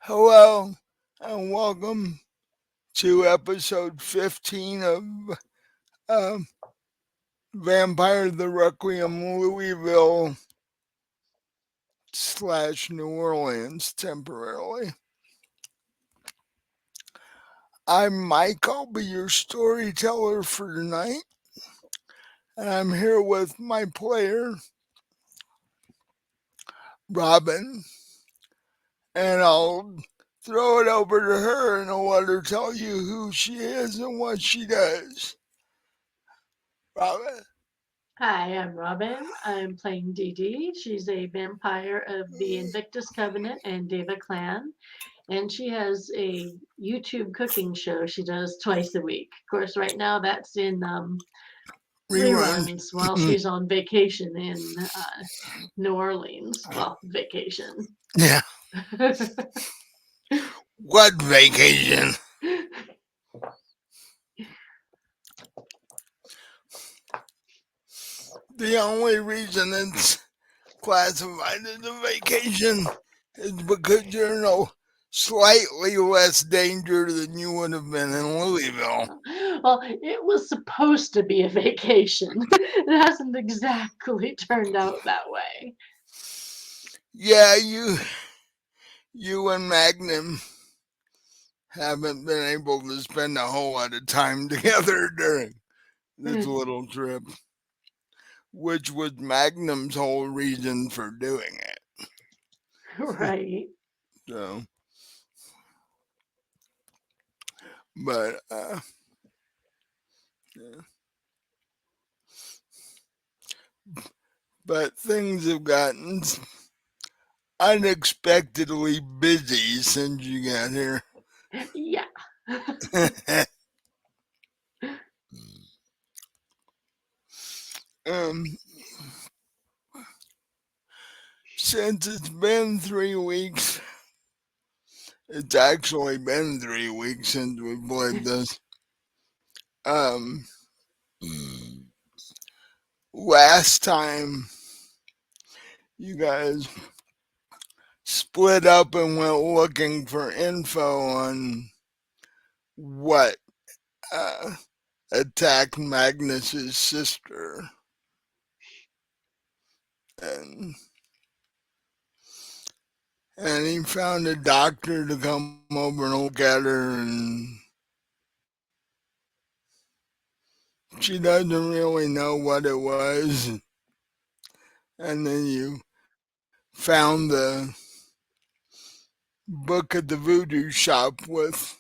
Hello and welcome to episode 15 of um, Vampire the Requiem Louisville slash New Orleans temporarily. I'm Mike, I'll be your storyteller for tonight, and I'm here with my player, Robin, and I'll throw it over to her and I'll let her tell you who she is and what she does. Robin? Hi, I'm Robin. I'm playing Dee Dee. She's a vampire of the Invictus Covenant and Deva clan, and she has a YouTube cooking show she does twice a week. Of course, right now that's in Rerun. reruns while she's on vacation in New Orleans. Well, vacation. Yeah. What vacation? The only reason it's classified as a vacation is because you're no slightly less danger than you would have been in Louisville. Well, it was supposed to be a vacation. It hasn't exactly turned out that way. Yeah, you and Magnus haven't been able to spend a whole lot of time together during this little trip, which was Magnum's whole reason for doing it. Right. So, but yeah. But things have gotten unexpectedly busy since you got here. Yeah. um, since it's been 3 weeks, it's actually been 3 weeks since we played this. Um, last time you guys split up and went looking for info on what uh, attacked Magnus's sister, and he found a doctor to come over and look at her, and she doesn't really know what it was. And then you found the book at the voodoo shop with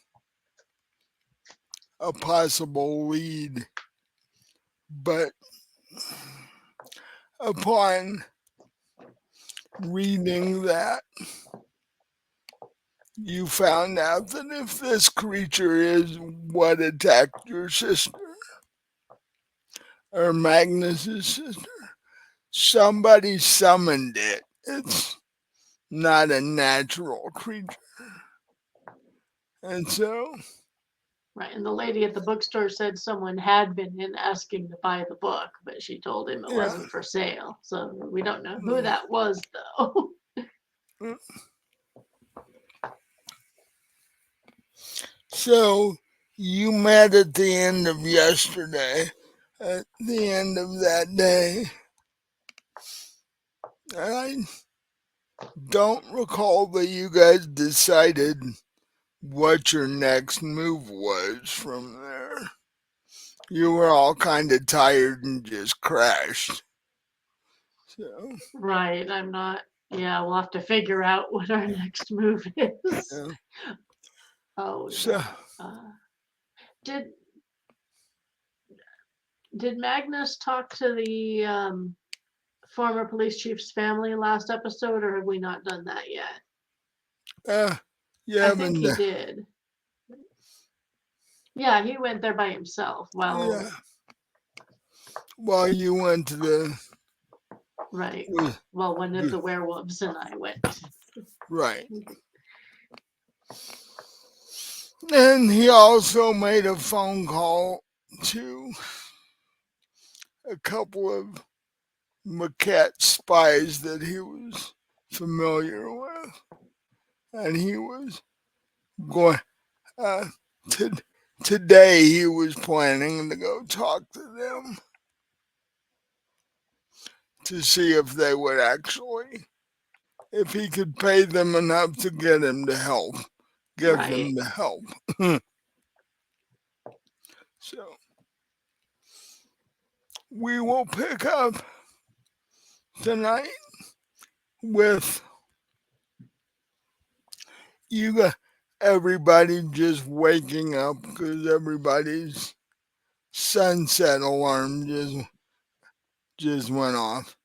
a possible lead. But upon reading that, you found out that if this creature is what attacked your sister, or Magnus's sister, somebody summoned it. It's not a natural creature. And so, Right. And the lady at the bookstore said someone had been in asking to buy the book, but she told him it yeah. wasn't for sale. So we don't know who that was, though. So, you met at the end of yesterday. At the end of that day, I don't recall that you guys decided what your next move was from there. You were all kind of tired and just crashed. So, Right. I'm not. Yeah, we'll have to figure out what our next move is. yeah. Oh, So, yeah. Did did Magnus talk to the former police chief's family last episode, or have we not done that yet? uh, you I think haven't, he did. Yeah, he went there by himself. yeah. Well, While you went to the, right. Well, when the werewolves and I went. right. And he also made a phone call to a couple of Maquette spies that he was familiar with. and he was going uh, to today. He was planning to go talk to them to see if they would actually, if he could pay them enough to get him to help, give Right. them the help. So we will pick up tonight with you got everybody just waking up because everybody's sunset alarm just went off.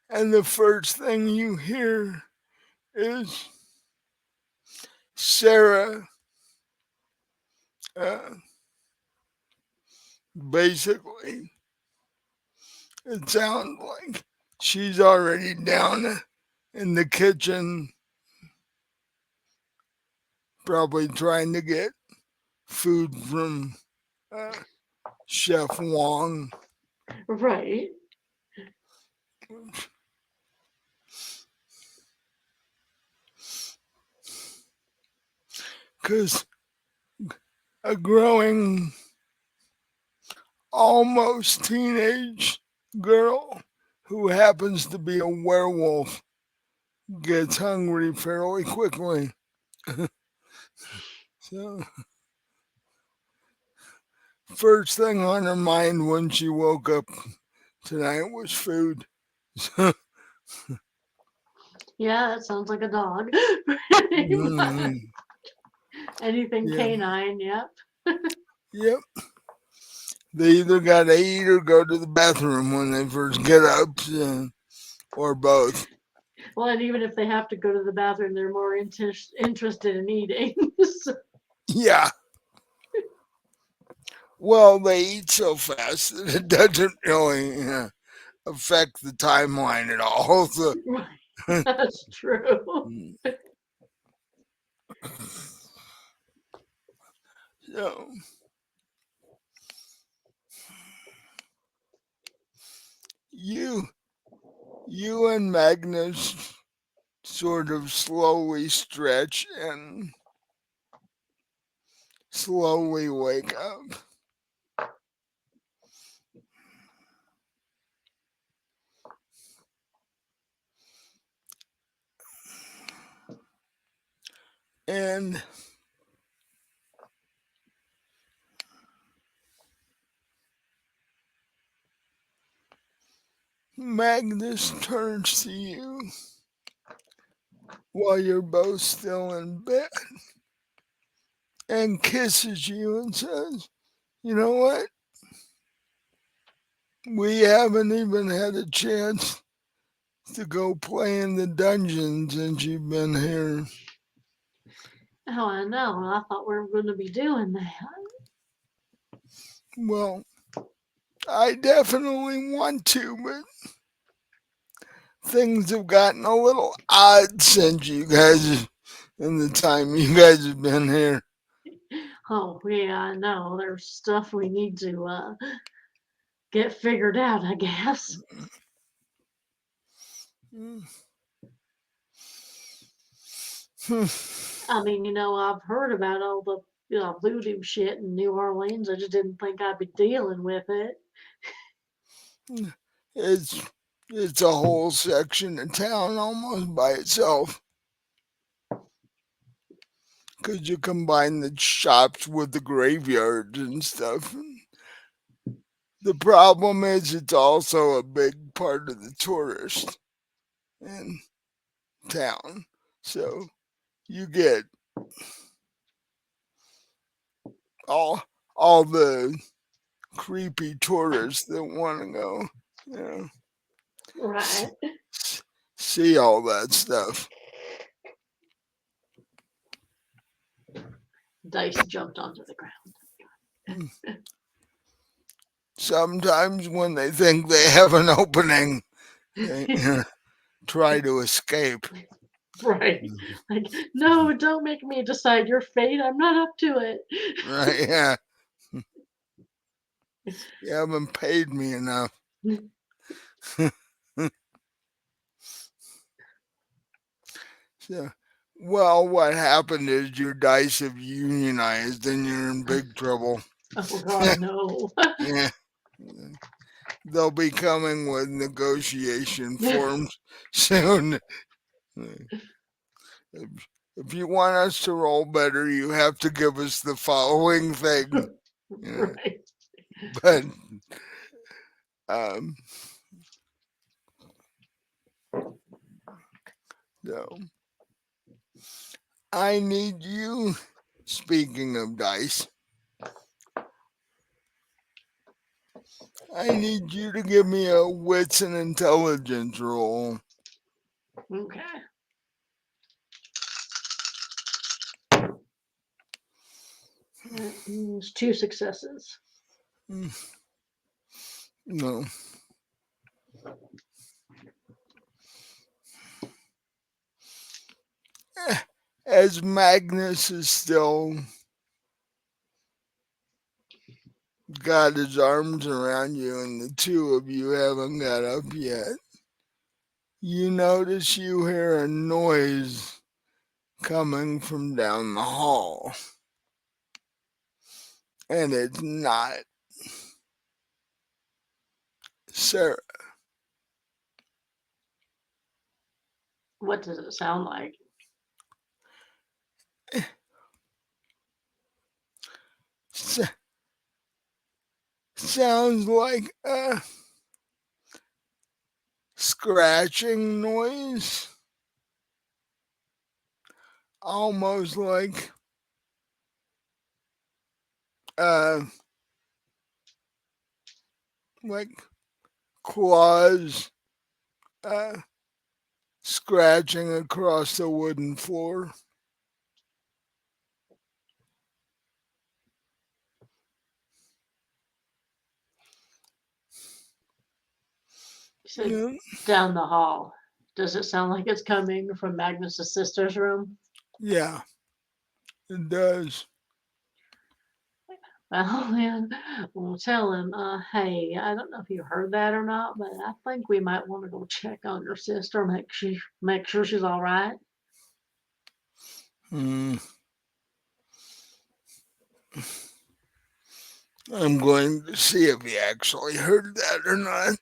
And the first thing you hear is Sarah uh, basically, it sounds like she's already down in the kitchen, probably trying to get food from uh, Chef Wong. Right. Because a growing, almost teenage girl who happens to be a werewolf gets hungry fairly quickly. So, first thing on her mind when she woke up tonight was food. So, Yeah, that sounds like a dog. Pretty much. mm, Anything yeah, canine, yep. yep. They either got to eat or go to the bathroom when they first get up, or both. Well, and even if they have to go to the bathroom, they're more interested in eating. So, Yeah. Well, they eat so fast that it doesn't really affect the timeline at all. So, right. That's true. so you you and Magnus sort of slowly stretch and slowly wake up. And Magnus turns to you while you're both still in bed and kisses you and says, "You know what? We haven't even had a chance to go play in the dungeon since you've been here." Oh, I know. I thought we were going to be doing that. Well, I definitely want to, but things have gotten a little odd since you guys, in the time you guys have been here. Oh, yeah, I know. There's stuff we need to get figured out, I guess. I mean, I've heard about all the voodoo shit in New Orleans. I just didn't think I'd be dealing with it. it's it's a whole section of town almost by itself because you combine the shops with the graveyards and stuff. The problem is it's also a big part of the tourist in town. So you get all all the creepy tourists that want to go, you know, Right. see all that stuff. Dice jumped onto the ground. Sometimes when they think they have an opening, they try to escape. Right. Like, no, don't make me decide your fate. I'm not up to it. Right? Yeah. You haven't paid me enough. So, well, what happened is your dice have unionized and you're in big trouble. Oh God, no. Yeah. They'll be coming with negotiation forms soon. If you want us to roll better, you have to give us the following thing. Yeah. Right. But um, no, I need you. Speaking of dice, I need you to give me a wits and intelligence roll. Okay. That means 2 successes. No. As Magnus is still got his arms around you and the two of you haven't got up yet, you notice you hear a noise coming from down the hall. And it's not Sarah. What does it sound like? Sounds like a scratching noise. Almost uh like claws uh scratching across the wooden floor. You said Yeah, down the hall. Does it sound like it's coming from Magnus's sister's room? yeah, it does. Well, then, we'll tell him, hey, I don't know if you heard that or not, but I think we might want to go check on your sister, make sure she's all right. Hmm. I'm going to see if he actually heard that or not.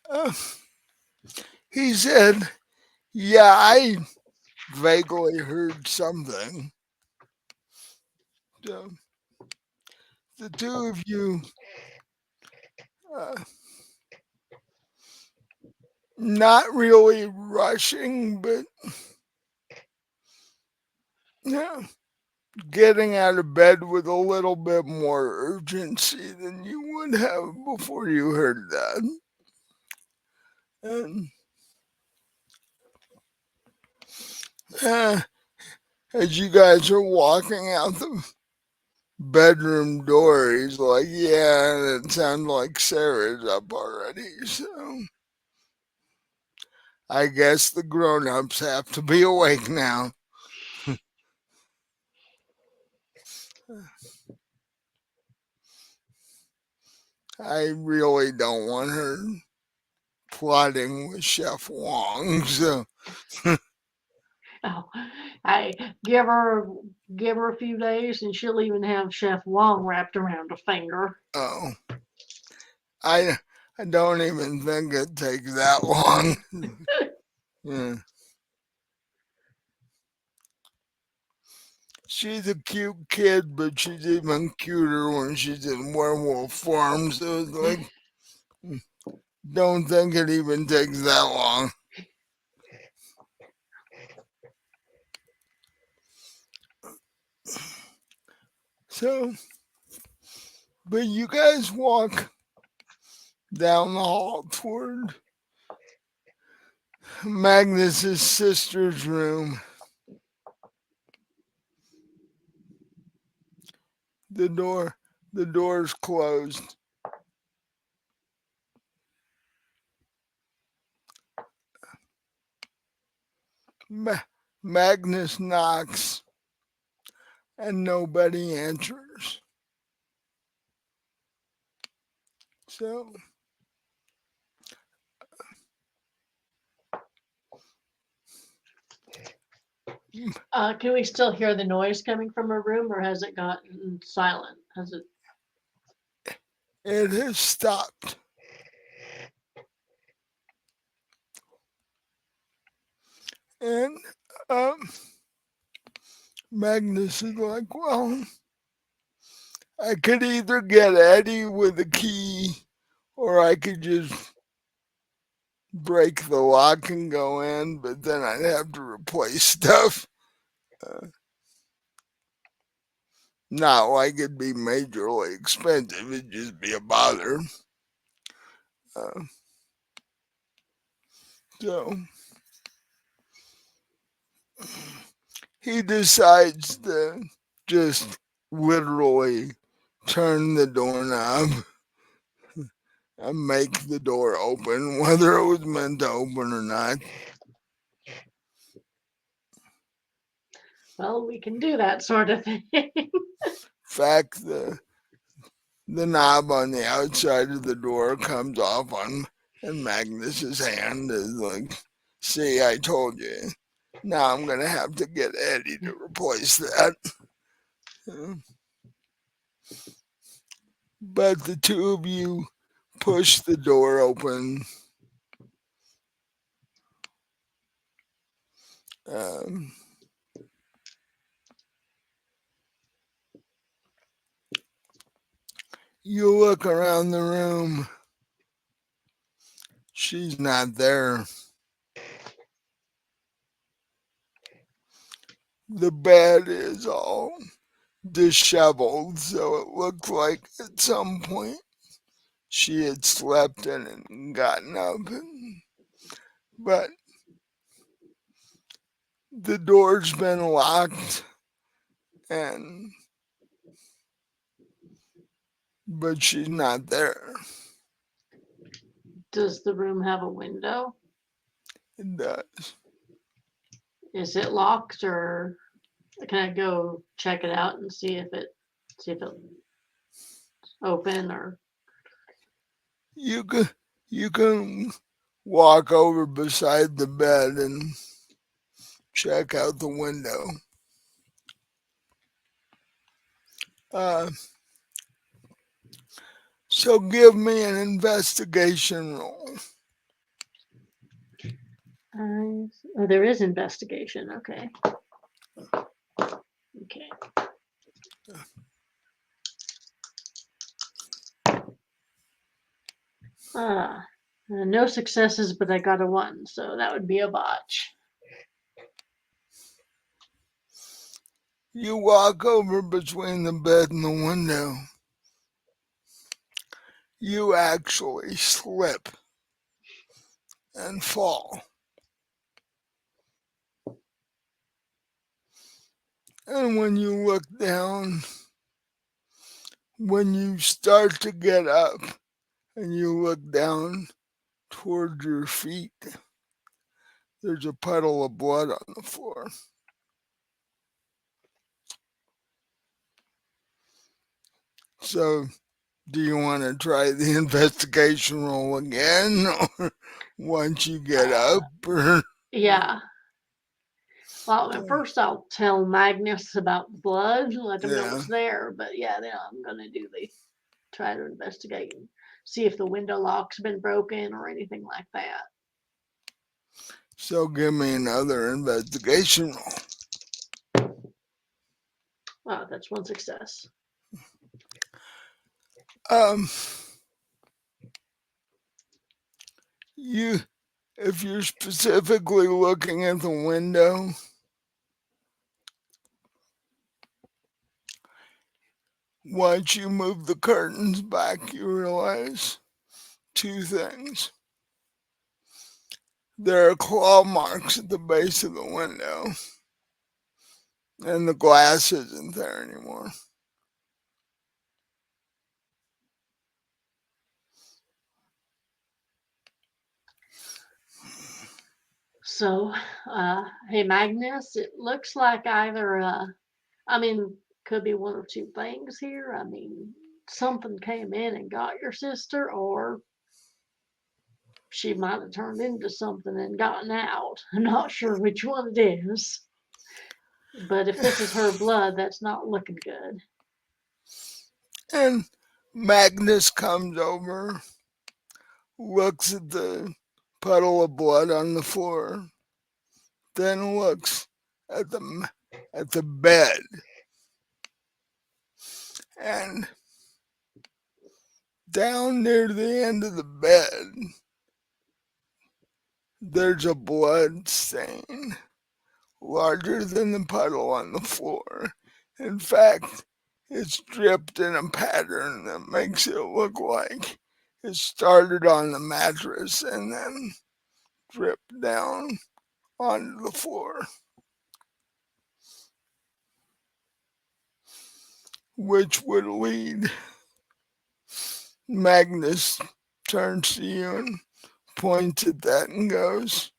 Uh, he said, yeah, I vaguely heard something. So, the two of you, uh, not really rushing, but yeah, getting out of bed with a little bit more urgency than you would have before you heard that. And uh, as you guys are walking out the bedroom door, he's like, yeah, it sounds like Sarah's up already. So I guess the grown ups have to be awake now. I really don't want her plotting with Chef Wong. So, Oh, I give her a few days, and she'll even have Chef Wong wrapped around her finger. oh, I, I don't even think it takes that long. Yeah. She's a cute kid, but she's even cuter when she's in werewolf form. So it's like, don't think it even takes that long. So, but you guys walk down the hall toward Magnus's sister's room. The door The door's closed. Magnus knocks and nobody answers. So Can we still hear the noise coming from her room, or has it gotten silent? Has it? it has stopped. And um, Magnus is like, well, I could either get Eddie with a key or I could just break the lock and go in, but then I'd have to replace stuff. Uh, Not like it'd be majorly expensive, it'd just be a bother. Uh, so he decides to just literally turn the doorknob and make the door open, whether it was meant to open or not. Well, we can do that sort of thing. In fact, the knob on the outside of the door comes off on, and Magnus's hand is like, see, I told you. Now I'm gonna have to get Eddie to replace that. But the two of you push the door open. Um, you look around the room. She's not there. The bed is all disheveled, so it looks like at some point she had slept in it and gotten up. But the door's been locked, and but she's not there. Does the room have a window? It does. Is it locked, or can I go check it out and see if it's open or? You can walk over beside the bed and check out the window. Uh, so give me an investigation roll. Oh, there is investigation. Okay. Okay. No successes, but I got a 1, so that would be a botch. You walk over between the bed and the window. You actually slip and fall. And when you look down, when you start to get up and you look down toward your feet, there's a puddle of blood on the floor. So, do you want to try the investigation roll again, or once you get up? Or, Yeah. Well, first I'll tell Magnus about the blood, let him know yeah. it's there. But yeah, then I'm gonna try to investigate and see if the window lock's been broken or anything like that. So, give me another investigation roll. Oh, that's 1 success. Um, you, if you're specifically looking at the window, once you move the curtains back, you realize 2 things. There are claw marks at the base of the window, and the glass isn't there anymore. So, hey Magnus, it looks like either, I mean, could be one of two things here. I mean, something came in and got your sister, or she might have turned into something and gotten out. I'm not sure which one it is. But if this is her blood, that's not looking good. And Magnus comes over, looks at the puddle of blood on the floor, then looks at the bed, and down near the end of the bed, there's a blood stain larger than the puddle on the floor. In fact, it's dripped in a pattern that makes it look like it started on the mattress and then dripped down onto the floor, which would lead. Magnus turns to you and points at that and goes,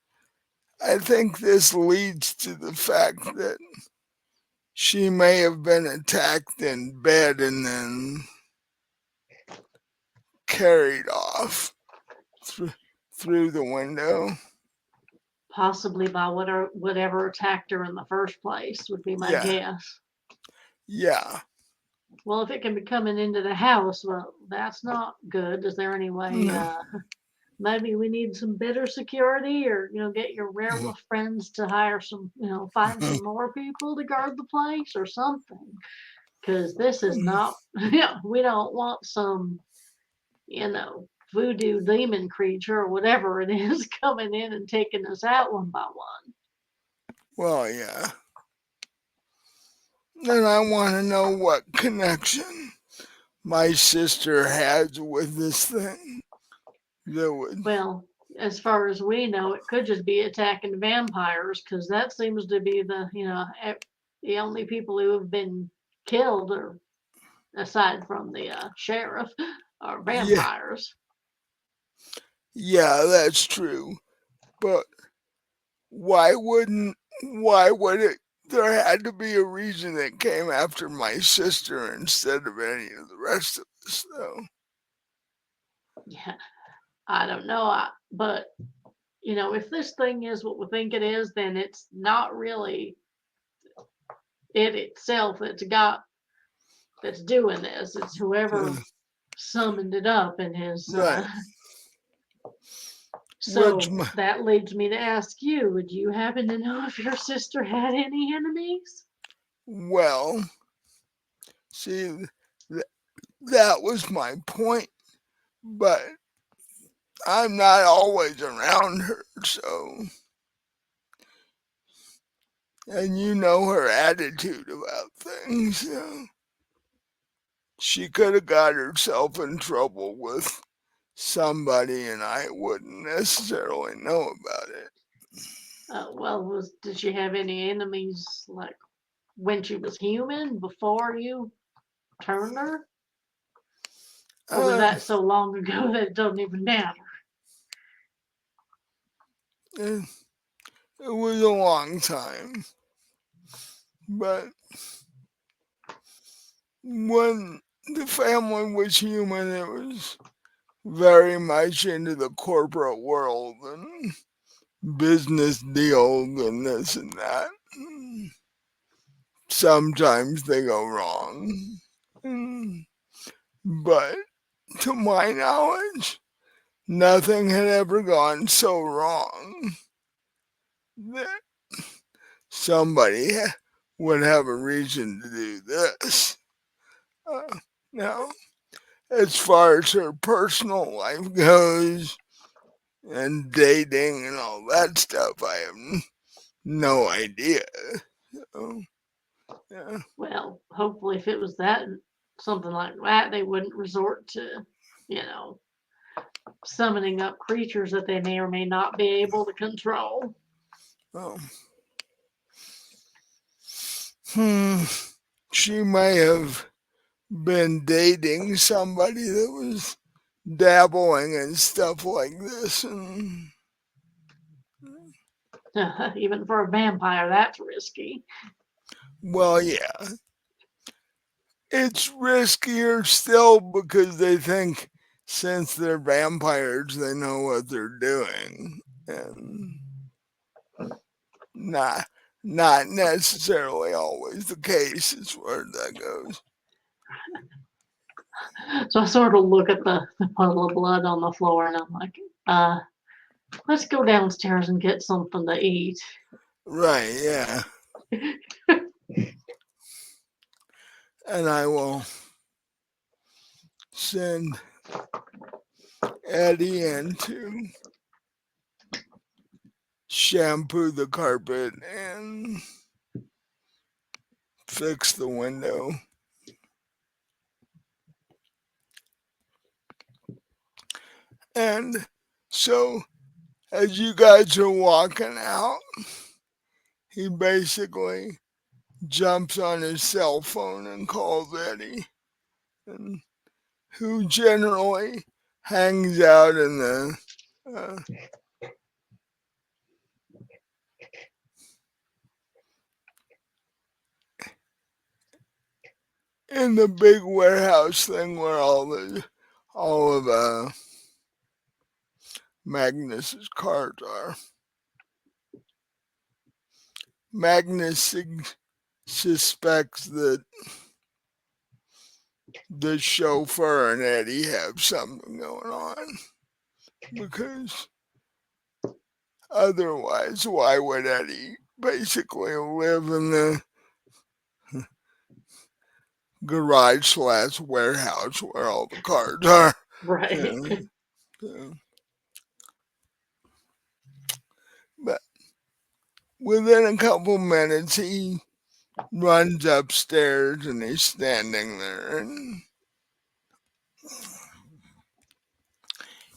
I think this leads to the fact that she may have been attacked in bed and then carried off through the window. Possibly by whatever attacked her in the first place, would be my Yeah, guess. yeah. Well, if it can be coming into the house, well, that's not good. Is there any way, No. maybe we need some better security, or, get your werewolf friends to hire some, find some more people to guard the place or something? Because this is not, we don't want some, voodoo demon creature or whatever it is coming in and taking us out one by one. Well, yeah. And I want to know what connection my sister has with this thing. That would, Well, as far as we know, it could just be attacking vampires, because that seems to be the only people who have been killed, or aside from the sheriff, are yeah, vampires. yeah, that's true. But why would it, there had to be a reason it came after my sister instead of any of the rest of us, though. Yeah, I don't know. But if this thing is what we think it is, then it's not really it itself that's doing this. It's whoever summoned it up in his. Right. Which, So that leads me to ask you: would you happen to know if your sister had any enemies? well, see, that was my point, but I'm not always around her, so, and you know her attitude about things, so she could have got herself in trouble with somebody and I wouldn't necessarily know about it. Well, did she have any enemies like when she was human before you turned her, or was Uh, that so long ago that it doesn't even matter? it, it was a long time, but when the family was human, it was very much into the corporate world and business deals and this and that. Sometimes they go wrong. But to my knowledge, nothing had ever gone so wrong that somebody would have a reason to do this. Now, as far as her personal life goes and dating and all that stuff, I have no idea. So, yeah. Well, hopefully, if it was something like that, they wouldn't resort to, you know, summoning up creatures that they may or may not be able to control. Um, hmm, she may have been dating somebody that was dabbling in stuff like this, and Even for a vampire, that's risky. Well, yeah, it's riskier still because they think since they're vampires, they know what they're doing, and not not necessarily always the case as far as that goes. So I sort of look at the puddle of blood on the floor and I'm like, let's go downstairs and get something to eat. Right, yeah. And I will send Eddie in to shampoo the carpet and fix the window. And so as you guys are walking out, he basically jumps on his cell phone and calls Eddie, and who generally hangs out uh, in the big warehouse thing where all of Magnus's cars are. Magnus suspects that the chauffeur and Eddie have something going on because otherwise, why would Eddie basically live in the garage / warehouse where all the cars are? Right. Yeah, yeah. But within a couple minutes, he runs upstairs and he's standing there and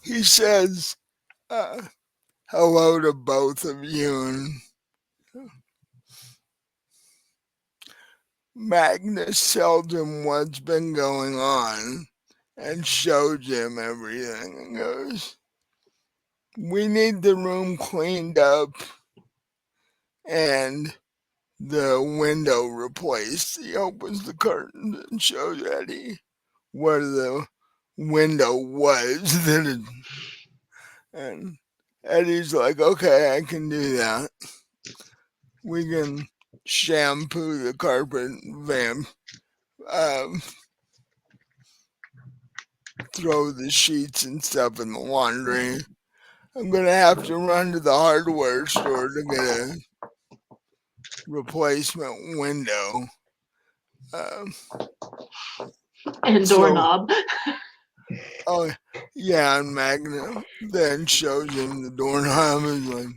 he says, hello to both of you. And Magnus tells him what's been going on and shows him everything and goes, we need the room cleaned up and the window replaced. He opens the curtains and shows Eddie where the window was. And Eddie's like, okay, I can do that. We can shampoo the carpet, um, throw the sheets and stuff in the laundry. I'm gonna have to run to the hardware store to get a replacement window. Um, And so, doorknob. oh yeah, and Magnum then shows him the doorknob and like,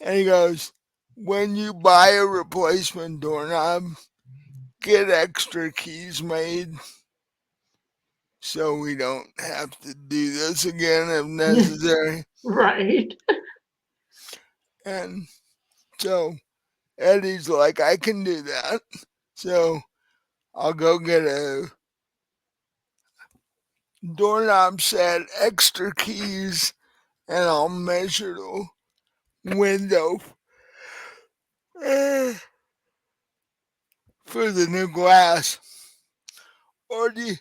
and he goes, when you buy a replacement doorknob, get extra keys made so we don't have to do this again if necessary. Right. And so Eddie's like, I can do that. So I'll go get a doorknob set, extra keys, and I'll measure the window for the new glass. Or do you,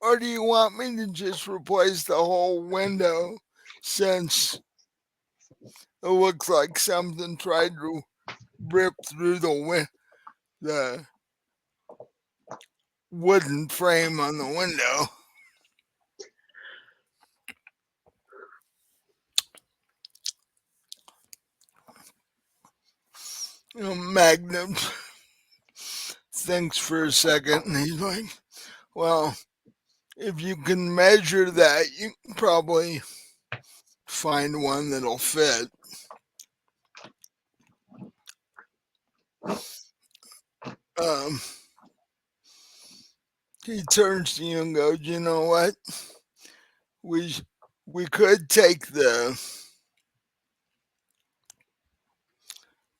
or do you want me to just replace the whole window since it looks like something tried to rip through the wooden frame on the window? Magnum thinks for a second and he's like, well, if you can measure that, you can probably find one that'll fit. Um, he turns to you and goes, you know what? We we could take the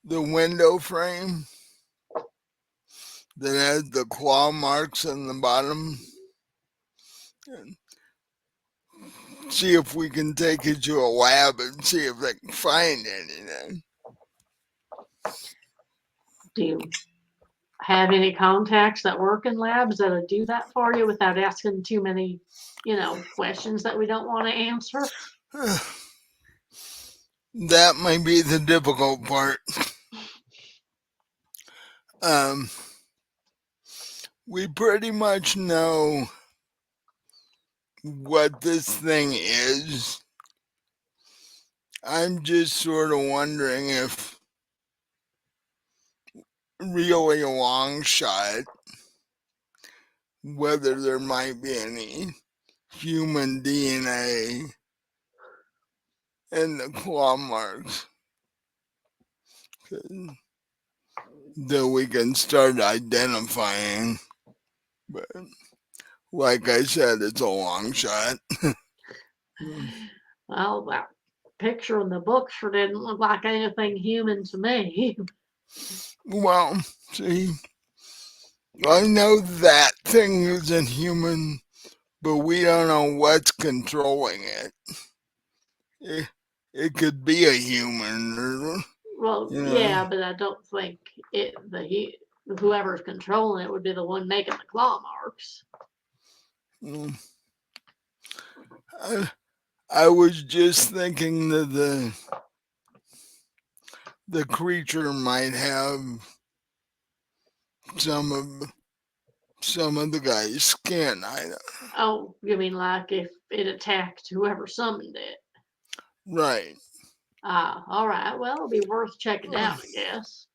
window frame that has the claw marks on the bottom, see if we can take it to a lab and see if they can find anything. Do you have any contacts that work in labs that'll do that for you without asking too many, questions that we don't want to answer? That might be the difficult part. Um, we pretty much know what this thing is. I'm just sort of wondering if, really a long shot, whether there might be any human DNA in the claw marks that we can start identifying. But like I said, it's a long shot. Well, that picture in the book sure didn't look like anything human to me. Well, see, I know that thing isn't human, but we don't know what's controlling it. It, it could be a human, or, Well, you know. yeah, but I don't think whoever's controlling it would be the one making the claw marks. Mm. I was just thinking that the creature might have some of some of the guy's skin. Oh, you mean like if it attacked whoever summoned it? Right. Ah, all right. Well, it'll be worth checking out, I guess.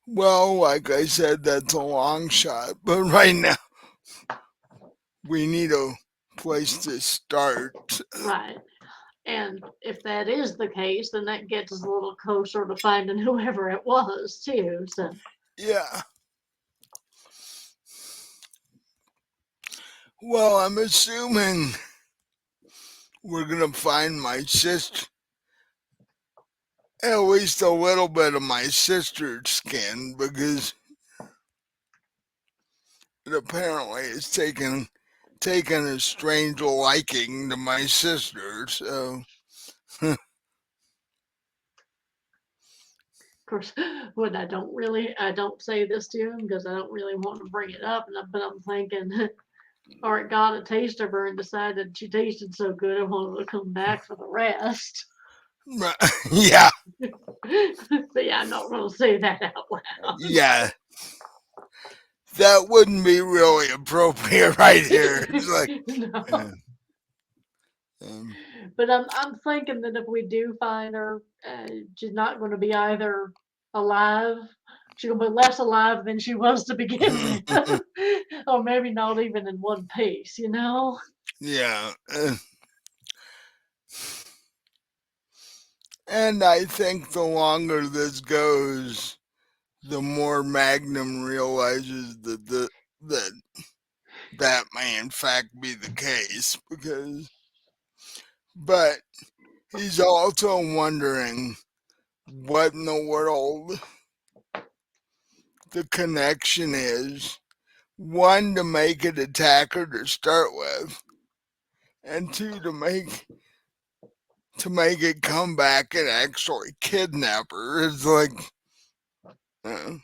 Well, like I said, that's a long shot, but right now we need a place to start. Right. And if that is the case, then that gets us a little closer to finding whoever it was, too. So, Yeah. Well, I'm assuming we're gonna find my sister, at least a little bit of my sister's skin, because it apparently has taken a strange liking to my sister. So, of course, when I don't say this to him because I don't really want to bring it up, but I'm thinking, or it got a taste of her and decided she tasted so good I wanted to come back for the rest. yeah, But yeah, I'm not going to say that out loud. yeah, that wouldn't be really appropriate right here. It's like, No. um, But I'm thinking that if we do find her, she's not going to be either alive. She'll be less alive than she was to begin with, or maybe not even in one piece. yeah. And I think the longer this goes, the more Magnum realizes that that may in fact be the case. But he's also wondering what in the world the connection is. One, to make it attack her to start with, and two, to make it come back and actually kidnap her. It's like, uh,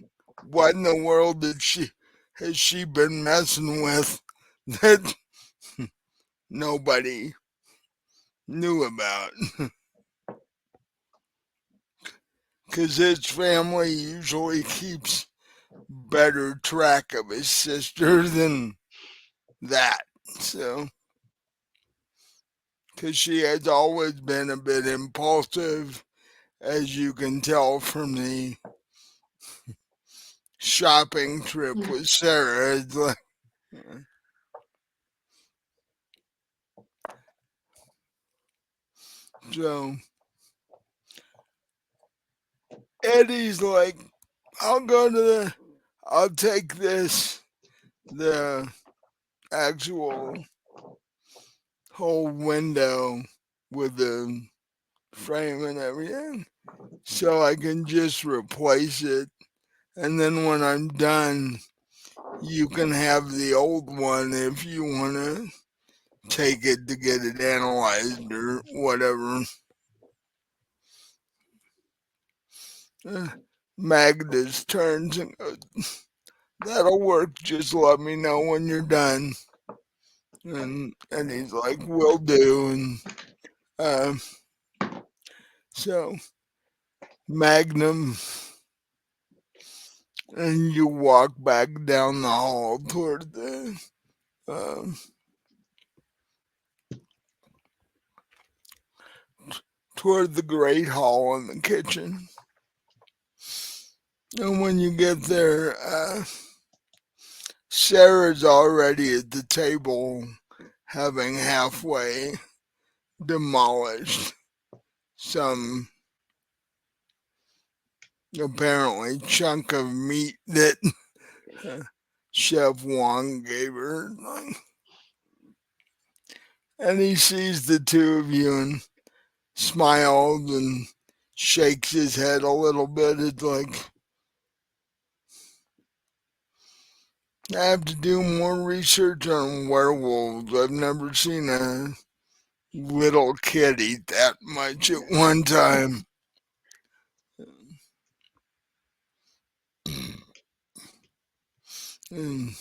what in the world has she been messing with that nobody knew about? Because his family usually keeps better track of his sister than that. So, because she has always been a bit impulsive, as you can tell from the shopping trip with Sarah. It's like, so Eddie's like, I'll take the actual whole window with the frame and everything, so I can just replace it. And then when I'm done, you can have the old one if you want to take it to get it analyzed or whatever. Uh, Magnus turns and goes, "That'll work. Just let me know when you're done." And he's like, "Will do." And um, so Magnum and you walk back down the hall um, toward the great hall in the kitchen. And when you get there, Sarah's already at the table, having halfway demolished some apparently chunk of meat that Chef Wong gave her. And he sees the two of you and smiles and shakes his head a little bit. It's like, I have to do more research on werewolves. I've never seen a little kid eat that much at one time. And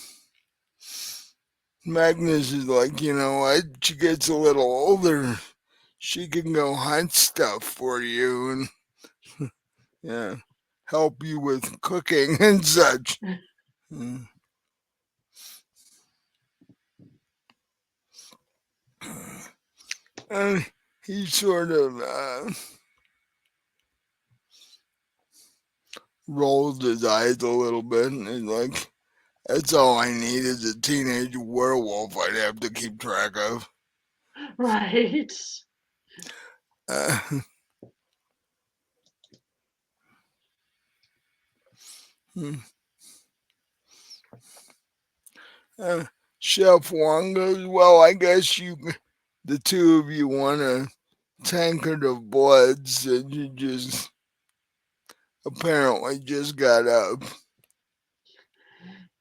Magnus is like, as she gets a little older, she can go hunt stuff for you and yeah, help you with cooking and such. And he sort of rolls his eyes a little bit and he's like, "That's all I need is a teenage werewolf I'd have to keep track of." Right. Uh, uh, Chef Wong goes, "Well, I guess the two of you want a tankard of blood since you just apparently just got up."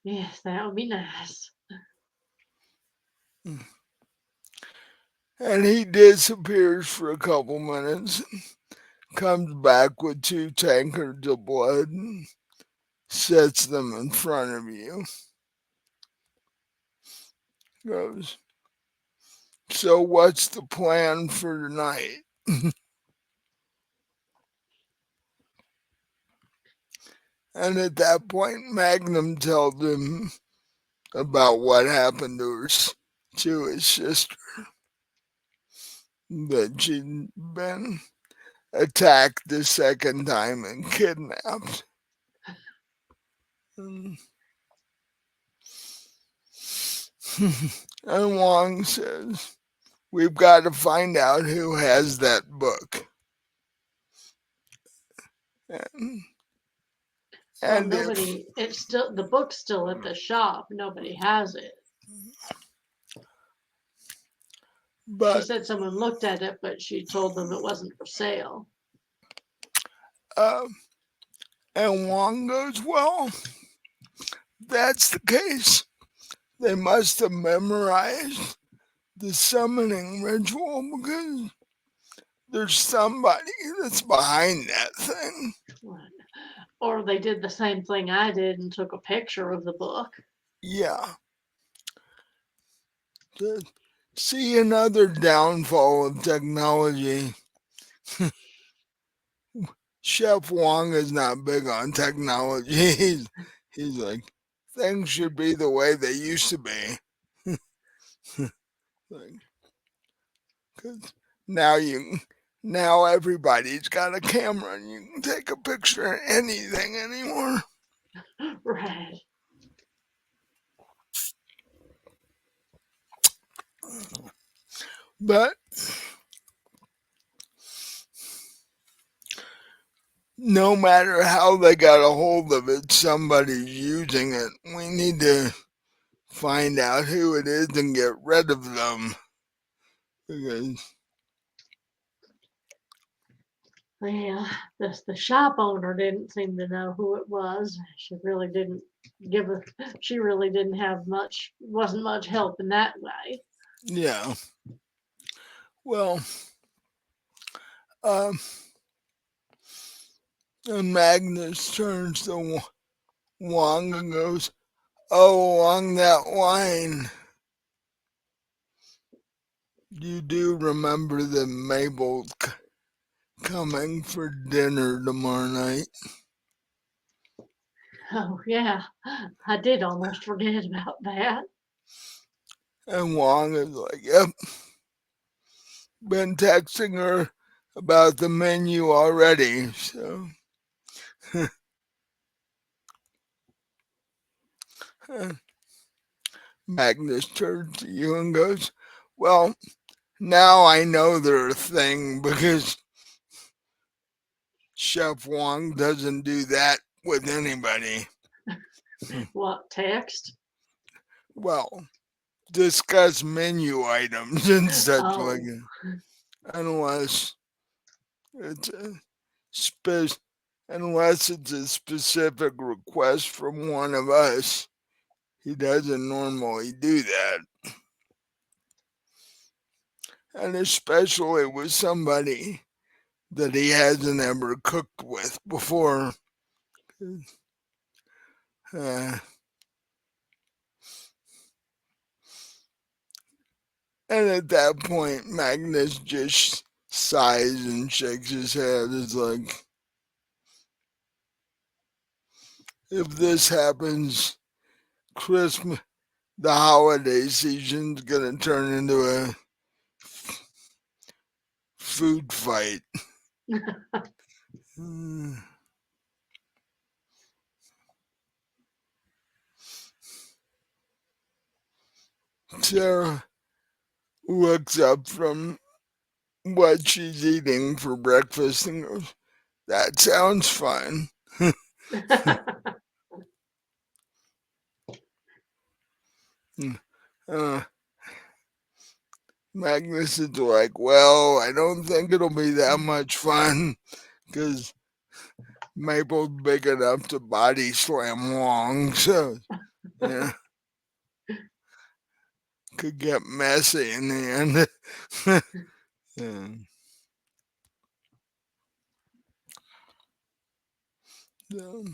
Yes, that would be nice. And he disappears for a couple minutes, comes back with two tankards of blood, and sets them in front of you. Goes, "So what's the plan for tonight?" And at that point, Magnum tells him about what happened to his sister, that she'd been attacked the second time and kidnapped. And Wong says, "We've got to find out who has that book." And, Well, and if, it's still, the book's still at the shop. Nobody has it. She but, said someone looked at it, but she told them it wasn't for sale. uh, and Wong goes, "Well, that's the case. They must have memorized the summoning ritual because there's somebody that's behind that thing." Or they did the same thing I did and took a picture of the book. Yeah. To see another downfall of technology. Chef Wong is not big on technology. He's like, things should be the way they used to be. Like, 'cause now now everybody's got a camera and you can take a picture of anything anymore. Right. But no matter how they got a hold of it, somebody's using it. We need to find out who it is and get rid of them. Because, Well, the shop owner didn't seem to know who it was. She really didn't give a. She really didn't have much. Wasn't much help in that way. Yeah. Well, um, and Magnus turns to Wong and goes, "Oh, along that line, you do remember that Mabel's coming for dinner tomorrow night?" Oh, yeah. I did almost forget about that. And Wong is like, "Yep, been texting her about the menu already." So Magnus turns to you and goes, "Well, now I know they're a thing because Chef Wong doesn't do that with anybody." What, text? Well, discuss menu items and such like Oh, that. Unless it's spe- unless it's a specific request from one of us, he doesn't normally do that. And especially with somebody that he hasn't ever cooked with before. Uh, and at that point, Magnus just sighs and shakes his head. It's like, if this happens, Christmas, the holiday season's gonna turn into a food fight. Sarah looks up from what she's eating for breakfast and goes, "That sounds fun." uh, Magnus is like, "Well, I don't think it'll be that much fun because Maple's big enough to body slam Wong, so yeah, could get messy in the end." Yeah. So,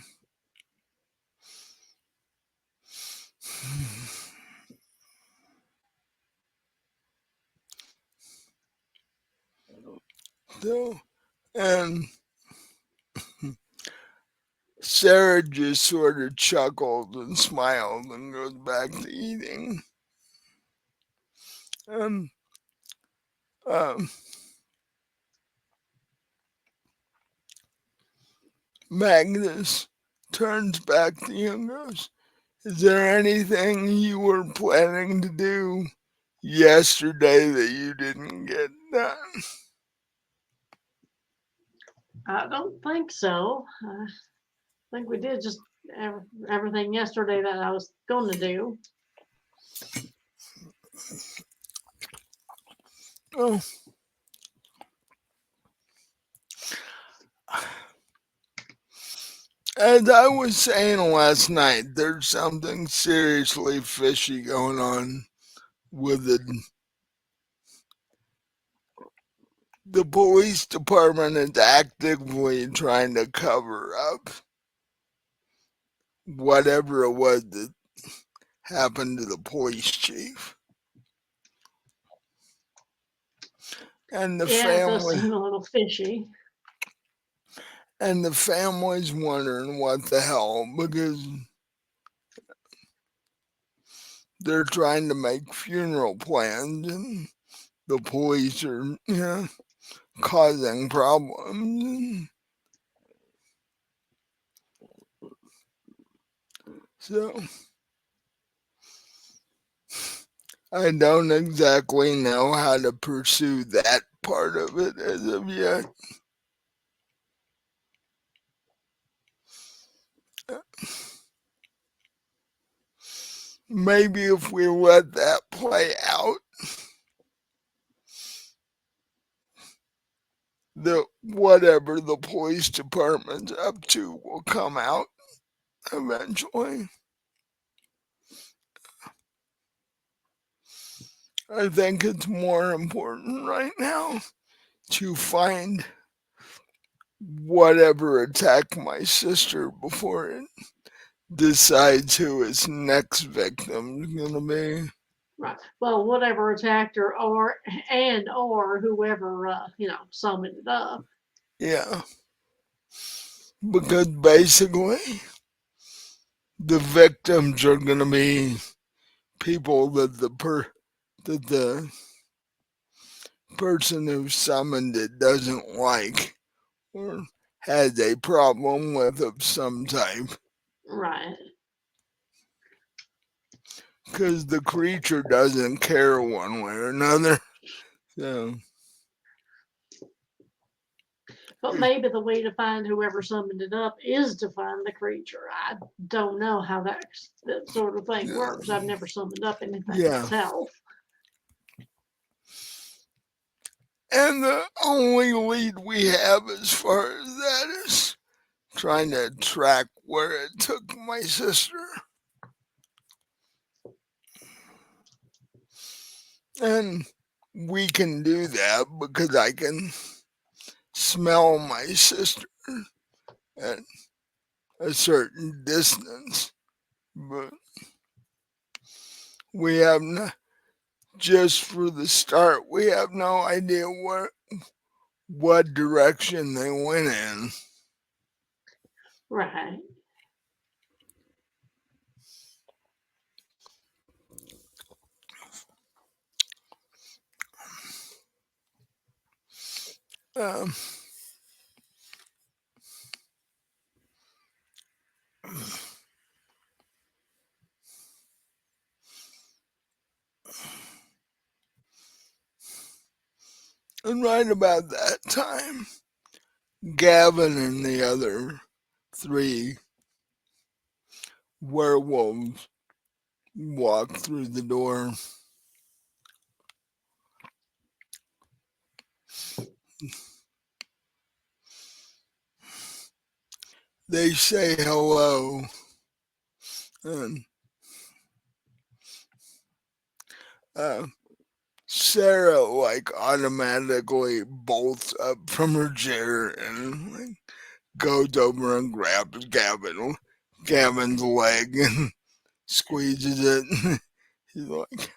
so, and Sarah just sort of chuckled and smiled and goes back to eating. And um, Magnus turns back to you and goes, "Is there anything you were planning to do yesterday that you didn't get done?" I don't think so. I think we did just everything yesterday that I was going to do. Oh, as I was saying last night, there's something seriously fishy going on with the police department is actively trying to cover up whatever it was that happened to the police chief. And the Yeah, it does family seem a little fishy. and the family's wondering what the hell because they're trying to make funeral plans and the police are, causing problems. So I don't exactly know how to pursue that part of it as of yet. Maybe if we let that play out, the whatever the police department's up to will come out eventually. I think it's more important right now to find whatever attacked my sister before it decides who its next victim's gonna be. Right. Well, whatever attacked her, or whoever summoned it up. Yeah, because basically the victims are gonna be people that the person who summoned it doesn't like or has a problem with of some type. Right. Because the creature doesn't care one way or another. So, But maybe the way to find whoever summoned it up is to find the creature. I don't know how that sort of thing works. I've never summoned up anything yeah. myself. And the only lead we have as far as that is trying to track where it took my sister. And we can do that because I can smell my sister at a certain distance. But we have no, just for the start, we have no idea what direction they went in. Right. Um, and right about that time, Gavin and the other three werewolves walk through the door. They say hello, and uh, Sarah like automatically bolts up from her chair and like goes over and grabs Gavin's leg and squeezes it. He's like,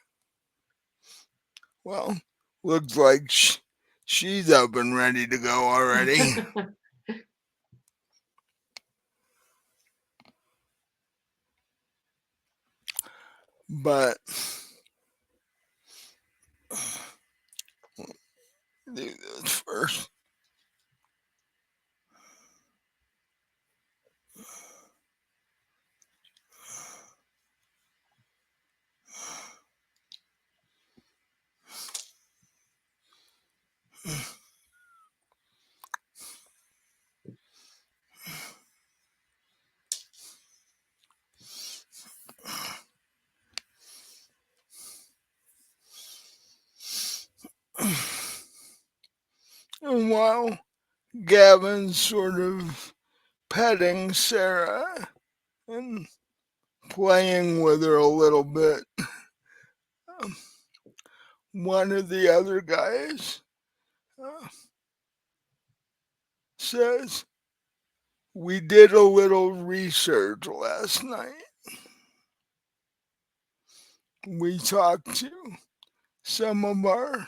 "Well, looks like she's up and ready to go already." But do this first. And while Gavin's sort of petting Sarah and playing with her a little bit, um, one of the other guys uh, says, "We did a little research last night. We talked to some of our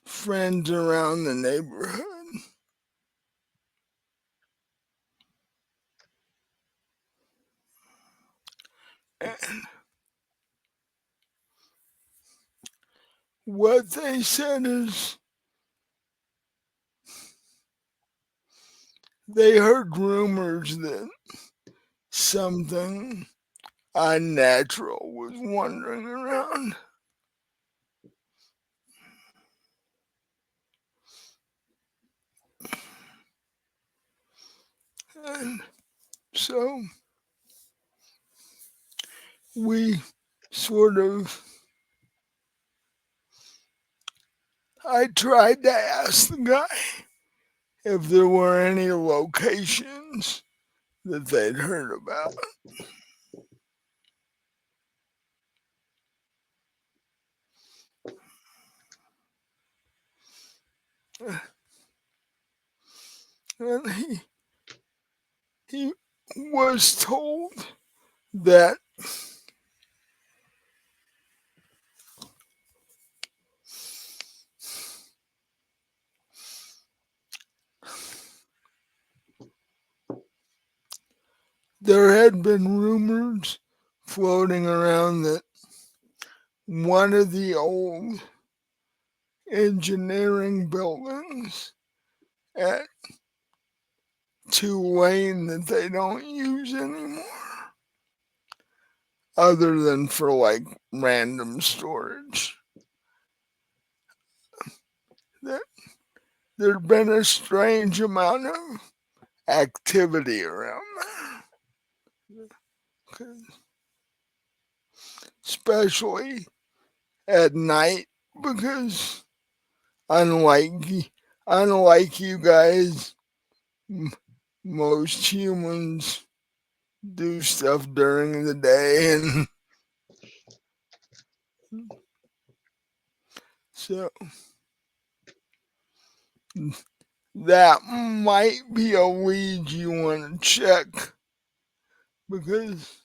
friends around the neighborhood, and what they said is they heard rumors that something unnatural was wandering around. And so we sort of, I tried to ask the guy if there were any locations that they'd heard about. and he was told that there had been rumors floating around that one of the old engineering buildings at Tulane that they don't use anymore, other than for like random storage, that there'd been a strange amount of activity around there, especially at night, because unlike unlike you guys, most humans do stuff during the day, and so that might be a lead you want to check, because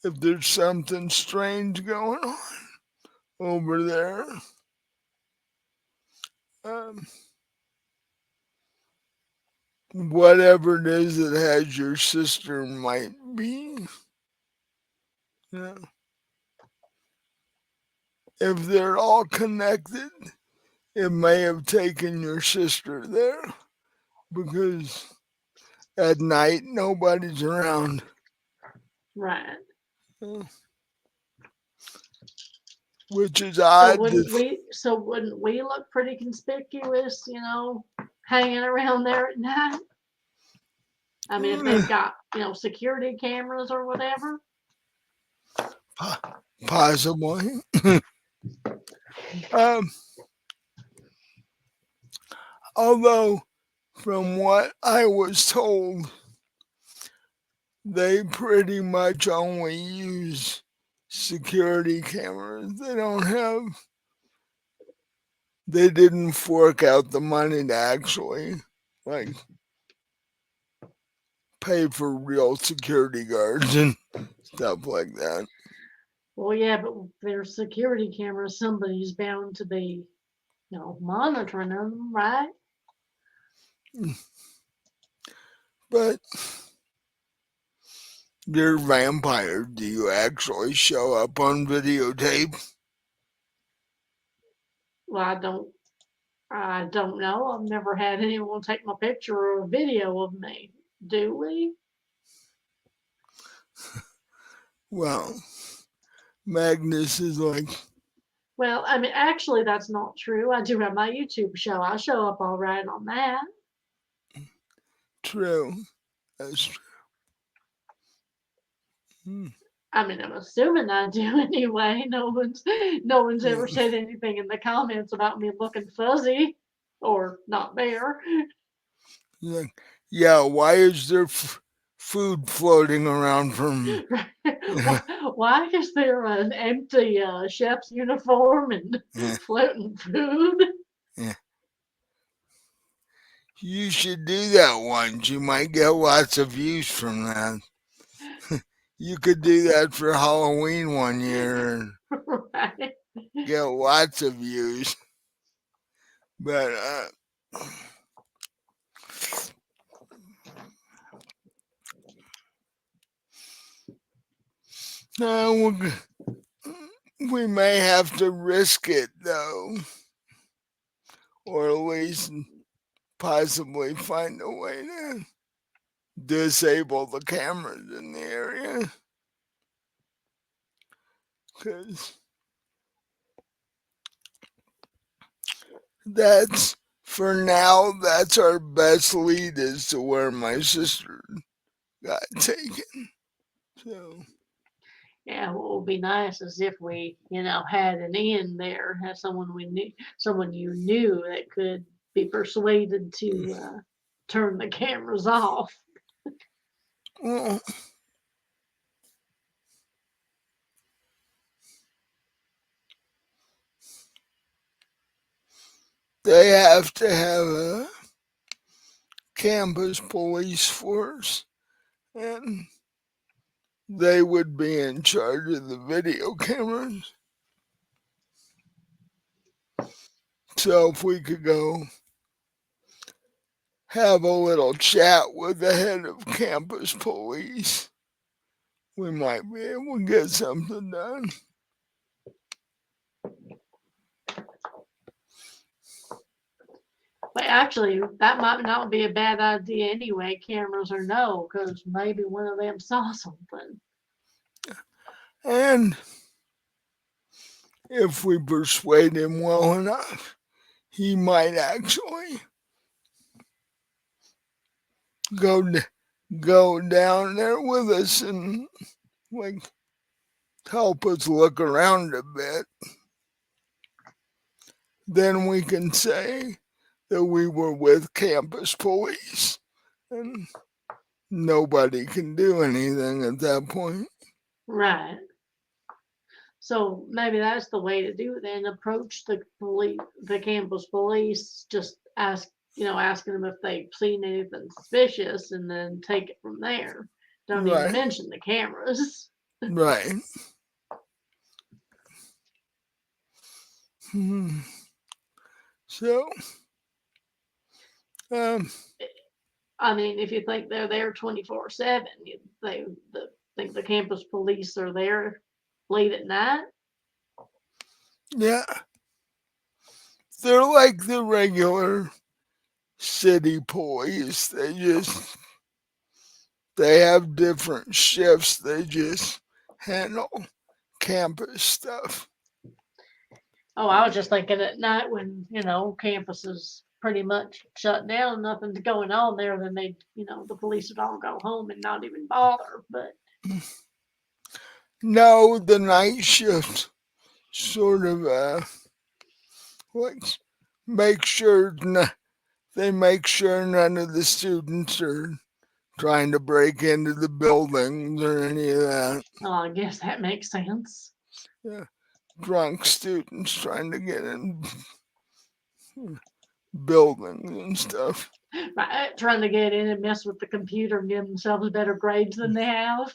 if there's something strange going on over there, um, whatever it is that has your sister might be, you know, if they're all connected, it may have taken your sister there, because at night nobody's around. Right. Which is So odd. wouldn't we look pretty conspicuous, hanging around there at night? I mean, if they've got, security cameras or whatever. Possibly. um, Although, from what I was told, they pretty much only use security cameras. They didn't fork out the money to actually, like, pay for real security guards and stuff like that. Well, yeah, but if there's security cameras, somebody's bound to be, monitoring them, right? But you're a vampire. Do you actually show up on videotape? Well, I don't know. I've never had anyone take my picture or a video of me. Do we? Well, Magnus is like, Well, I mean, actually, that's not true. I do have my YouTube show. I show up all right on that. true. That's true. Hmm. I mean, I'm assuming I do anyway. No one's ever Yeah. said anything in the comments about me looking fuzzy or not there. Like, yeah, why is there food floating around from. Why is there an empty chef's uniform and Yeah, floating food? yeah. You should do that once. You might get lots of views from that. You could do that for Halloween one year and Right. get lots of views. But no, we may have to risk it though, or at least possibly find a way to disable the cameras in the area, because that's for now. That's our best lead as to where my sister got taken. So Yeah, what would be nice is if we, had an in there, have someone you knew that could be persuaded to turn the cameras off. well, they have to have a campus police force, and they would be in charge of the video cameras. So if we could go have a little chat with the head of campus police, we might be able to get something done. But actually, that might not be a bad idea anyway, cameras or no, because maybe one of them saw something. And if we persuade him well enough, he might actually go go down there with us and like help us look around a bit. Then we can say that we were with campus police, and nobody can do anything at that point. Right. So maybe that's the way to do it then. Approach the police, the campus police, just asking them if they've seen anything suspicious and then take it from there. Don't even Right, mention the cameras. right. Hmm. So, um, I mean, if you think they're there 24/7, think the campus police are there late at night. yeah, they're like the regular city police. They have different shifts. They just handle campus stuff. Oh, I was just thinking at night when, campus is pretty much shut down, nothing's going on there, then the police would all go home and not even bother. But No, the night shift sort of like make sure they make sure none of the students are trying to break into the buildings or any of that. I guess that makes sense. Yeah, drunk students trying to get in buildings and stuff, Right, trying to get in and mess with the computer and give themselves better grades than they have.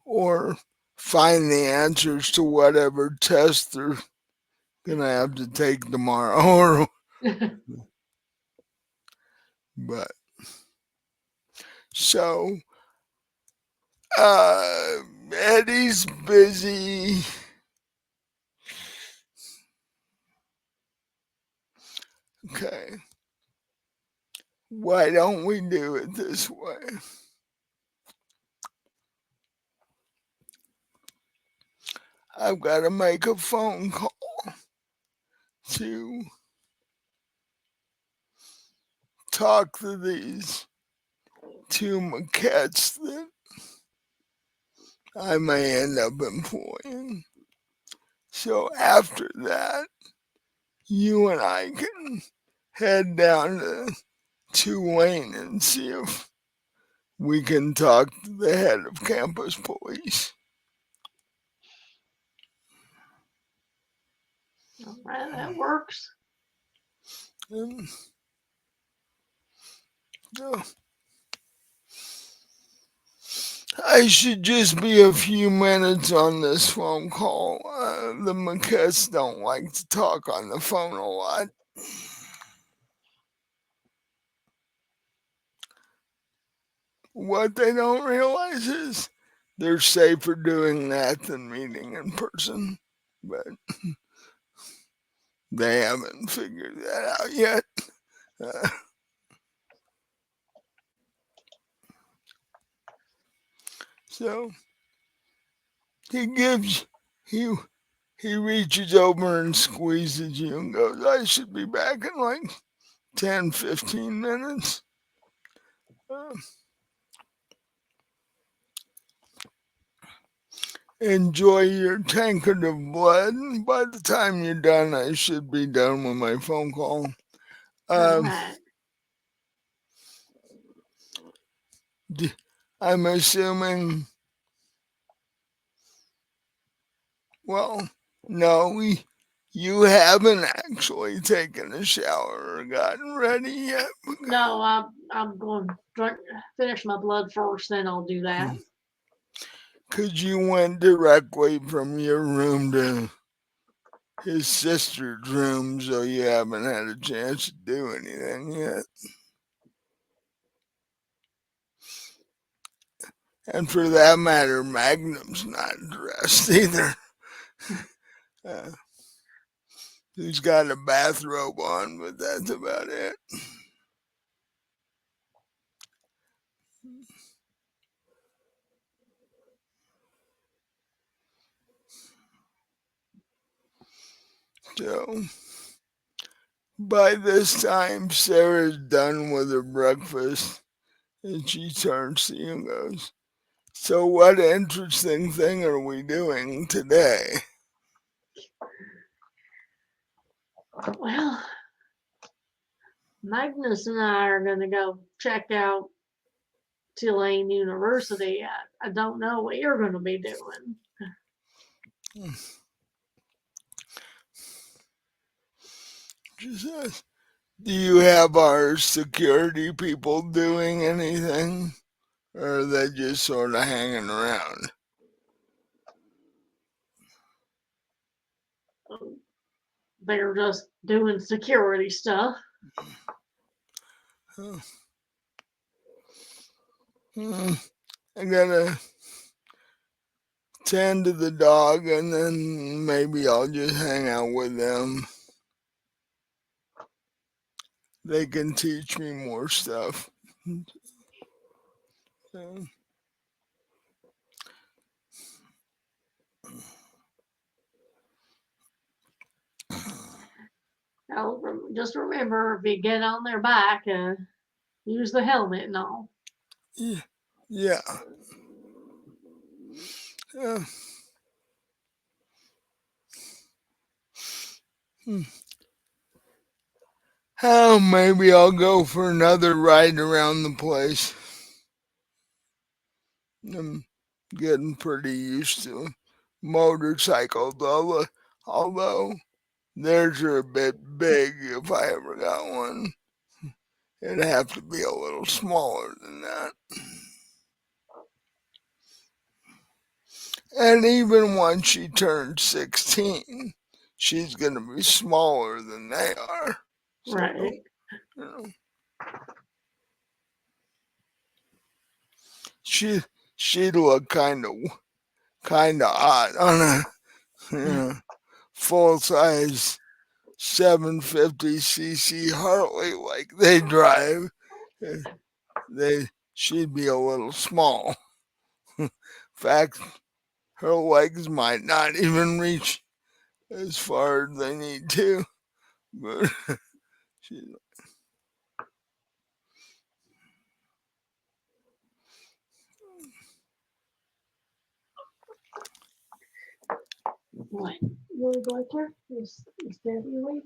or find the answers to whatever test they're gonna have to take tomorrow. But so Eddie's busy. Okay, why don't we do it this way? I've got to make a phone call to talk to these two maquettes that I may end up employing. So after that, you and I can head down to Tulane and see if we can talk to the head of campus police. All right, that works. And, uh, I should just be a few minutes on this phone call. The maquettes don't like to talk on the phone a lot. What they don't realize is they're safer doing that than meeting in person. But they haven't figured that out yet. Uh, so he gives he he reaches over and squeezes you and goes, I should be back in like 10, 15 minutes. Uh, enjoy your tankard of blood. By the time you're done, I should be done with my phone call. All Um, right. I'm assuming, well, no, You haven't actually taken a shower or gotten ready yet. No, I'm going to finish my blood first, then I'll do that. Because you went directly from your room to his sister's room, so you haven't had a chance to do anything yet. And for that matter, Magnum's not dressed either. Uh, he's got a bathrobe on, but that's about it. So by this time, Sarah's done with her breakfast, and she turns to you and goes, "So what interesting thing are we doing today?" Well, Magnus and I are going to go check out Tulane University. I don't know what you're going to be doing. She says, "Do you have our security people doing anything? Or are they just sort of hanging around?" They're just doing security stuff. Oh, I gotta tend to the dog, and then maybe I'll just hang out with them. They can teach me more stuff. So, Now, just remember, if you get on their back, use the helmet and all. yeah. Yeah. Uh, hmm. Oh, maybe I'll go for another ride around the place. I'm getting pretty used to motorcycles, although theirs are a bit big if I ever got one. It'd have to be a little smaller than that. And even once she turns 16, she's going to be smaller than they are. So, Right. you know, she, she'd look kind of odd on a you know, full size 750cc Harley like they drive. She'd be a little small. In fact, her legs might not even reach as far as they need to. But she, What? You would like her? Is Debbie awake?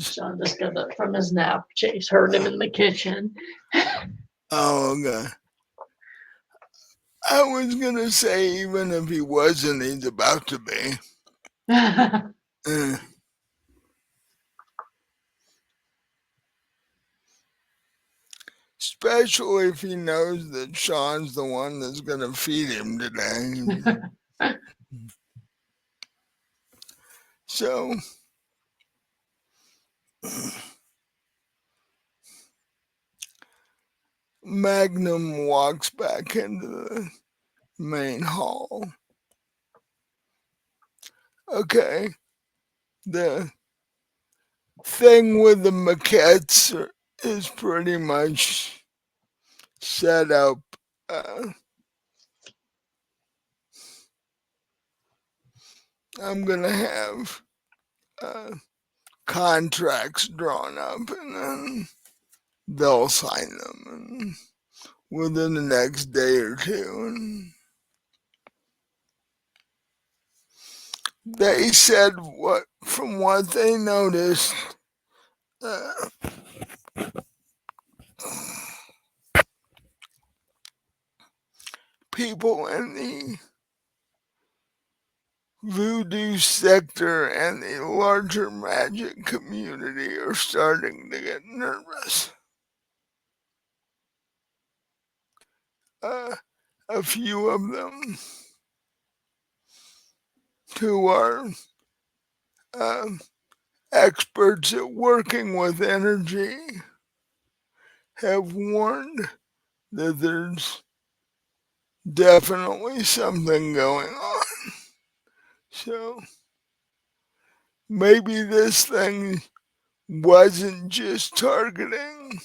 Sean just got up from his nap. Chase heard him in the kitchen. oh, okay. I was gonna say, even if he wasn't, he's about to be. Uh, especially if he knows that Sean's the one that's gonna feed him today. So, Magnum walks back into the main hall. Okay, the thing with the maquettes is pretty much set up. I'm gonna have uh, contracts drawn up, and then they'll sign them and within the next day or two. And they said from what they noticed, uh, people in the voodoo sector and the larger magic community are starting to get nervous. Uh, a few of them who are uh, experts at working with energy have warned that there's definitely something going on. So maybe this thing wasn't just targeting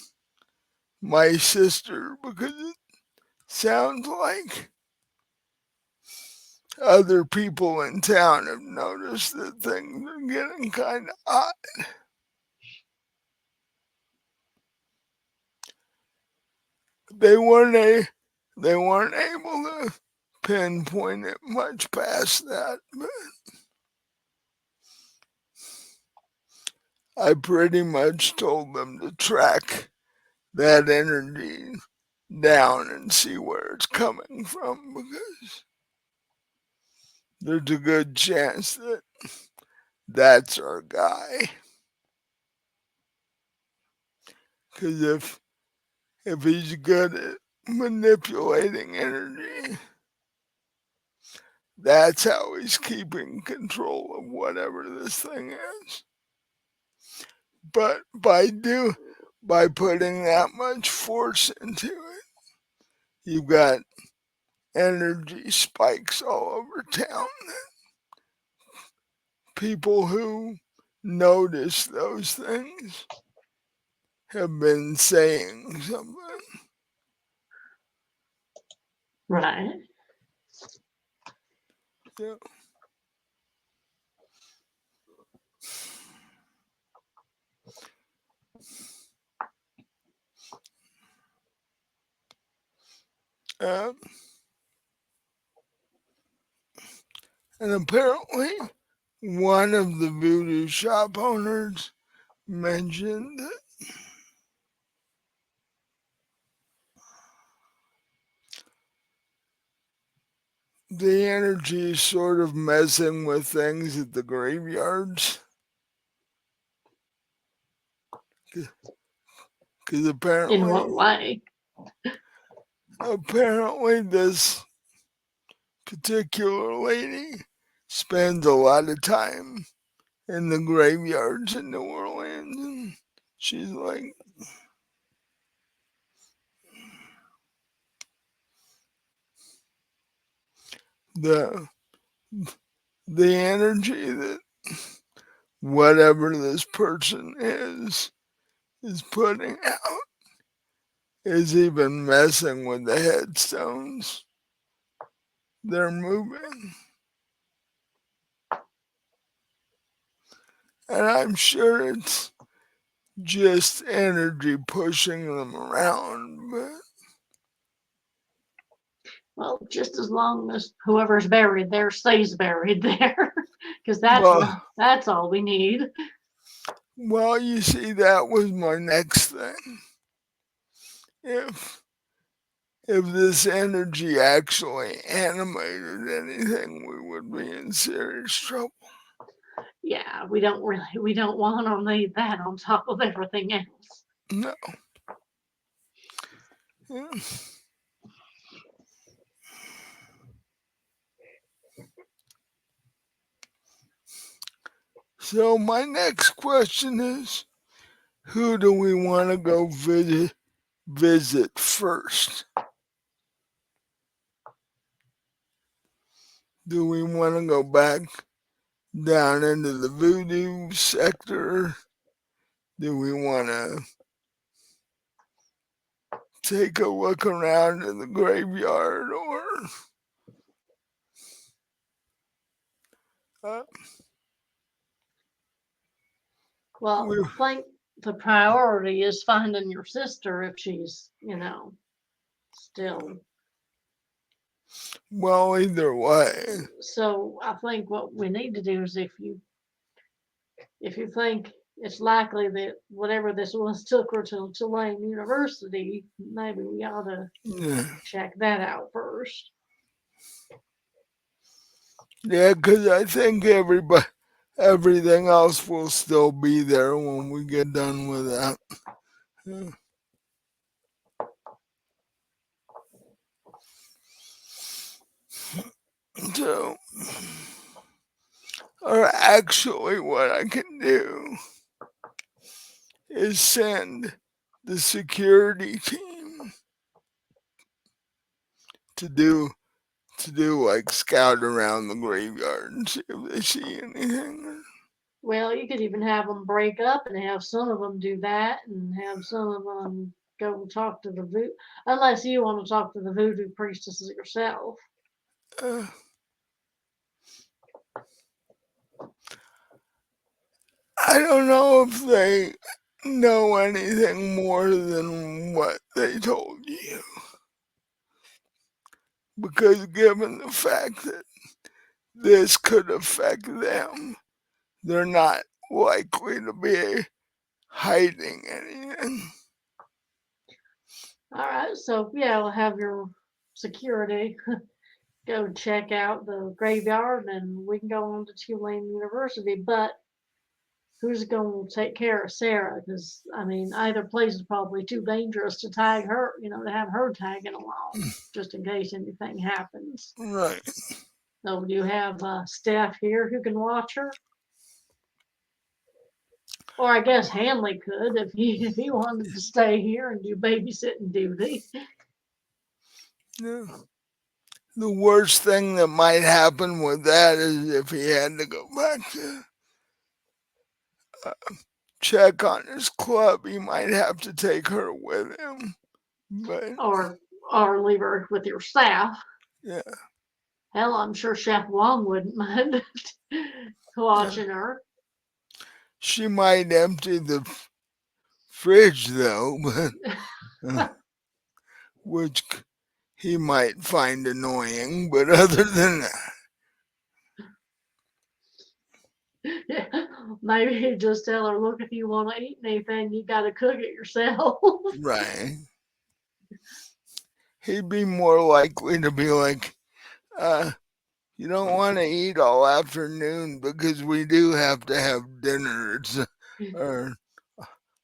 my sister, because it sounds like other people in town have noticed that things are getting kind of odd. They weren't they weren't able to pinpoint it much past that, but I pretty much told them to track that energy down and see where it's coming from, because there's a good chance that that's our guy. Because if he's good at manipulating energy, that's how he's keeping control of whatever this thing is. But by putting that much force into it, you've got energy spikes all over town. People who notice those things have been saying something. Right. Yeah. Um, and apparently, one of the voodoo shop owners mentioned that the energy is sort of messing with things at the graveyards. Because In what way? apparently this particular lady spends a lot of time in the graveyards in New Orleans, and she's like, the the energy that whatever this person is putting out is even messing with the headstones. They're moving. And I'm sure it's just energy pushing them around, but Well, just as long as whoever's buried there stays buried there, because well, that's all we need. well, you see, that was my next thing. If if this energy actually animated anything, we would be in serious trouble. Yeah, we don't want to leave that on top of everything else. No. Yeah. So my next question is, who do we want to go visit first? Do we want to go back down into the voodoo sector? Do we want to take a look around in the graveyard, or uh, Well, we, I think the priority is finding your sister if she's, still. well, either way, So I think what we need to do is if you think it's likely that whatever this was took her to Tulane University, maybe we ought to yeah. check that out first. Yeah, because I think everything else will still be there when we get done with that. Yeah. So, or actually, what I can do is send the security team to do like scout around the graveyard and see if they see anything. Well, you could even have them break up and have some of them do that and have some of them go talk to the voodoo, unless you want to talk to the voodoo priestesses yourself. Uh, I don't know if they know anything more than what they told you, because given the fact that this could affect them, they're not likely to be hiding anything. All right, so yeah, we'll have your security go check out the graveyard and we can go on to Tulane University. But who's going to take care of Sarah? Because, I mean, either place is probably too dangerous to tag her, to have her tagging along just in case anything happens. Right. So, do you have staff here who can watch her? Or I guess Hanley could if he wanted to stay here and do babysitting duty. Yeah. The worst thing that might happen with that is if he had to go back to uh, check on his club, he might have to take her with him. But or or leave her with your staff. yeah, Hell, I'm sure Chef Wong wouldn't mind yeah. watching her. She might empty the fridge though, but which he might find annoying. But other than that, Maybe just tell her, look, if you want to eat anything, you got to cook it yourself. right, he'd be more likely to be like, you don't want to eat all afternoon because we do have to have dinner. Or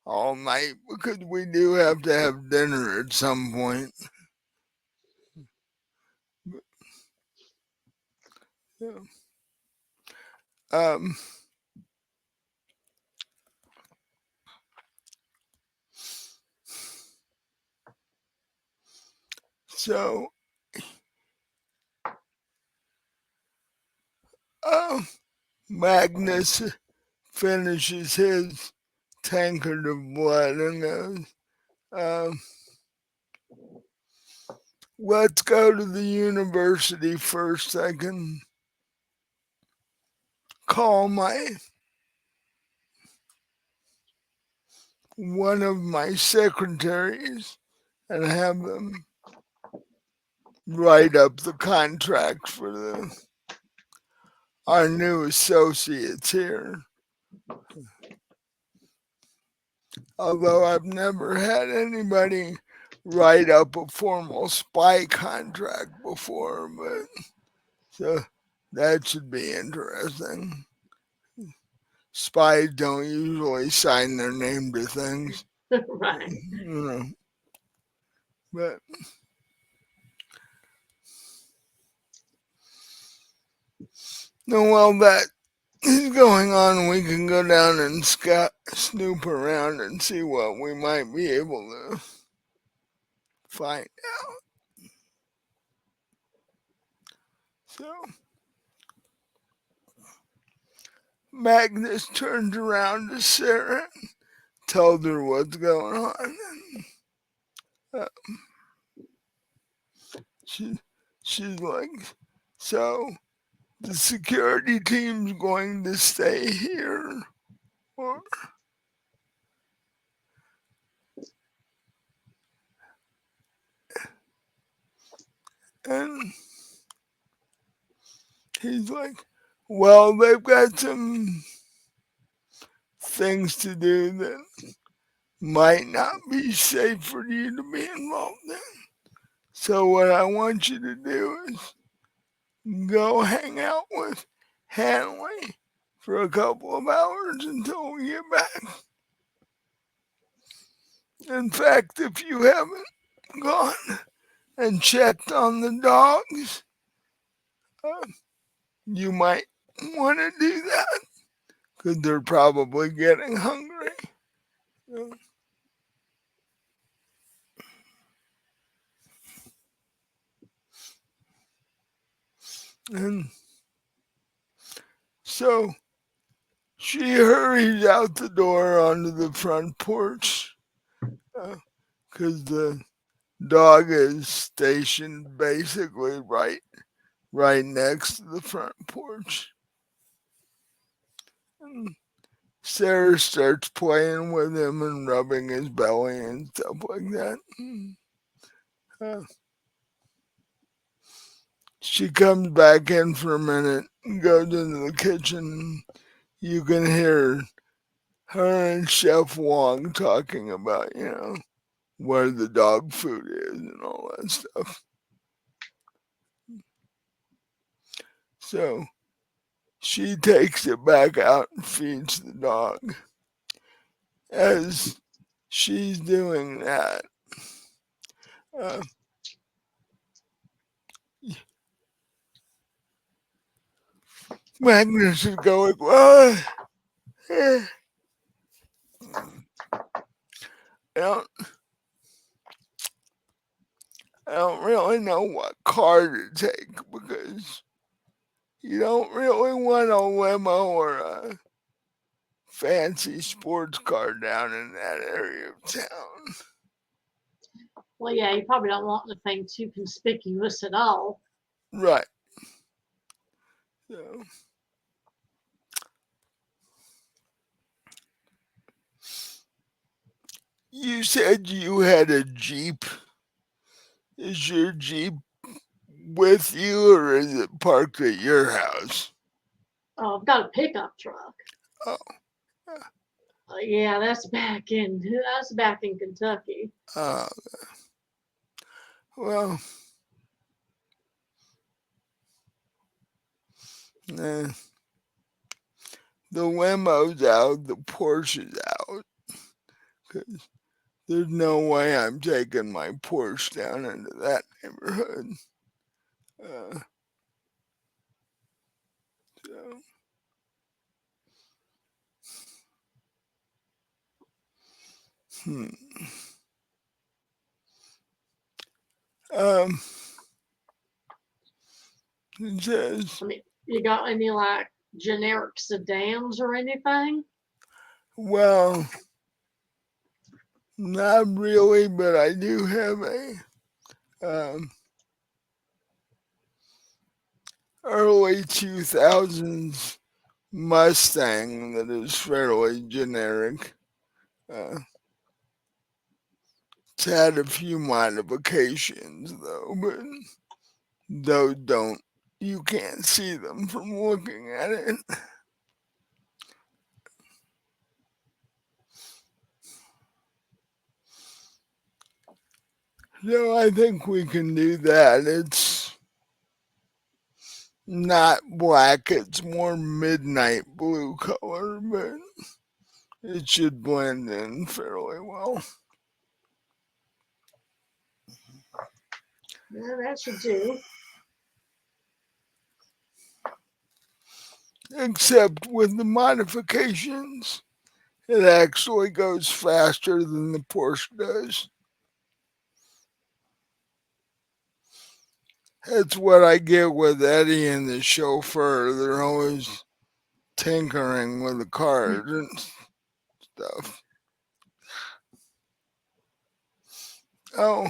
all night because we do have to have dinner at some point. Yeah. Um, so uh, Magnus finishes his tankard of blood and goes, um, let's go to the university first. I can call one of my secretaries and have them write up the contract for our new associates here. Although I've never had anybody write up a formal spy contract before, but so that should be interesting. Spies don't usually sign their name to things, Right. you know. But no, while that is going on, we can go down and snoop around and see what we might be able to find. So Magnus turns around to Sarah, told her what's going on. Uh, she, she's like, so the security team's going to stay here, or, and he's like, well, they've got some things to do that might not be safe for you to be involved in. So what I want you to do is go hang out with Hanley for a couple of hours until we get back. In fact, if you haven't gone and checked on the dogs, uh, you might want to do that because they're probably getting hungry. Uh, And so she hurries out the door onto the front porch because the dog is stationed basically right next to the front porch. And Sarah starts playing with him and rubbing his belly and stuff like that. Uh, she comes back in for a minute and goes into the kitchen. You can hear her and Chef Wong talking about, where the dog food is and all that stuff. So she takes it back out and feeds the dog. As she's doing that, uh, Magnus is going, well, I don't, I don't really know what car to take because you don't really want a limo or a fancy sports car down in that area of town. Well, yeah, you probably don't want anything too conspicuous at all. Right. So you said you had a Jeep. Is your Jeep with you or is it parked at your house? Oh, I've got a pickup truck. Oh, Yeah, that's back in Kentucky. uh, well, eh, the limo's out, the Porsche's out. 'Cause there's no way I'm taking my Porsche down into that neighborhood. Uh, so, hmm. Um, it says, I mean, you got any like generic sedans or anything? well, not really, but I do have a early 2000s Mustang that is fairly generic. Uh, it's had a few modifications though, but those don't, you can't see them from looking at it. So I think we can do that. It's not black, it's more midnight blue color, but it should blend in fairly well. Yeah, that should do. Except with the modifications, it actually goes faster than the Porsche does. That's what I get with Eddie and the chauffeur. They're always tinkering with the cars and stuff. Oh,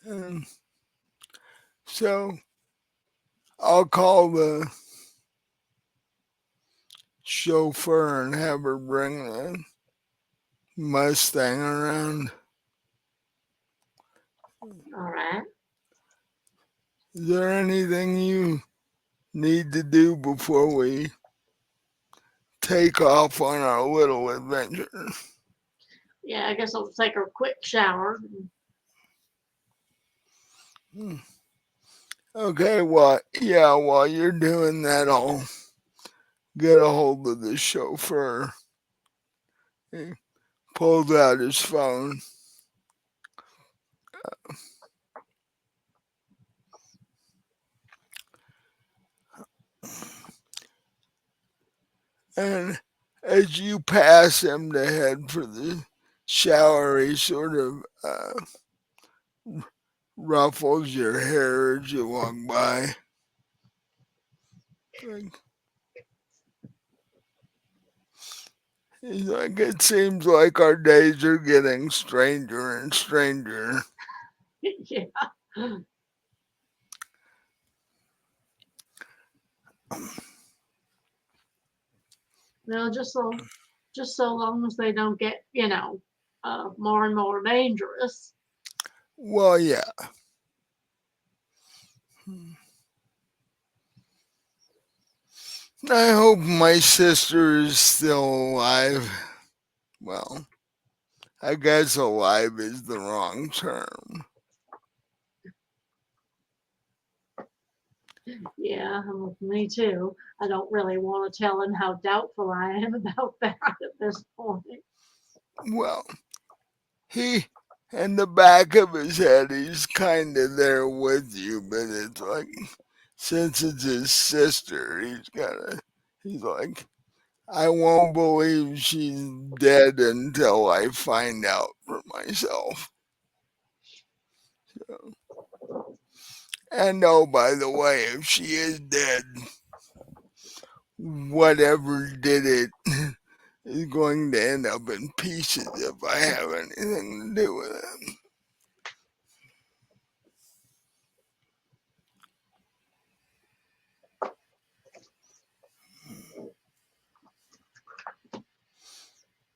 and so I'll call the chauffeur and have her bring the Mustang around. All right. Is there anything you need to do before we take off on our little adventure? Yeah, I guess I'll take a quick shower. Hmm. Okay, well, yeah, while you're doing that, I'll get a hold of the chauffeur. He pulls out his phone. And as you pass him to head for the shower, he sort of ruffles your hair as you walk by. Like, he's like, it seems like our days are getting stranger and stranger. Yeah. No, just so long as they don't get, more and more dangerous. Well, yeah. I hope my sister is still alive. Well, I guess alive is the wrong term. Yeah, me too. I don't really want to tell him how doubtful I am about that at this point. Well, he, in the back of his head, he's kind of there with you, but it's like, since it's his sister, he's like, I won't believe she's dead until I find out for myself. And oh, by the way, if she is dead, whatever did it is going to end up in pieces if I have anything to do with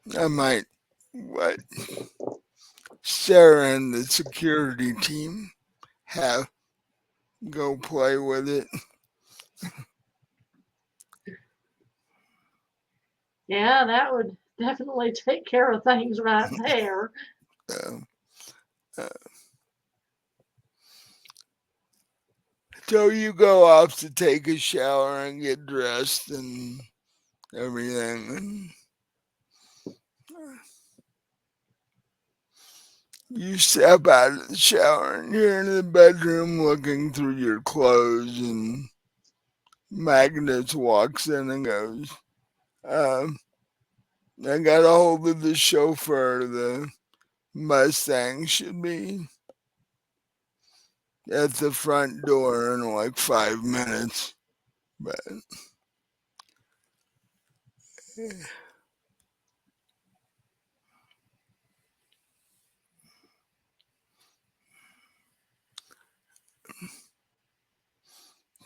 it. I might, what, Sarah and the security team have go play with it. Yeah, that would definitely take care of things right there. Uh, uh, so you go off to take a shower and get dressed and everything. You step out of the shower and you're in the bedroom looking through your clothes, and Magnus walks in and goes, um, I got a hold of the chauffeur. The Mustang should be at the front door in like 5 minutes. But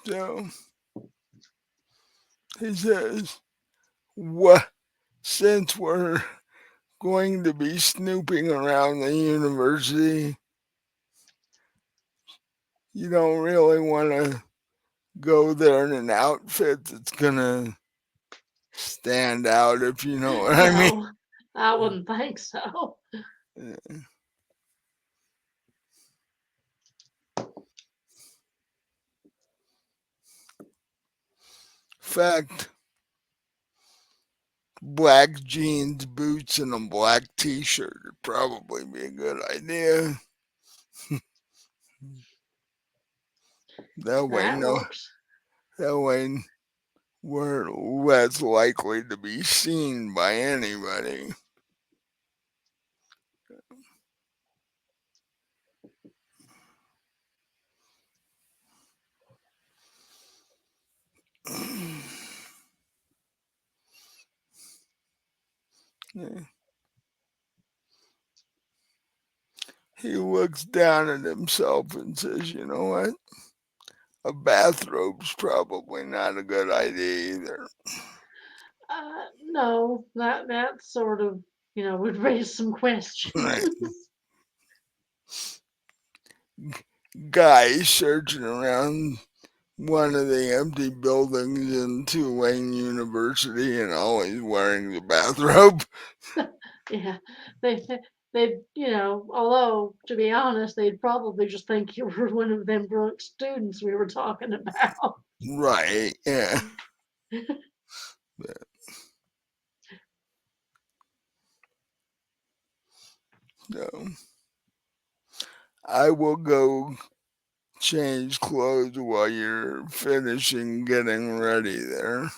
so he says, what, since we're going to be snooping around the university, you don't really want to go there in an outfit that's gonna stand out, if you know what I mean. No, I wouldn't think so. In fact, black jeans, boots, and a black t-shirt would probably be a good idea. That way, That no, works. that way we're less likely to be seen by anybody. He looks down at himself and says, you know what? A bathrobe's probably not a good idea either. No, that sort of, would raise some questions. Guy searching around one of the empty buildings in Tulane University and always wearing the bathrobe. Yeah, they although to be honest, they'd probably just think you were one of them drunk students we were talking about. Right, yeah. But, so I will go change clothes while you're finishing getting ready there.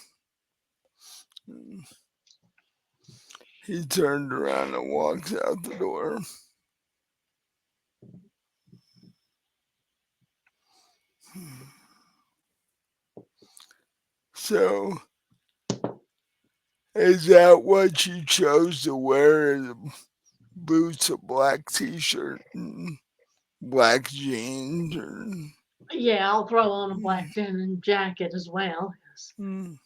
He turned around and walks out the door. So, is that what you chose to wear? Is boots, a black t-shirt, and black jeans? Or, Yeah, I'll throw on a black denim jacket as well. mm.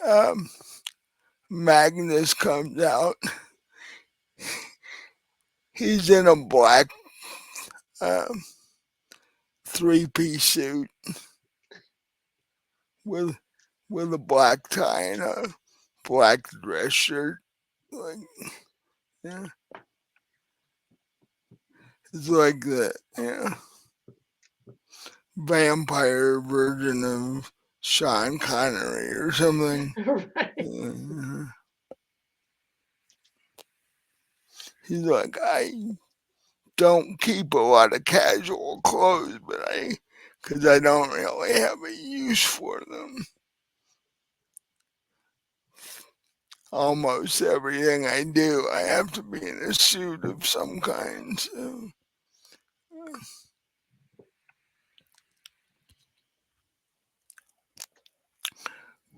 um, Magnus comes out. He's in a black um, three-piece suit with a black tie and a black dress shirt. Like, yeah, it's like the vampire version of Sean Connery or something. Right. Uh, he's like, I don't keep a lot of casual clothes, but because I don't really have a use for them. Almost everything I do, I have to be in a suit of some kind. So.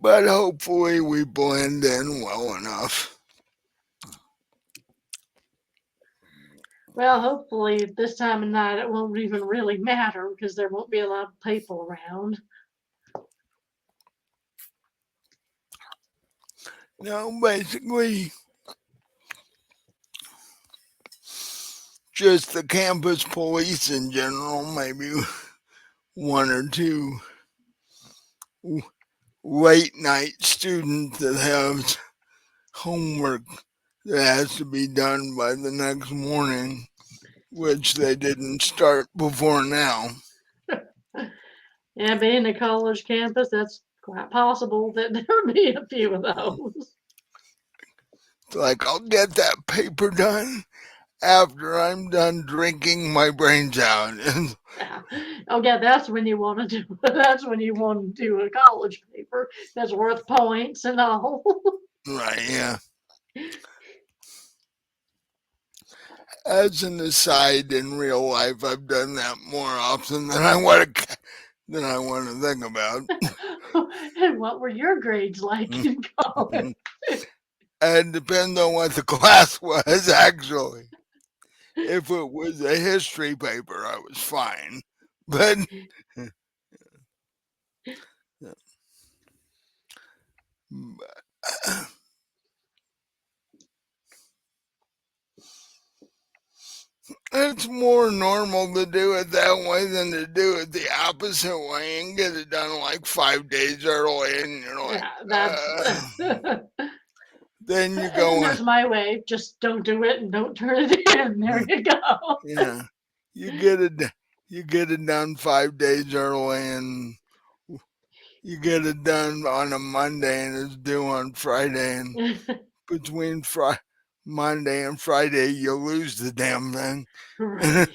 But hopefully we blend in well enough. Well, hopefully this time of night it won't even really matter because there won't be a lot of people around. No, basically just the campus police in general, maybe one or two late night students that have homework that has to be done by the next morning, which they didn't start before now. Yeah, being a college campus, that's quite possible that there'll be a few of those. It's like, I'll get that paper done after I'm done drinking my brains out. Yeah. Oh, yeah, that's when you want to do. That's when you want to do a college paper that's worth points and all. Right, yeah. As an aside, in real life, I've done that more often than I want to think about. And what were your grades like in college? And depends on what the class was. Actually, if it was a history paper, I was fine. But it's more normal to do it that way than to do it the opposite way and get it done like 5 days early. And you're like, Yeah, that's. then you go, There's my way. Just don't do it and don't turn it in. There you go. yeah, you get it, you get it done 5 days early, and you get it done on a Monday, and it's due on Friday, and between Monday and Friday, you lose the damn thing. Right.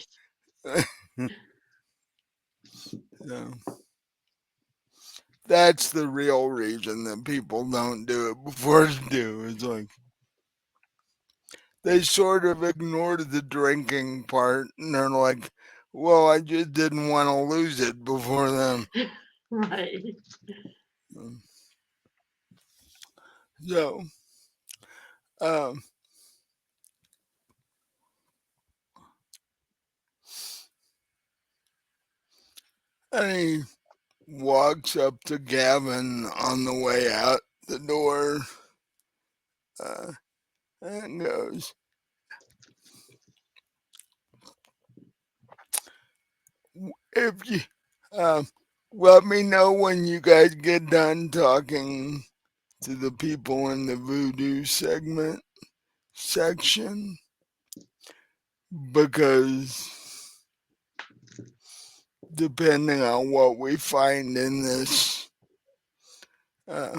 So that's the real reason that people don't do it before it's due. It's like they sort of ignored the drinking part, and they're like, well, I just didn't want to lose it before then. Right. So, um, and he walks up to Gavin on the way out the door uh, and goes, if you um, let me know when you guys get done talking to the people in the voodoo segment. section because depending on what we find in this uh,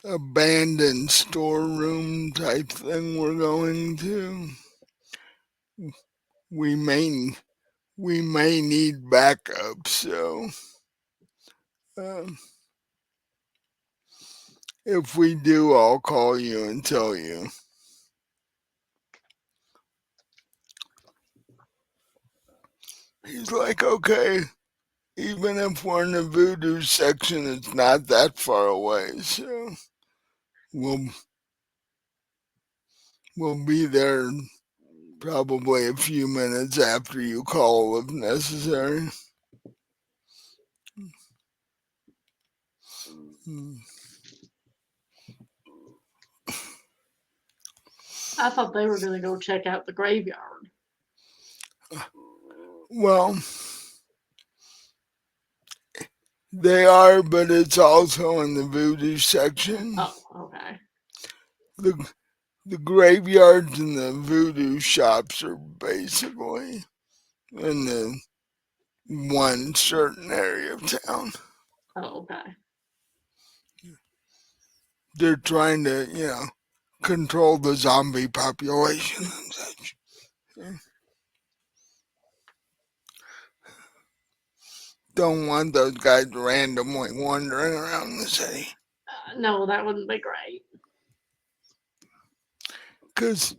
abandoned storeroom type thing we're going to, we may need backup. So uh, if we do, I'll call you and tell you. He's like, okay, even if we're in the voodoo section, it's not that far away. So we'll be there probably a few minutes after you call if necessary. I thought they were going to go check out the graveyard. Well, they are, but it's also in the voodoo section. Oh, okay. The the graveyards and the voodoo shops are basically in the one certain area of town. Oh, okay. They're trying to, control the zombie population and such. Don't want those guys randomly wandering around the city. No, that wouldn't be great. Because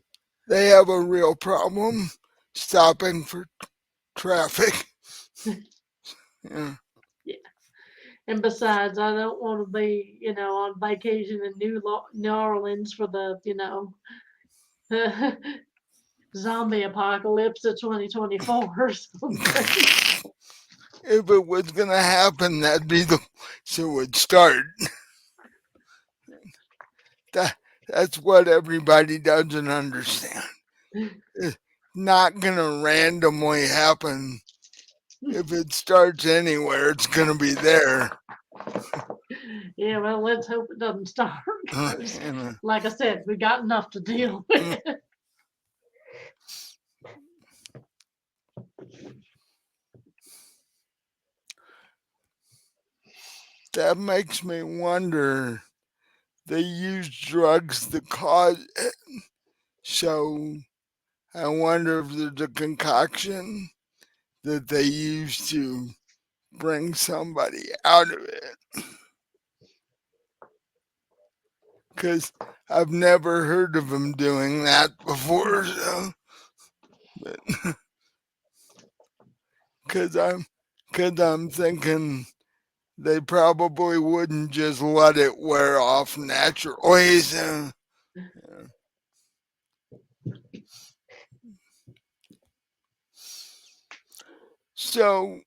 they have a real problem stopping for traffic. Yeah. Yeah. And besides, I don't want to be, on vacation in New Orleans for the, zombie apocalypse of 2024 or something. If it was going to happen, that'd be the so it would start. That's what everybody doesn't understand. It's not going to randomly happen. If it starts anywhere, it's going to be there. Yeah, well, let's hope it doesn't start. 'Cause, And, like I said, we got enough to deal with. that makes me wonder. They use drugs to cause it. So I wonder if there's a concoction that they use to bring somebody out of it. Because I've never heard of them doing that before. So, because I'm thinking they probably wouldn't just let it wear off naturally. So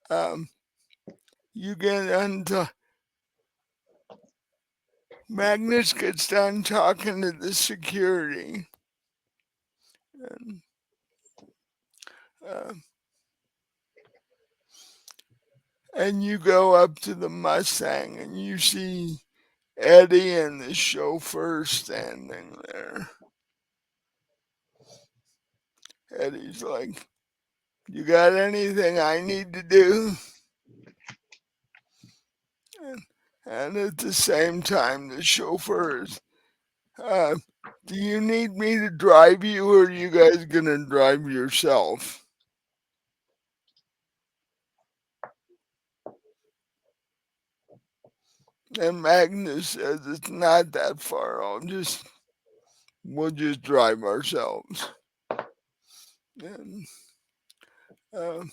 um, you get into Magnus gets done talking to the security, and uh, you go up to the Mustang and you see Eddie and the chauffeur standing there. Eddie's like, "You got anything I need to do?" And at the same time, the chauffeur is, "Do you need me to drive you, or are you guys gonna drive yourself?" And Magnus says, "It's not that far. We'll just drive ourselves." And, uh,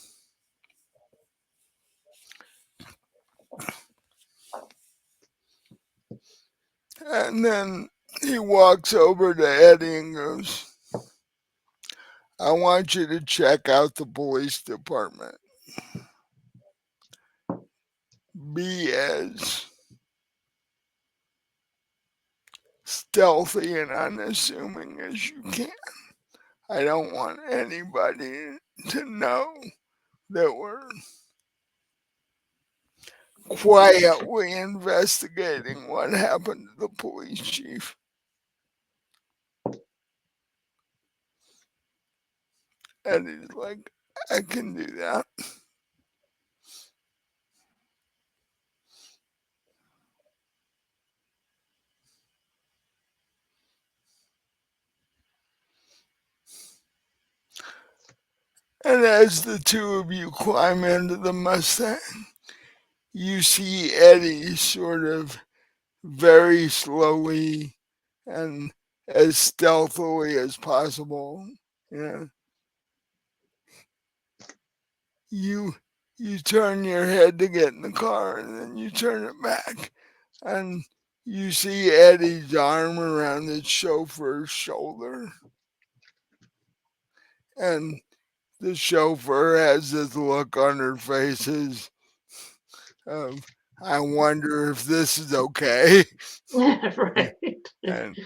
and then he walks over to Eddie and goes, "I want you to check out the police department. Be as stealthy and unassuming as you can. I don't want anybody to know that quietly investigating what happened to the police chief. And he's like, I can do that. And as the two of you climb into the Mustang, you see Eddie sort of very slowly and as stealthily as possible. You know, you you turn your head to get in the car, and then you turn it back, and you see Eddie's arm around the chauffeur's shoulder, and the chauffeur has this look on her faces of, I wonder if this is okay. Right. And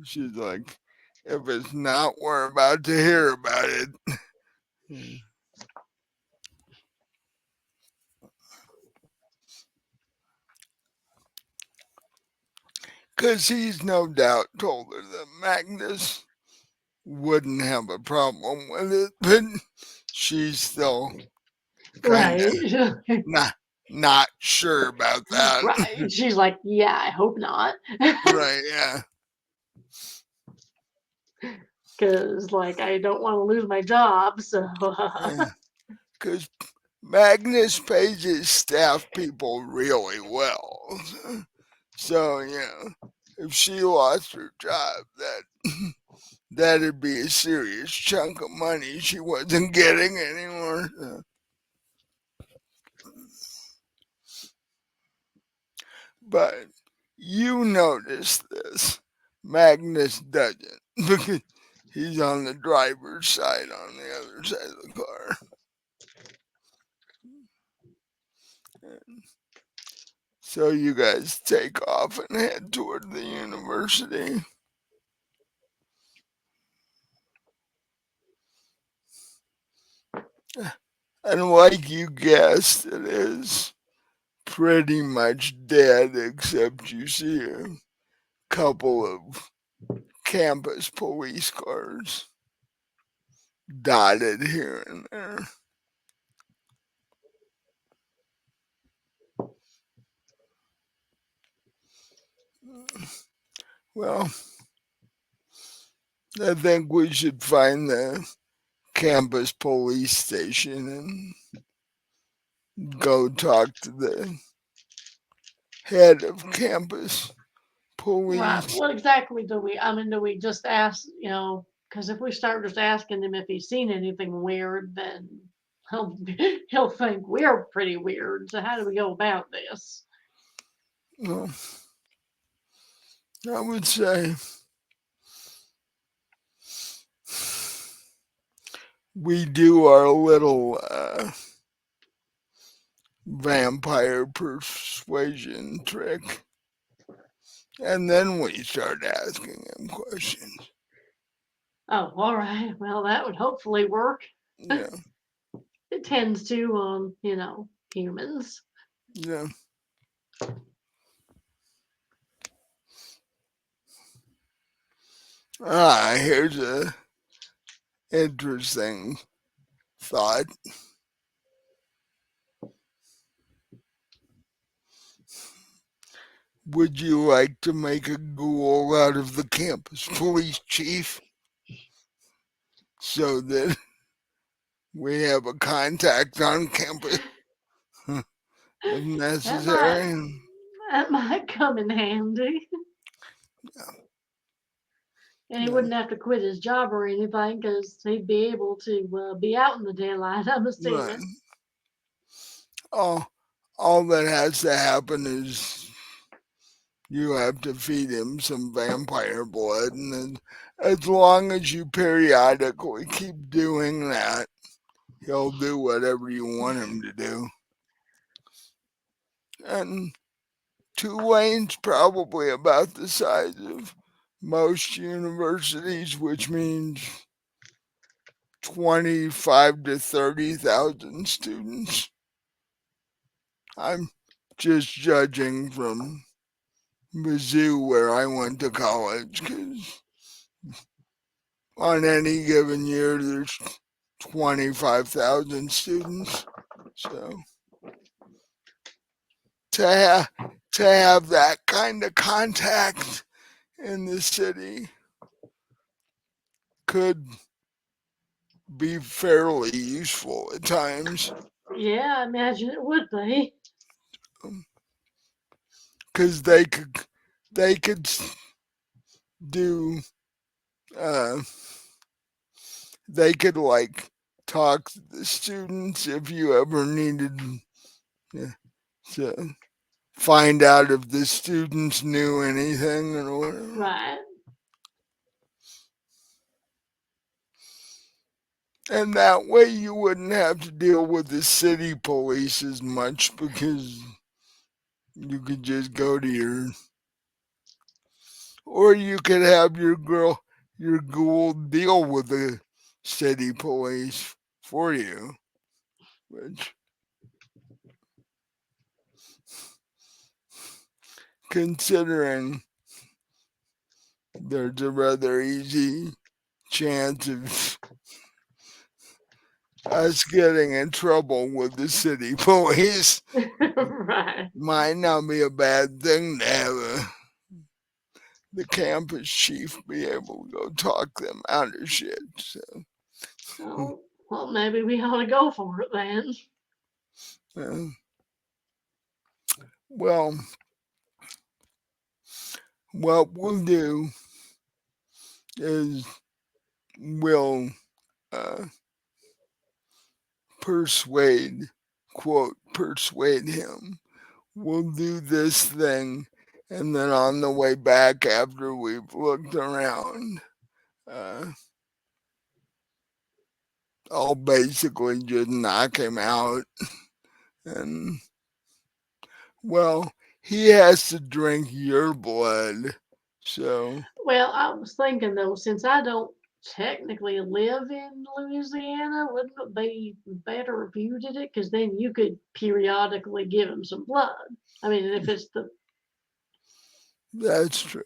she's like, if it's not, we're about to hear about it. Because he's no doubt told her that Magnus wouldn't have a problem with it, but she's still kind of Right. not not sure about that. Right. She's like, yeah, I hope not. Right? Yeah. Because, like, I don't want to lose my job. So, Because Magnus pays his staff people really well. So, you know, if she lost her job, that'd be a serious chunk of money she wasn't getting anymore. But you notice this. Magnus doesn't because he's on the driver's side on the other side of the car. So you guys take off and head toward the university. And like you guessed, it is pretty much dead, except you see a couple of campus police cars dotted here and there. Well, I think we should find the campus police station and go talk to the head of campus right. police. What exactly do we, I mean, do we just ask, because if we start just asking him if he's seen anything weird, then he'll, he'll think we're pretty weird. So, how do we go about this? Well, I would say we do our little vampire persuasion trick, and then we start asking him questions. Oh, all right. Well, that would hopefully work. Yeah, It tends to on, humans. yeah. Here's a interesting thought. Would you like to make a ghoul out of the campus police chief so that we have a contact on campus if That might necessary? that might come in handy. And he Yeah, wouldn't have to quit his job or anything because he'd be able to be out in the daylight, I'm right. assuming. All that has to happen is you have to feed him some vampire blood, and then as long as you periodically keep doing that, he'll do whatever you want him to do. And Tulane's probably about the size of most universities, which means 25 to 30,000 students. I'm just judging from Mizzou where I went to college, because on any given year there's 25,000 students. So to have that kind of contact in the city could be fairly useful at times, Yeah, I imagine it would be. because they could do uh, they could like talk to the students if you ever needed to find out if the students knew anything or whatever. Right. And that way you wouldn't have to deal with the city police as much, because you could just go to or you could have your ghoul deal with the city police for you, which, considering there's a rather easy chance of us getting in trouble with the city police, Right. might not be a bad thing to have the campus chief be able to go talk them out of shit. So, Oh, well, maybe we ought to go for it then. uh, well, what we'll do is we'll uh, persuade, quote, persuade him. We'll do this thing, and then on the way back, after we've looked around, uh, I'll basically just knock him out. And, well, he has to drink your blood. So, Well, I was thinking though, since I don't technically live in Louisiana, wouldn't it be better if you did it? Because then you could periodically give him some blood. I mean, if it's the that's true.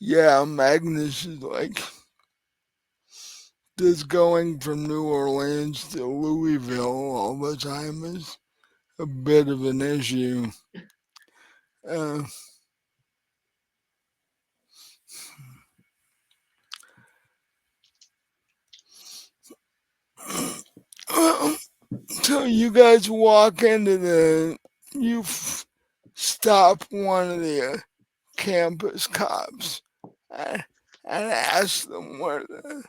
Yeah, Magnus is like, this going from New Orleans to Louisville all the time is a bit of an issue. Uh, so you guys walk into stop one of the campus cops and, and ask them where the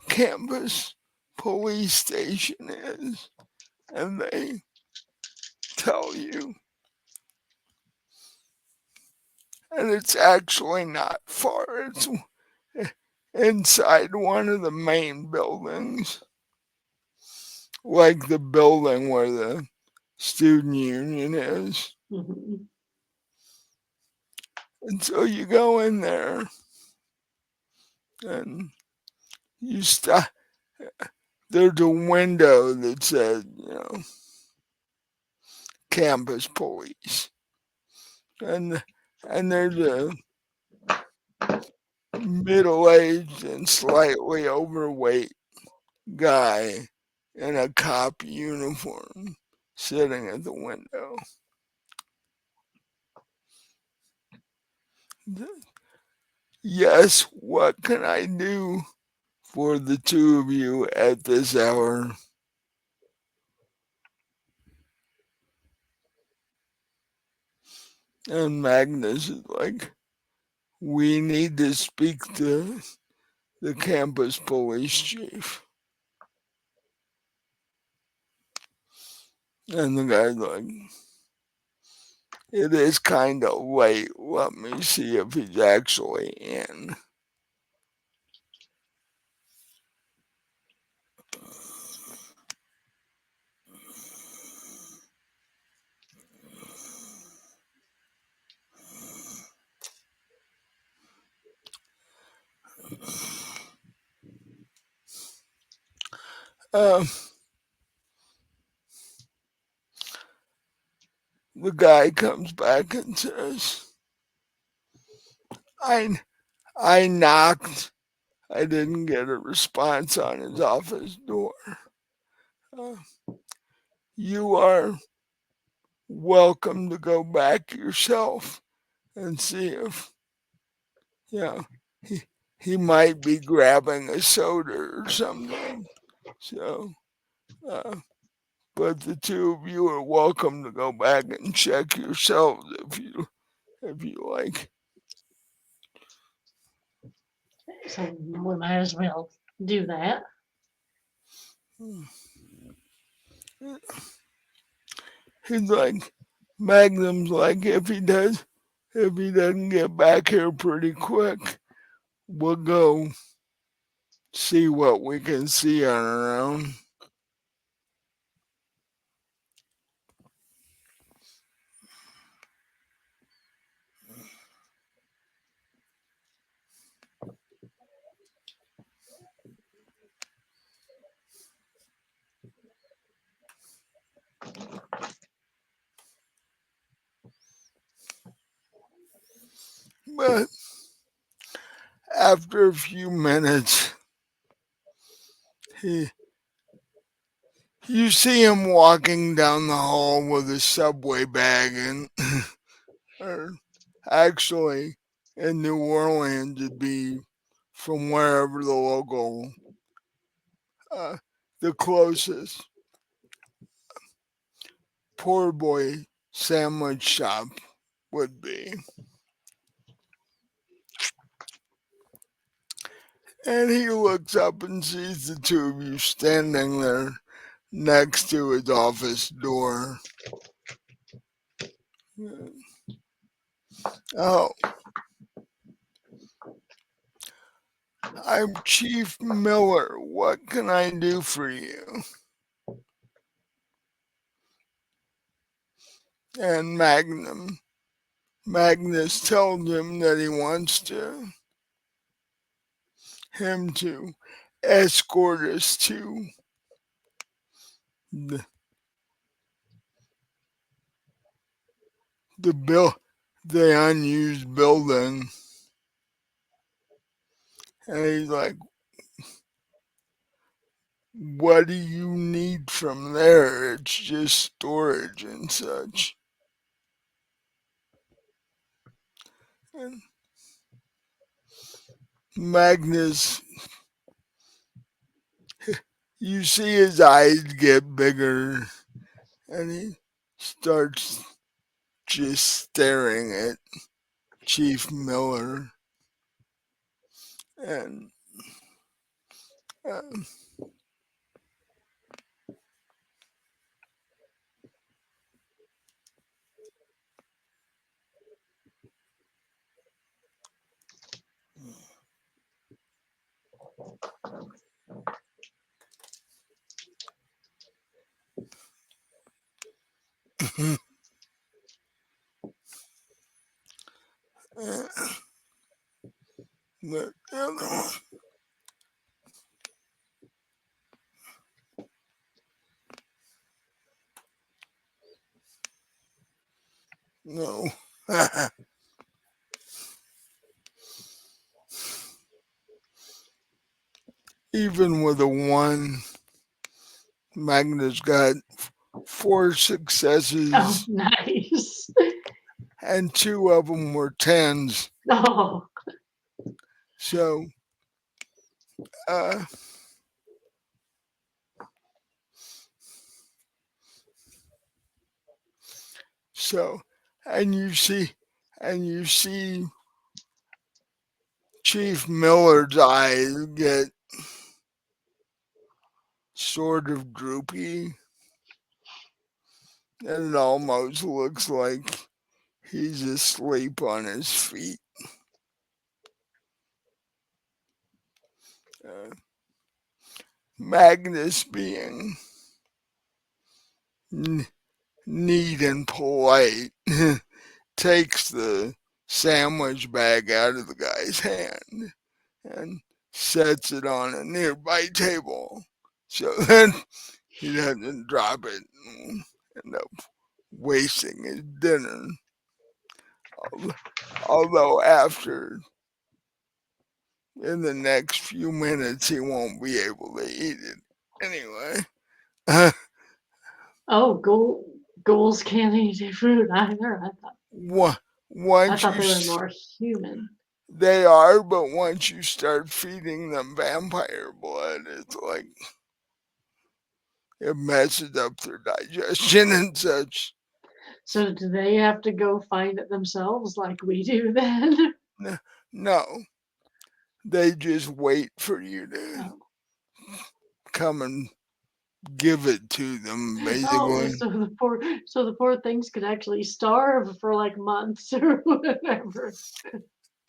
campus police station is, and they tell you, and it's actually not far. It's inside one of the main buildings, like the building where the student union is. Mhm. And so you go in there and you stop. There's a window that says, campus police. And there's a middle-aged and slightly overweight guy in a cop uniform sitting at the window. Yes, what can I do for the two of you at this hour? And Magnus is like, we need to speak to the campus police chief. And the guy's like, it is kind of late. Let me see if he's actually in. Um, the guy comes back and says, I, I knocked. I didn't get a response on his office door. Uh, you are welcome to go back yourself and see if, you know, he, he might be grabbing a soda or something. So, uh, but the two of you are welcome to go back and check yourselves if you like. So we might as well do that. He's like, Magnum's like, if he doesn't get back here pretty quick, we'll go see what we can see on our own. But after a few minutes, he you see him walking down the hall with a subway bag, and or actually in New Orleans it'd be from wherever the local uh, the closest poor boy sandwich shop would be. And he looks up and sees the two of you standing there next to his office door. Oh, I'm Chief Miller. What can I do for you? And Magnus tells him that he wants him to escort us to the, the bill the unused building. And he's like, what do you need from there? It's just storage and such. And Magnus, you see his eyes get bigger and he starts just staring at Chief Miller. And uh, the other one, no. Even with a one, Magnus got 4 Oh, successes, nice. and 2 of them were 10s. Oh, So, uh, so, and you see Chief Miller's eyes get sort of droopy, and it almost looks like he's asleep on his feet. Uh, Magnus, being neat and polite, takes the sandwich bag out of the guy's hand and sets it on a nearby table so that he doesn't drop it and end up wasting his dinner. Although after, in the next few minutes, he won't be able to eat it anyway. Oh, ghouls can't eat fruit either. I Once thought you they were more human. they are, but once you start feeding them vampire blood, it's like it messes up their digestion and such. So do they have to go find it themselves like we do then? No, they just wait for you to Oh. come and give it to them, Oh, basically. so the poor things could actually starve for like months or whatever.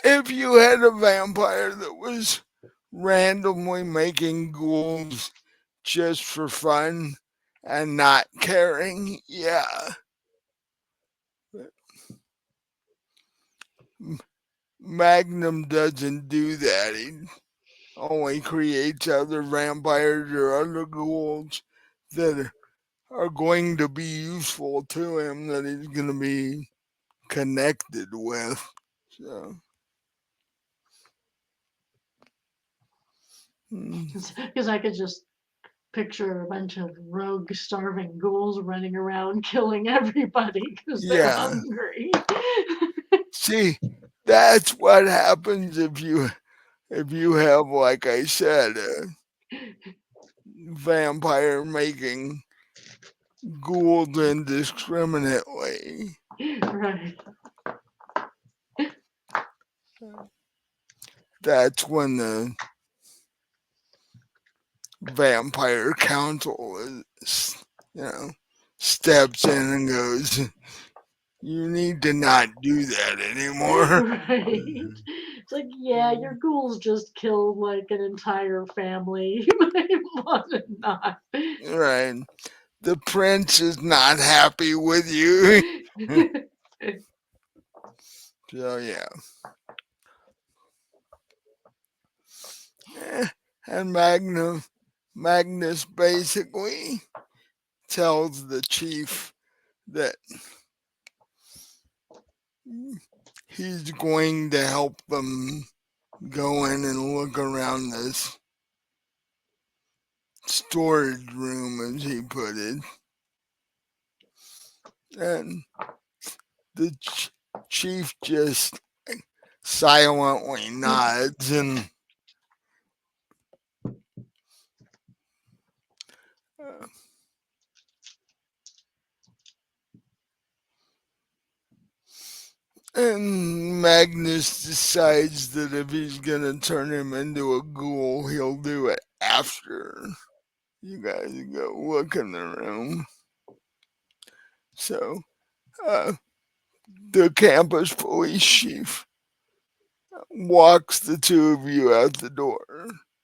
If you had a vampire that was randomly making ghouls just for fun and not caring, yeah. Magnum doesn't do that. He only creates other vampires or other ghouls that are going to be useful to him, that he's going to be connected with. So, Because I could just picture a bunch of rogue, starving ghouls running around killing everybody because they're yeah. hungry. See, that's what happens if you have, like I said, a vampire making ghouls indiscriminately. Right. That's when the vampire council is, steps in and goes, "You need to not do that anymore." Right. It's like, yeah, your ghouls just killed like an entire family. You might want to not. Right. The prince is not happy with you. So yeah. And Magnus basically tells the chief that he's going to help them go in and look around this storage room, as he put it. And the chief just silently nods uh, and Magnus decides that if he's gonna turn him into a ghoul, he'll do it after you guys go look in the room. So uh, the campus police chief walks the two of you out the door,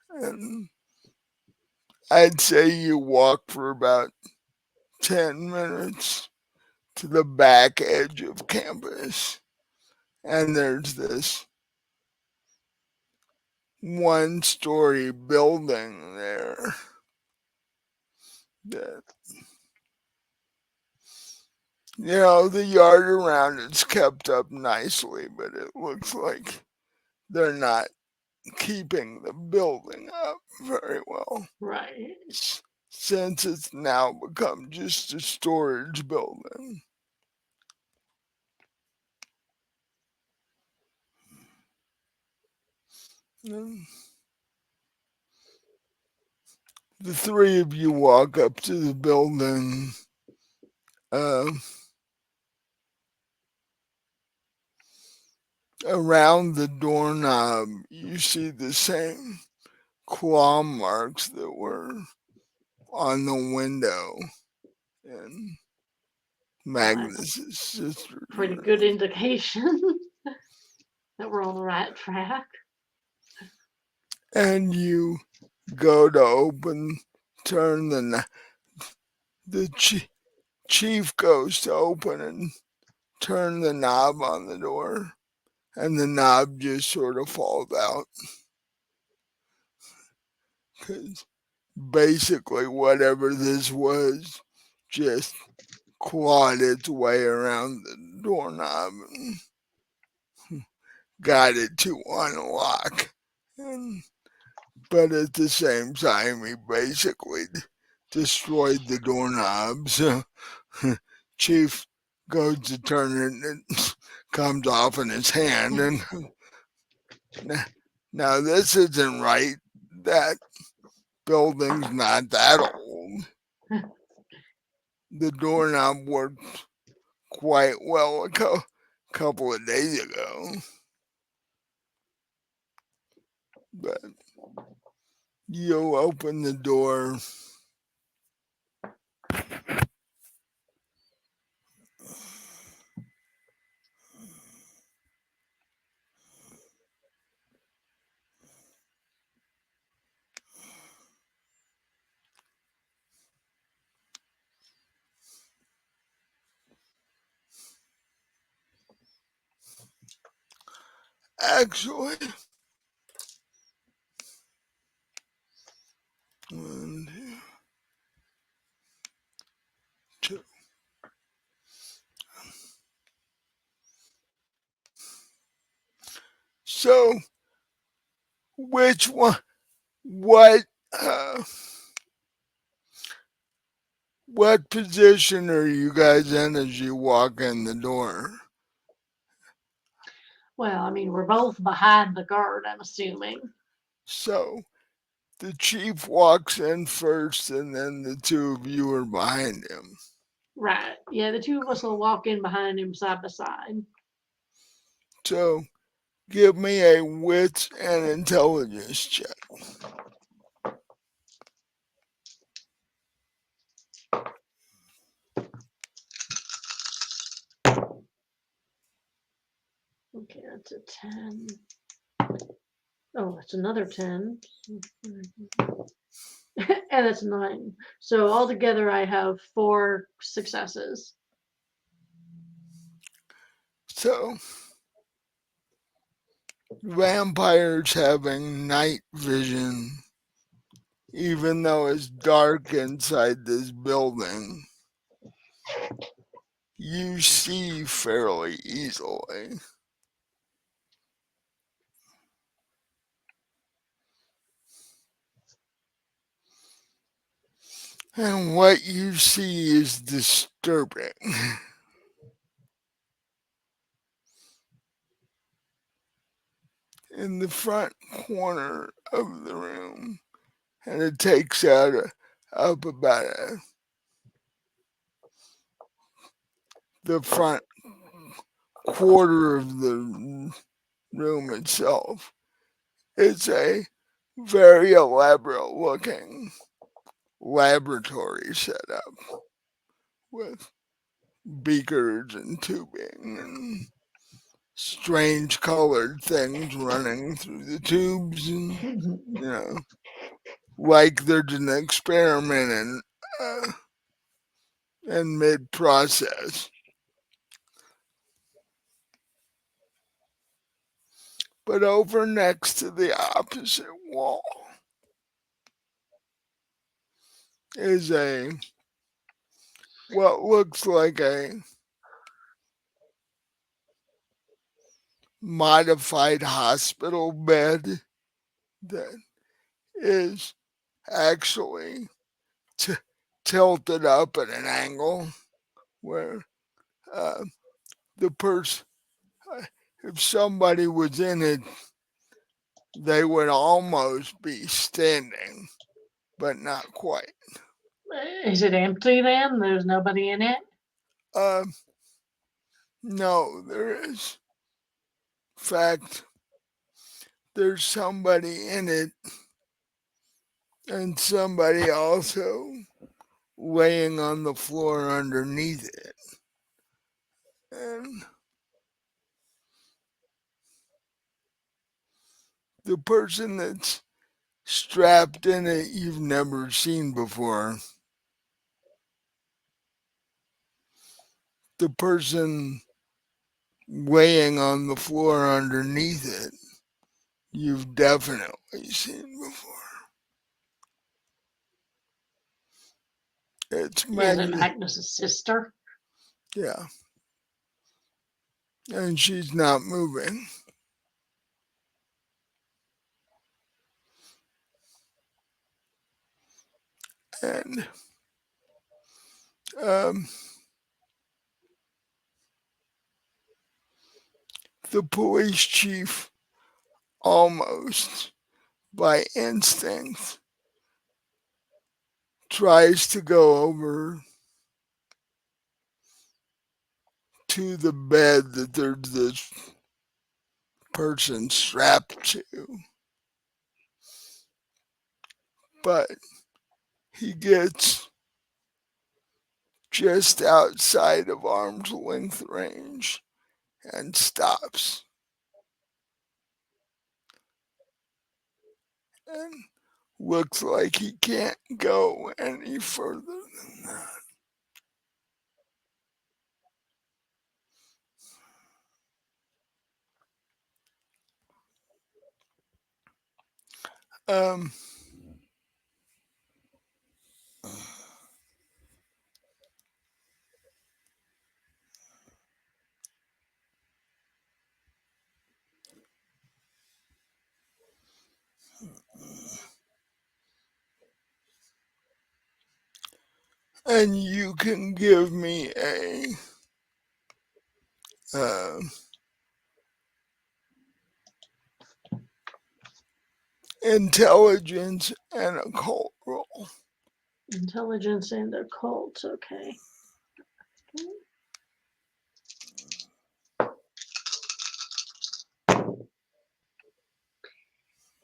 and I'd say you walk for about 10 minutes to the back edge of campus, and there's this 1-story building there that, the yard around it's kept up nicely, but it looks like they're not keeping the building up very well, Right. since it's now become just a storage building. And the three of you walk up to the building. Uh, Around the doorknob, you see the same claw marks that were on the window in That's Magnus's sister's pretty good room. indication that we're on the right track. And you go to turn the chief goes to open and turn the knob on the door, and the knob just sort of falls out. Because basically, whatever this was just clawed its way around the doorknob and got it to unlock. And, but at the same time, he basically destroyed the doorknob. So Chief goes to turn it and it comes off in his hand. And now this isn't right. That building's not that old. The doorknob worked quite well couple of days ago. But you open the door. Actually, one, two. So, which one? What? Uh, what position are you guys in as you walk in the door? Well, I mean, we're both behind the guard, I'm assuming. So, the chief walks in first, and then the two of you are behind him. Right. Yeah, the two of us will walk in behind him side by side. So, give me a wits and intelligence check. Okay, that's a 10. Oh, that's another 10. And it's 9. So altogether, I have 4 successes. So, vampires having night vision, even though it's dark inside this building, you see fairly easily. And what you see is disturbing. In the front corner of the room, and it takes up about the front quarter of the room itself. It's a very elaborate looking laboratory setup with beakers and tubing and strange colored things running through the tubes, and like there's an experiment in mid process. But over next to the opposite wall is a what looks like a modified hospital bed that is actually t- tilted up at an angle where uh, the person, if somebody was in it, they would almost be standing, but not quite. Is it empty then? There's nobody in it? Uh, no, there is. In fact, there's somebody in it and somebody also laying on the floor underneath it. And the person that's strapped in it you've never seen before. The person laying on the floor underneath it you've definitely seen before. It's Is it Magnus. Magnus's sister? Yeah. And she's not moving. And um, the police chief almost by instinct tries to go over to the bed that there's this person strapped to, but he gets just outside of arm's length range and stops and looks like he can't go any further than that. And you can give me a uh, intelligence and occult roll. Intelligence and occult. Okay.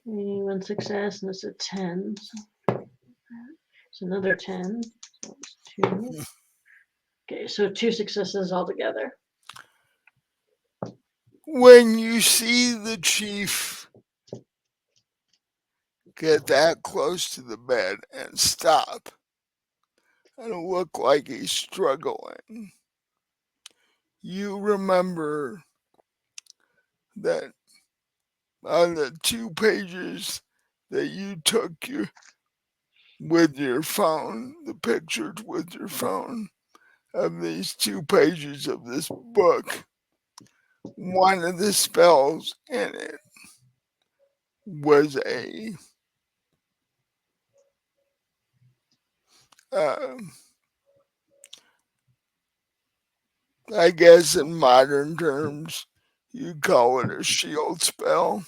One success, and it's a 10. So it's another 10. So it's 2. Okay, so 2 successes altogether. When you see the chief get that close to the bed and stop and look like he's struggling, you remember that on the 2 pages that you took with your phone, the pictures with your phone of these 2 pages of this book, one of the spells in it was a uh, I guess in modern terms you call it a shield spell,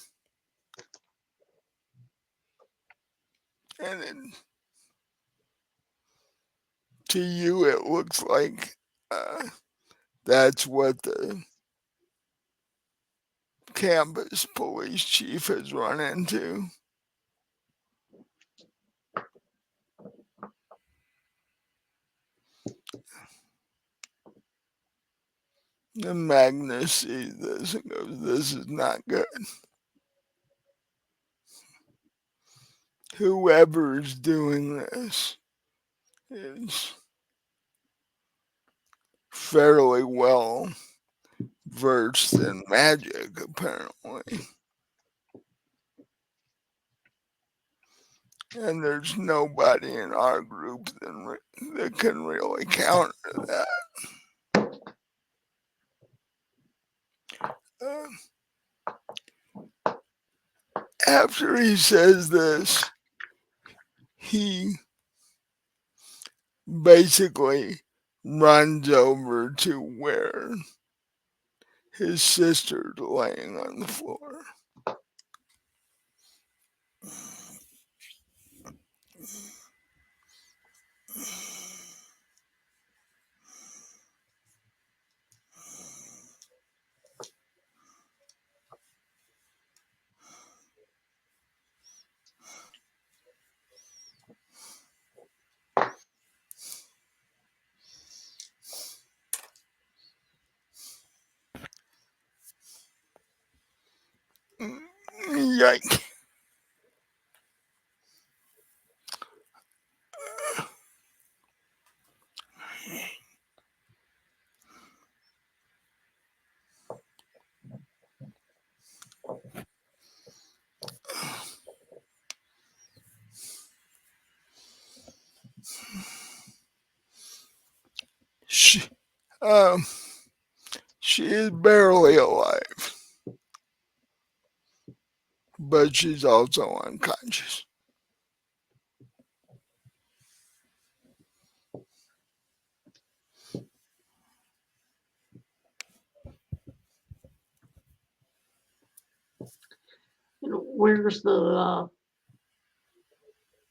and to you it looks like that's what the campus police chief has run into. And Magnus sees this and goes, "This is not good. Whoever's doing this is fairly well versed in magic, apparently. And there's nobody in our group that can really counter that." Uh, After he says this, he basically runs over to where his sister's laying on the floor. Yike. Um, she is barely alive, but she's also unconscious. Where's the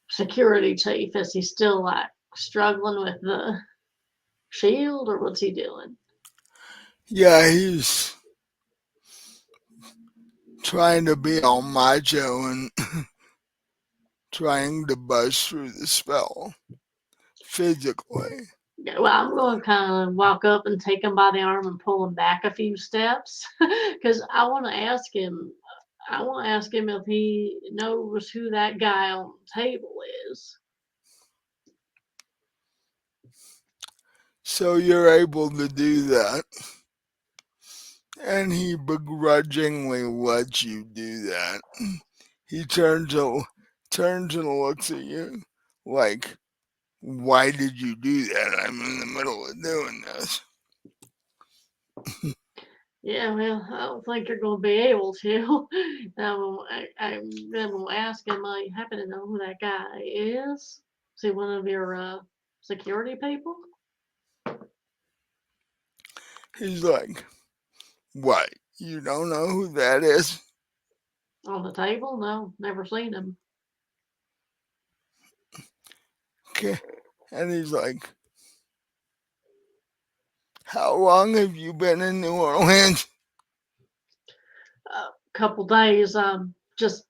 security chief? Is he still like struggling with the shield, or what's he doing? Yeah, he's trying to be all macho and trying to bust through the spell physically. Yeah, well, I'm going to kind of walk up and take him by the arm and pull him back a few steps because I want to ask him. I want to ask him if he knows who that guy on the table is. So you're able to do that, and he begrudgingly lets you do that. He turns and looks at you like, "Why did you do that? I'm in the middle of doing this." Yeah, well, I don't think you're going to be able to. I'm going to ask him, you happen to know who that guy is? Is he one of your security people He's like, "What? You don't know who that is?" on the table? No, never seen him. Okay. And he's like, "How long have you been in New Orleans?" A couple days, just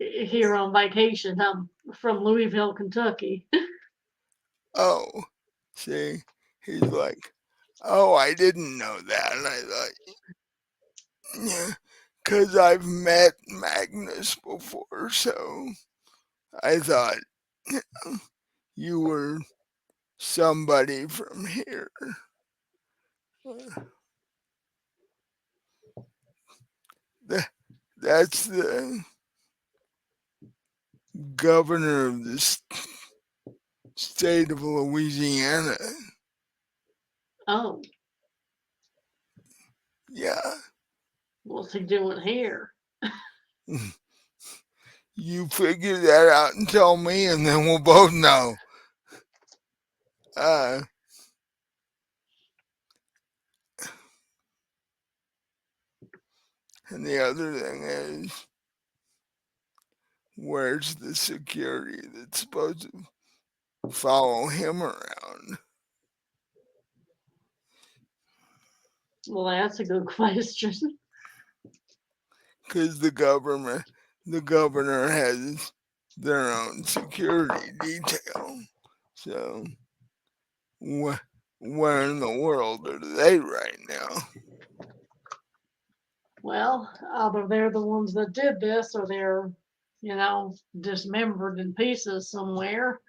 here on vacation. I'm from Louisville, Kentucky. Oh, see, he's like, "Oh, I didn't know that." And I thought, yeah, because I've met Magnus before, so I thought you were somebody from here. Uh, that's the governor of the state of Louisiana. Oh, Yeah, what's he doing here? you figure that out and tell me, and then we'll both know. Uh, and the other thing is, where's the security that's supposed to follow him around? Well, that's a good question. Because the governor has their own security detail. So, where in the world are they right now? Well, either they're the ones that did this or they're, dismembered in pieces somewhere.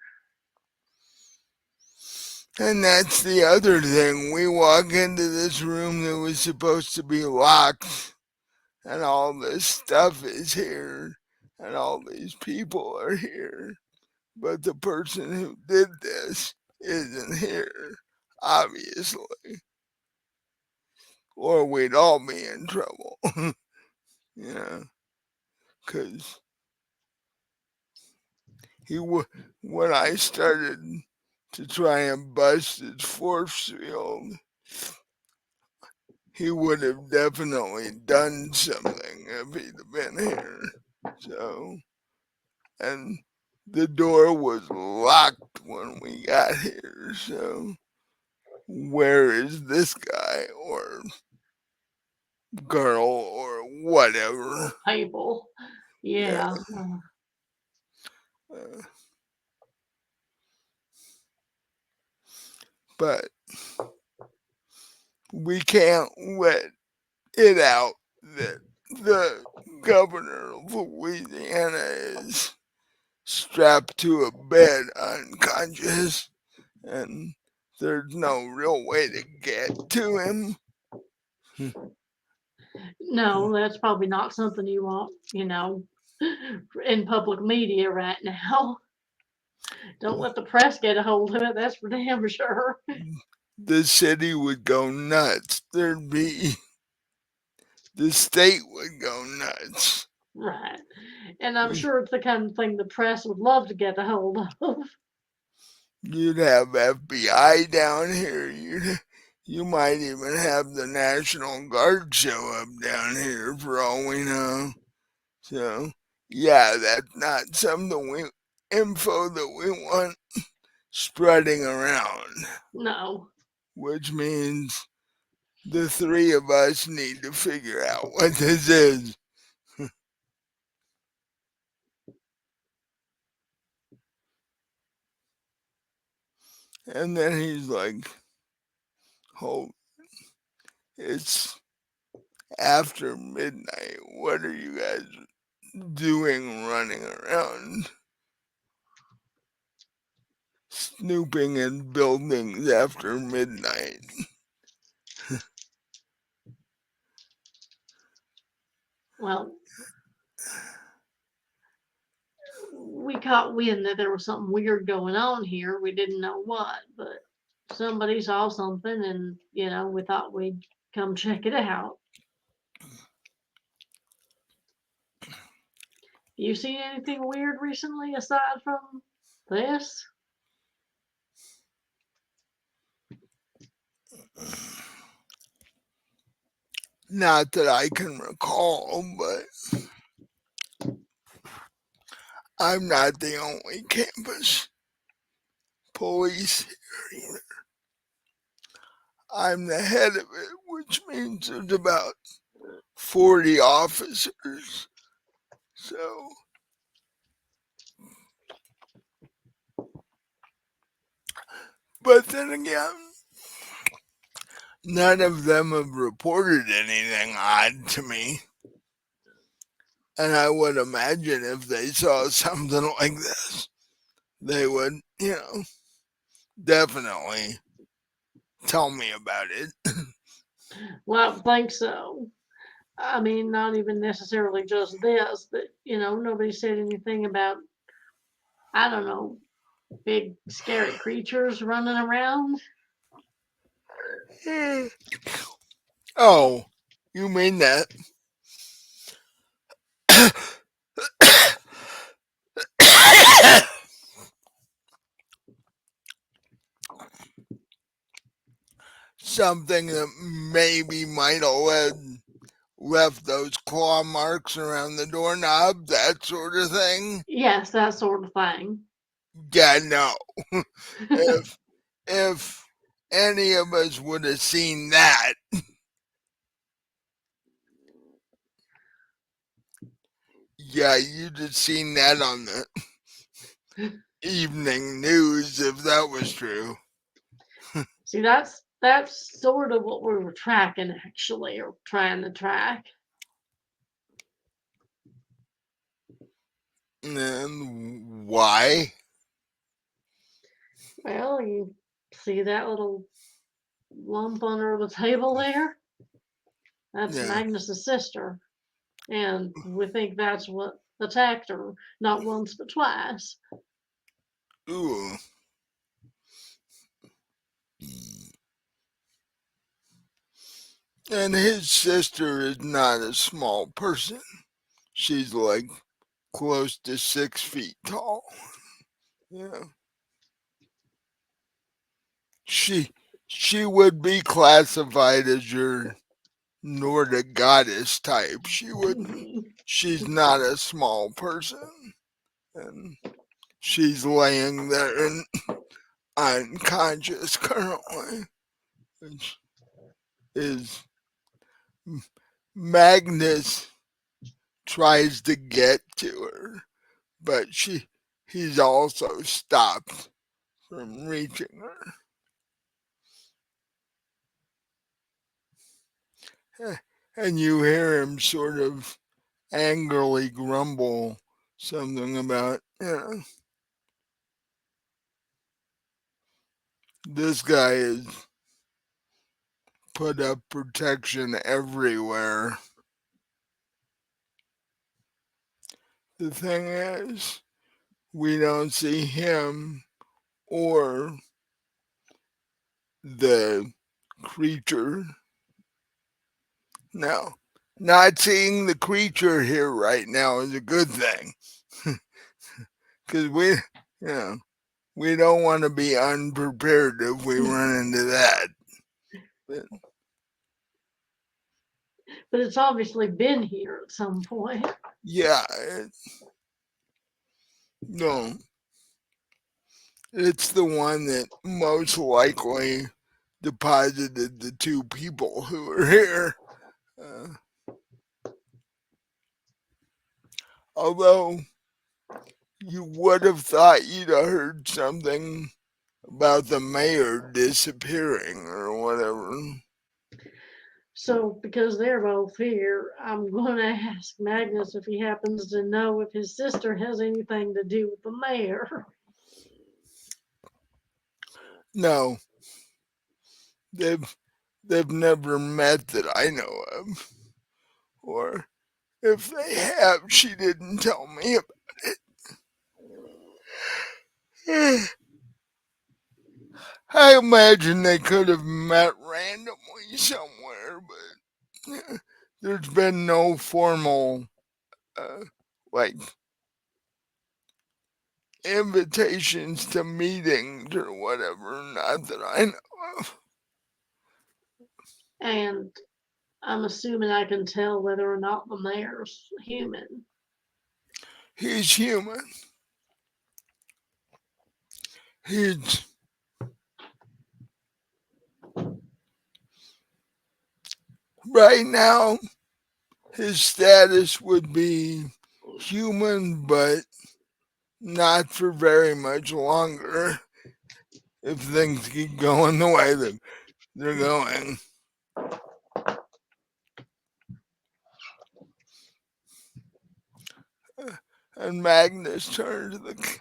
And that's the other thing. We walk into this room that was supposed to be locked, and all this stuff is here, and all these people are here. But the person who did this isn't here, obviously, or we'd all be in trouble. Yeah, because when I started to try and bust his force field, he would have definitely done something if he'd have been here. So, and the door was locked when we got here. So, where is this guy or girl or whatever? People. Yeah. Yeah. Uh, but we can't let it out that the governor of Louisiana is strapped to a bed unconscious, and there's no real way to get to him. No, that's probably not something you want, in public media right now. Don't let the press get a hold of it. That's for damn sure. the city would go nuts. The state would go nuts. Right. And I'm sure it's the kind of thing the press would love to get a hold of. You'd have FBI down here. You might even have the National Guard show up down here for all we know. So, yeah, that's not some of the info that we want spreading around, No. which means the three of us need to figure out what this is. And then he's like, oh, it's after midnight. What are you guys doing running around snooping in buildings after midnight? Well, we caught wind that there was something weird going on here. We didn't know what, but somebody saw something and, we thought we'd come check it out. You seen anything weird recently aside from this? Not that I can recall, but I'm not the only campus police here either. I'm the head of it, which means there's about 40 officers. So, but then again, none of them have reported anything odd to me. And I would imagine if they saw something like this, they would, definitely tell me about it. Well, I don't think so. I mean, not even necessarily just this, but, nobody said anything about, I don't know, big scary creatures running around. Oh, you mean that? Something that maybe might have left those claw marks around the doorknob, that sort of thing. Yes, that sort of thing. Yeah, no. If any of us would have seen that, yeah, you'd have seen that on the evening news if that was true. See, that's sort of what we were tracking actually, or trying to track. And why? Well, you see that little lump under the table there? That's Yeah. Magnus's sister, and we think that's what attacked her, not once but twice. Ooh. And his sister is not a small person. She's like close to 6 feet tall. Yeah. She she would be classified as your Nordic goddess type. She's not a small person. And she's laying there and unconscious currently. Which is Magnus tries to get to her, but he's also stopped from reaching her. And you hear him sort of angrily grumble something about, this guy has put up protection everywhere. The thing is, we don't see him or the creature. No, not seeing the creature here right now is a good thing, because you know, we don't want to be unprepared if we run into that. But, But it's obviously been here at some point. yeah, no, it's the one that most likely deposited the two people who were here. Uh, although you would have thought you'd have heard something about the mayor disappearing or whatever. So, because they're both here, I'm going to ask Magnus if he happens to know if his sister has anything to do with the mayor. No, they've they've never met that I know of, or if they have, she didn't tell me about it. I imagine they could have met randomly somewhere, but there's been no formal, uh, like, invitations to meetings or whatever, not that I know of. And I'm assuming I can tell whether or not the mayor's human. He's human. He's right now, his status would be human, but not for very much longer if things keep going the way that they're going. And Magnus turns to the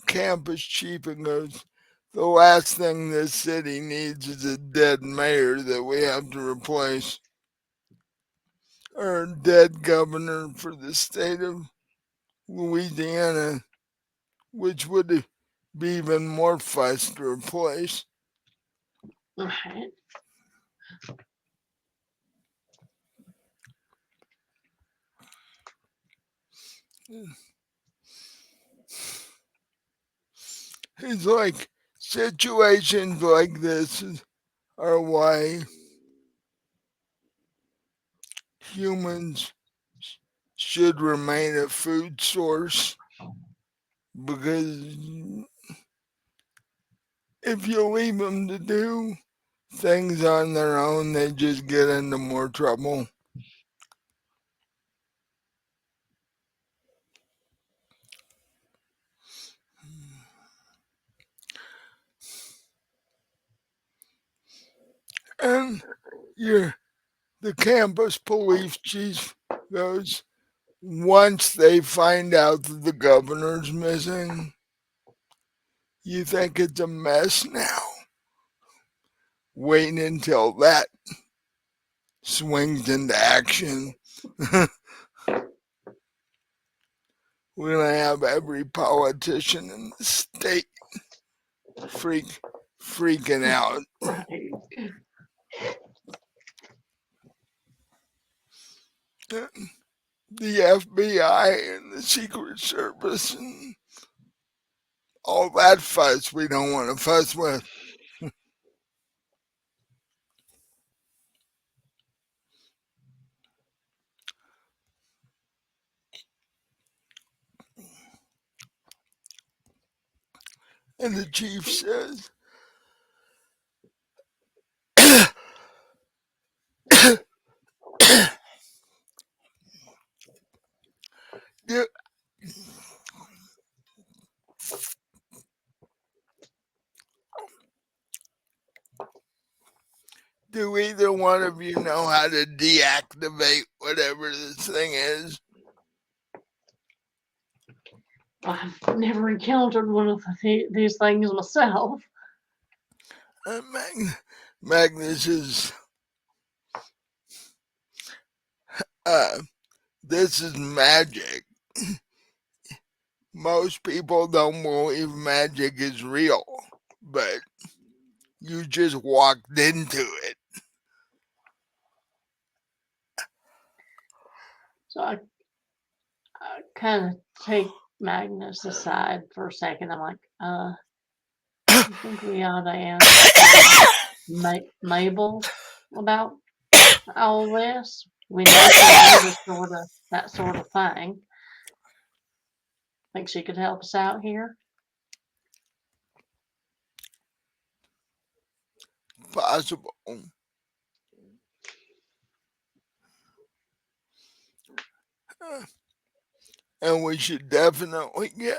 campus chief and goes, "The last thing this city needs is a dead mayor that we have to replace, or a dead governor for the state of Louisiana, which would be even more fuss to replace." Right. He's like, situations like this are why humans should remain a food source, because if you leave them to do things on their own, they just get into more trouble. And you're, the campus police chief goes, once they find out that the governor's missing, you think it's a mess now. Waiting until that swings into action. We're gonna have every politician in the state freaking out. Right. The FBI and the Secret Service and all that fuss we don't want to fuss with. And the chief says, do, do either one of you know how to deactivate whatever this thing is? I've never encountered one of these things myself. Magnus is, this is magic. Most people don't believe magic is real, but You just walked into it. So I kind of take Magnus aside for a second. I'm like, I think we ought to ask Mabel about all this. We know she's into that sort of thing. Think she could help us out here? Possible. And we should definitely get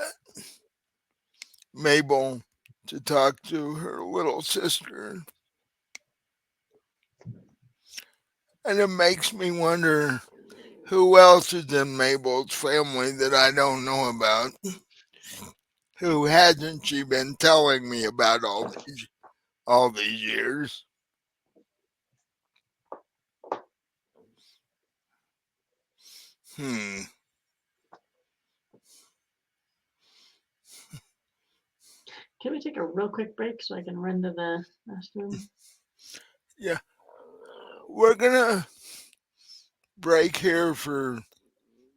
Mabel to talk to her little sister. And it makes me wonder who else is in Mabel's family that I don't know about. Who hasn't she been telling me about all these years? Hmm. Can we take a real quick break so I can run to the restroom? Yeah. We're gonna break here for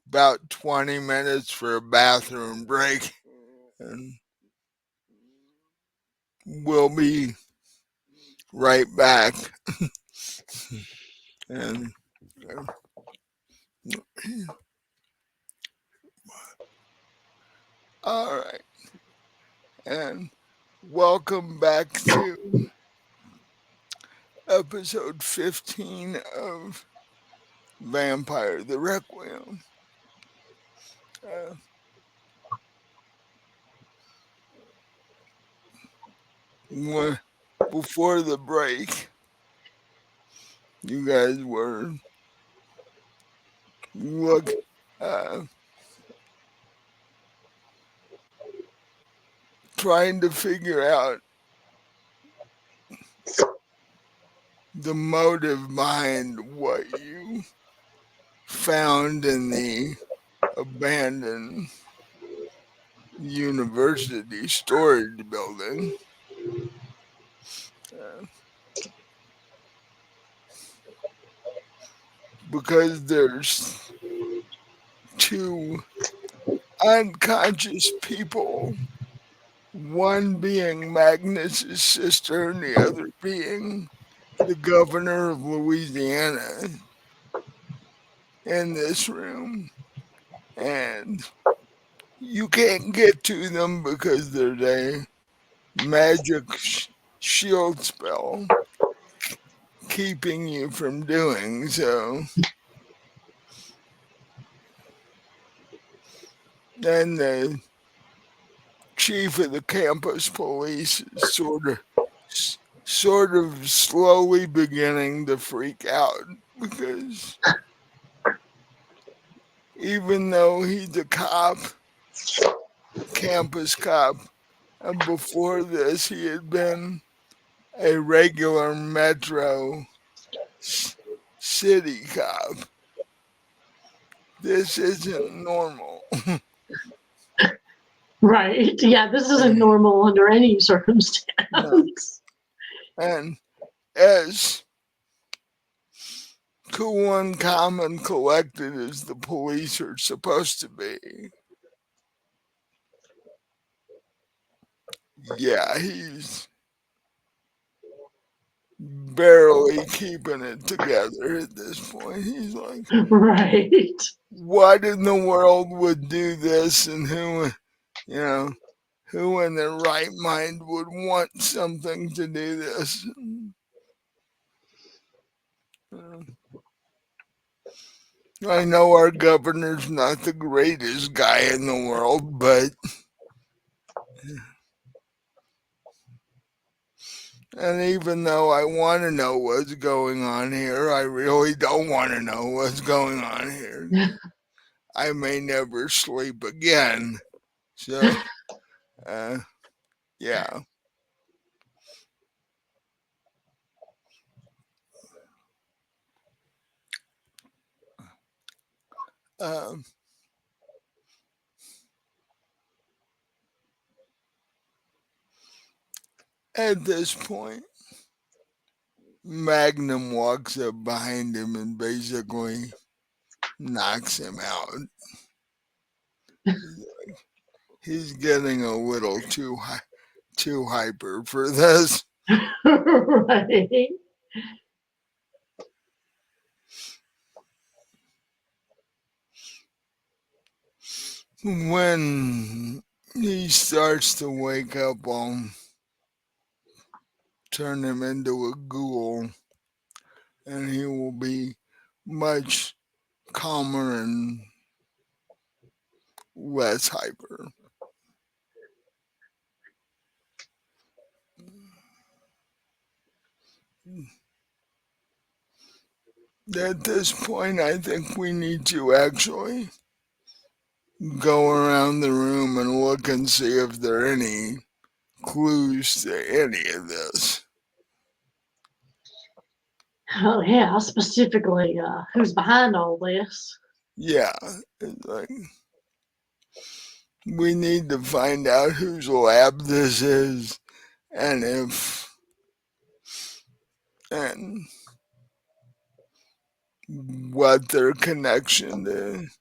about 20 minutes for a bathroom break. And we'll be right back. And all right. And welcome back to episode 15 of Vampire the Requiem. Uh, Before the break, you guys were look uh, trying to figure out the motive behind what you found in the abandoned university storage building. Uh, because there's two unconscious people, one being Magnus's sister and the other being the governor of Louisiana in this room. And you can't get to them because there's a magic shield spell keeping you from doing so. Then the chief of the campus police is sort of slowly beginning to freak out because even though he's a cop, campus cop, and before this he had been a regular metro city cop. This isn't normal. Right. Yeah, this isn't normal under any No. circumstance. And as cool and calm and collected as the police are supposed to be, yeah, he's barely keeping it together at this point. He's like, Right. what in the world would do this, and who in their right mind would want something to do this? I know our governor's not the greatest guy in the world, but and even though I want to know what's going on here, I really don't want to know what's going on here. I may never sleep again. So, yeah. Um, at this point, Magnum walks up behind him and basically knocks him out. He's getting a little too hyper for this. Right. When he starts to wake up, I'll turn him into a ghoul, and he will be much calmer and less hyper. At this point, I think we need to actually go around the room and look and see if there are any clues to any of this. Oh yeah, specifically, who's behind all this? Yeah, it's like we need to find out whose lab this is and and what their connection is.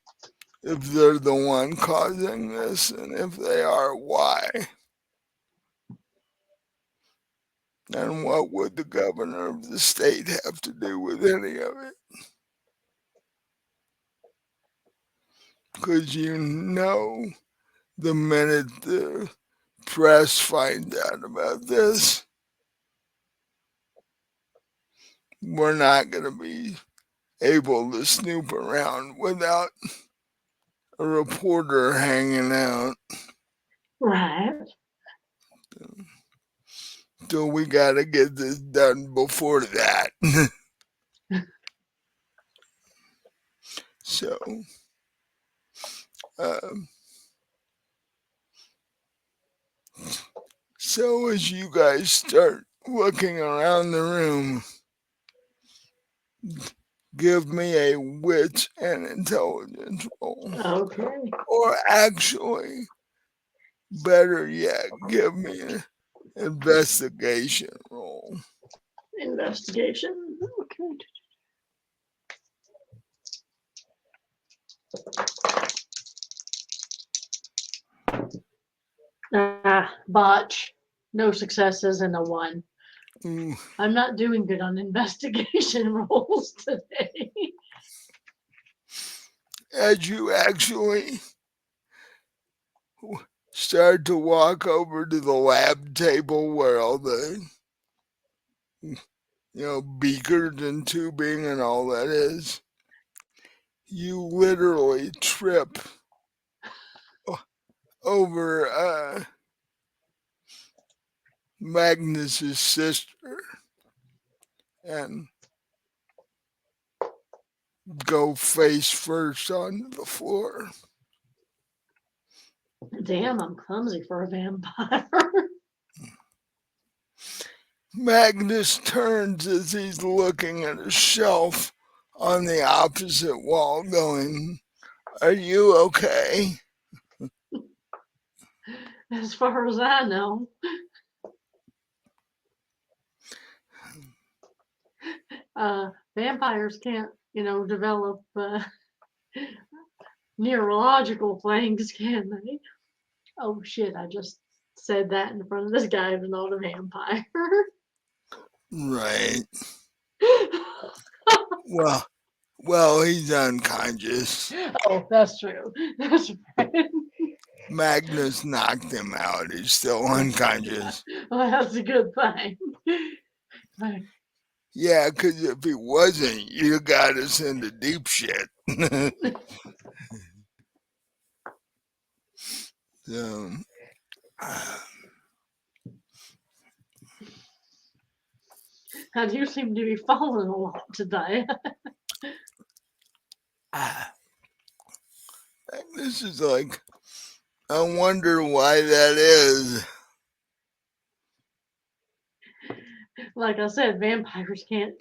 If they're the one causing this, and if they are, why? And what would the governor of the state have to do with any of it? Because the minute the press finds out about this, we're not going to be able to snoop around without a reporter hanging out. Right. So we got to get this done before that. So, um, so as you guys start looking around the room, give me a wit and intelligence roll. Okay. Or actually, better yet, give me an investigation roll. Investigation. Okay. Botch. No successes and a one. Ooh. I'm not doing good on investigation rolls today. As you actually start to walk over to the lab table where all the beakers and tubing and all that is, you literally trip over Magnus's sister and go face first onto the floor. Damn, I'm clumsy for a vampire. Magnus turns as he's looking at a shelf on the opposite wall, going, "Are you okay?" As far as I know. Vampires can't, develop neurological things, can they? Oh shit, I just said that in front of this guy who's not a vampire. Right. Well, he's unconscious. Oh, that's true. That's right. Magnus knocked him out. He's still unconscious. Well, that's a good thing. Yeah, because if he wasn't, you got us into deep shit. So, And you seem to be falling a lot today. this is like, I wonder why that is. Like I said, vampires can't,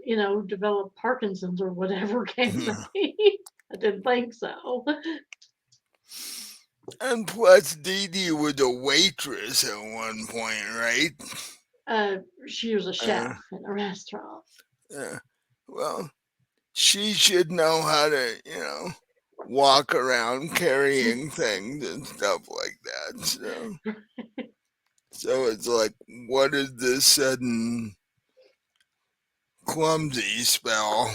develop Parkinson's or whatever, can they? I didn't think so. And plus, Dee Dee was a waitress at one point, right? She was a chef in a restaurant. Well, she should know how to, walk around carrying things and stuff like that. So it's like, what is this sudden clumsy spell?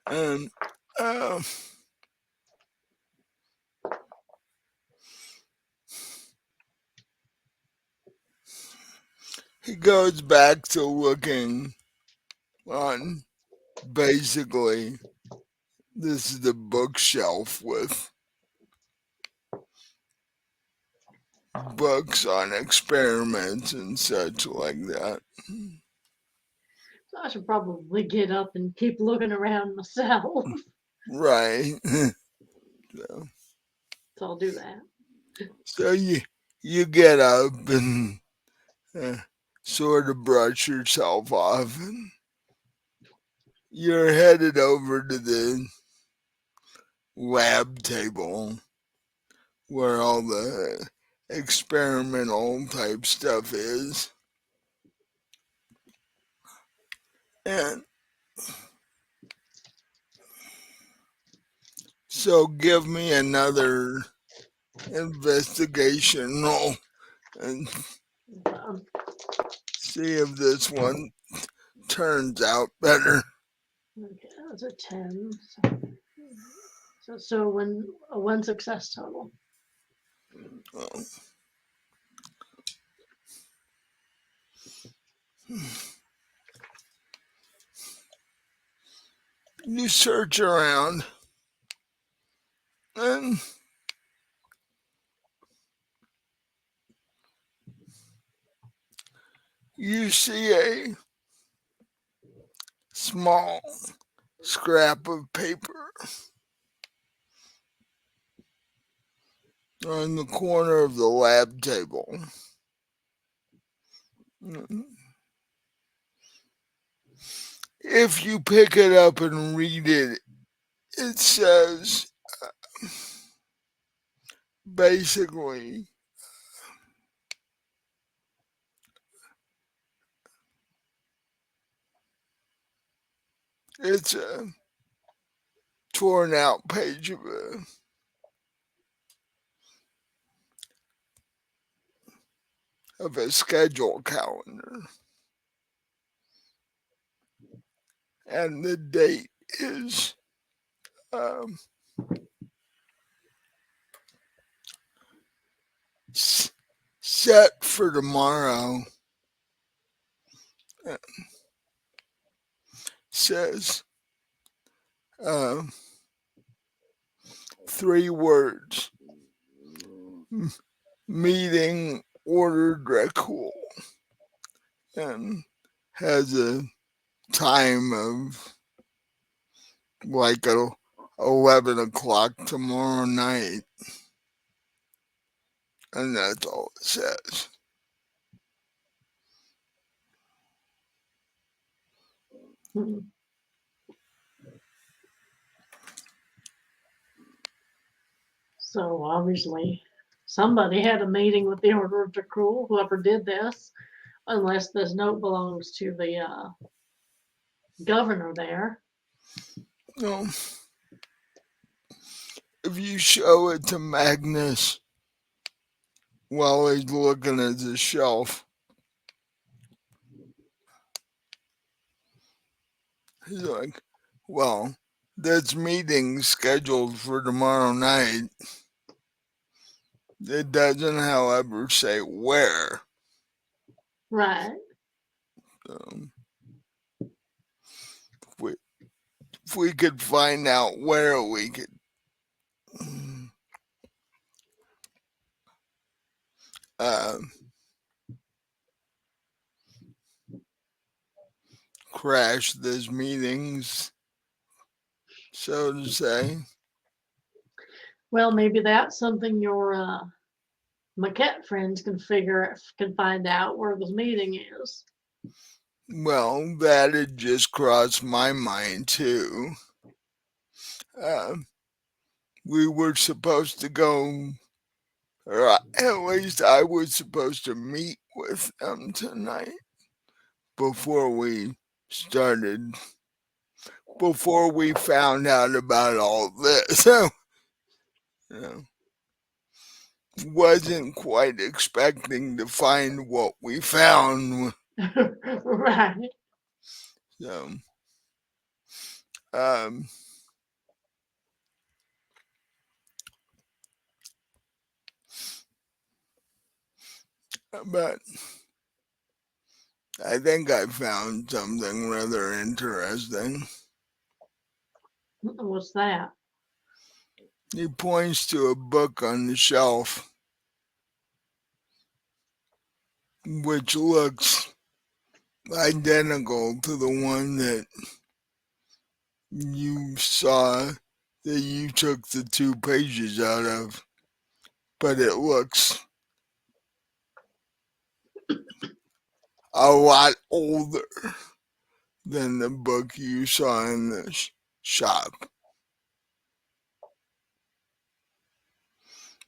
And uh, he goes back to looking on basically this is the bookshelf with books on experiments and such like that. So I should probably get up and keep looking around myself. Right. So I'll do that. So you get up and uh, sort of brush yourself off, and you're headed over to the lab table where all the experimental type stuff is. And so give me another investigation roll and Um, see if this one turns out better. okay, that's a 10. So one success total. Well, you search around and you see a small scrap of paper on the corner of the lab table. If you pick it up and read it, it says basically it's a torn out page of a schedule calendar, and the date is um, set for tomorrow. It says um, 3 words: meeting ordered Requiem, and has a time of like 11 o'clock tomorrow night, and that's all it says. Hmm. So obviously, somebody had a meeting with the Order of the Cruel, whoever did this, unless this note belongs to the governor there. So if you show it to Magnus while he's looking at the shelf, he's like, well, this meeting's scheduled for tomorrow night. It doesn't, however, say where. Right. Um, if we could find out where, we could uh, crash these meetings, so to say. Well, maybe that's something your maquette friends can find out where this meeting is. Well, that had just crossed my mind too. Uh, we were supposed to go, or at least I was supposed to meet with them tonight before we started, before we found out about all this. So, you know, wasn't quite expecting to find what we found. Right. So, um, but I think I found something rather interesting. What's that? He points to a book on the shelf, which looks identical to the one that you saw that you took the 2 pages out of, but it looks a lot older than the book you saw in the shop.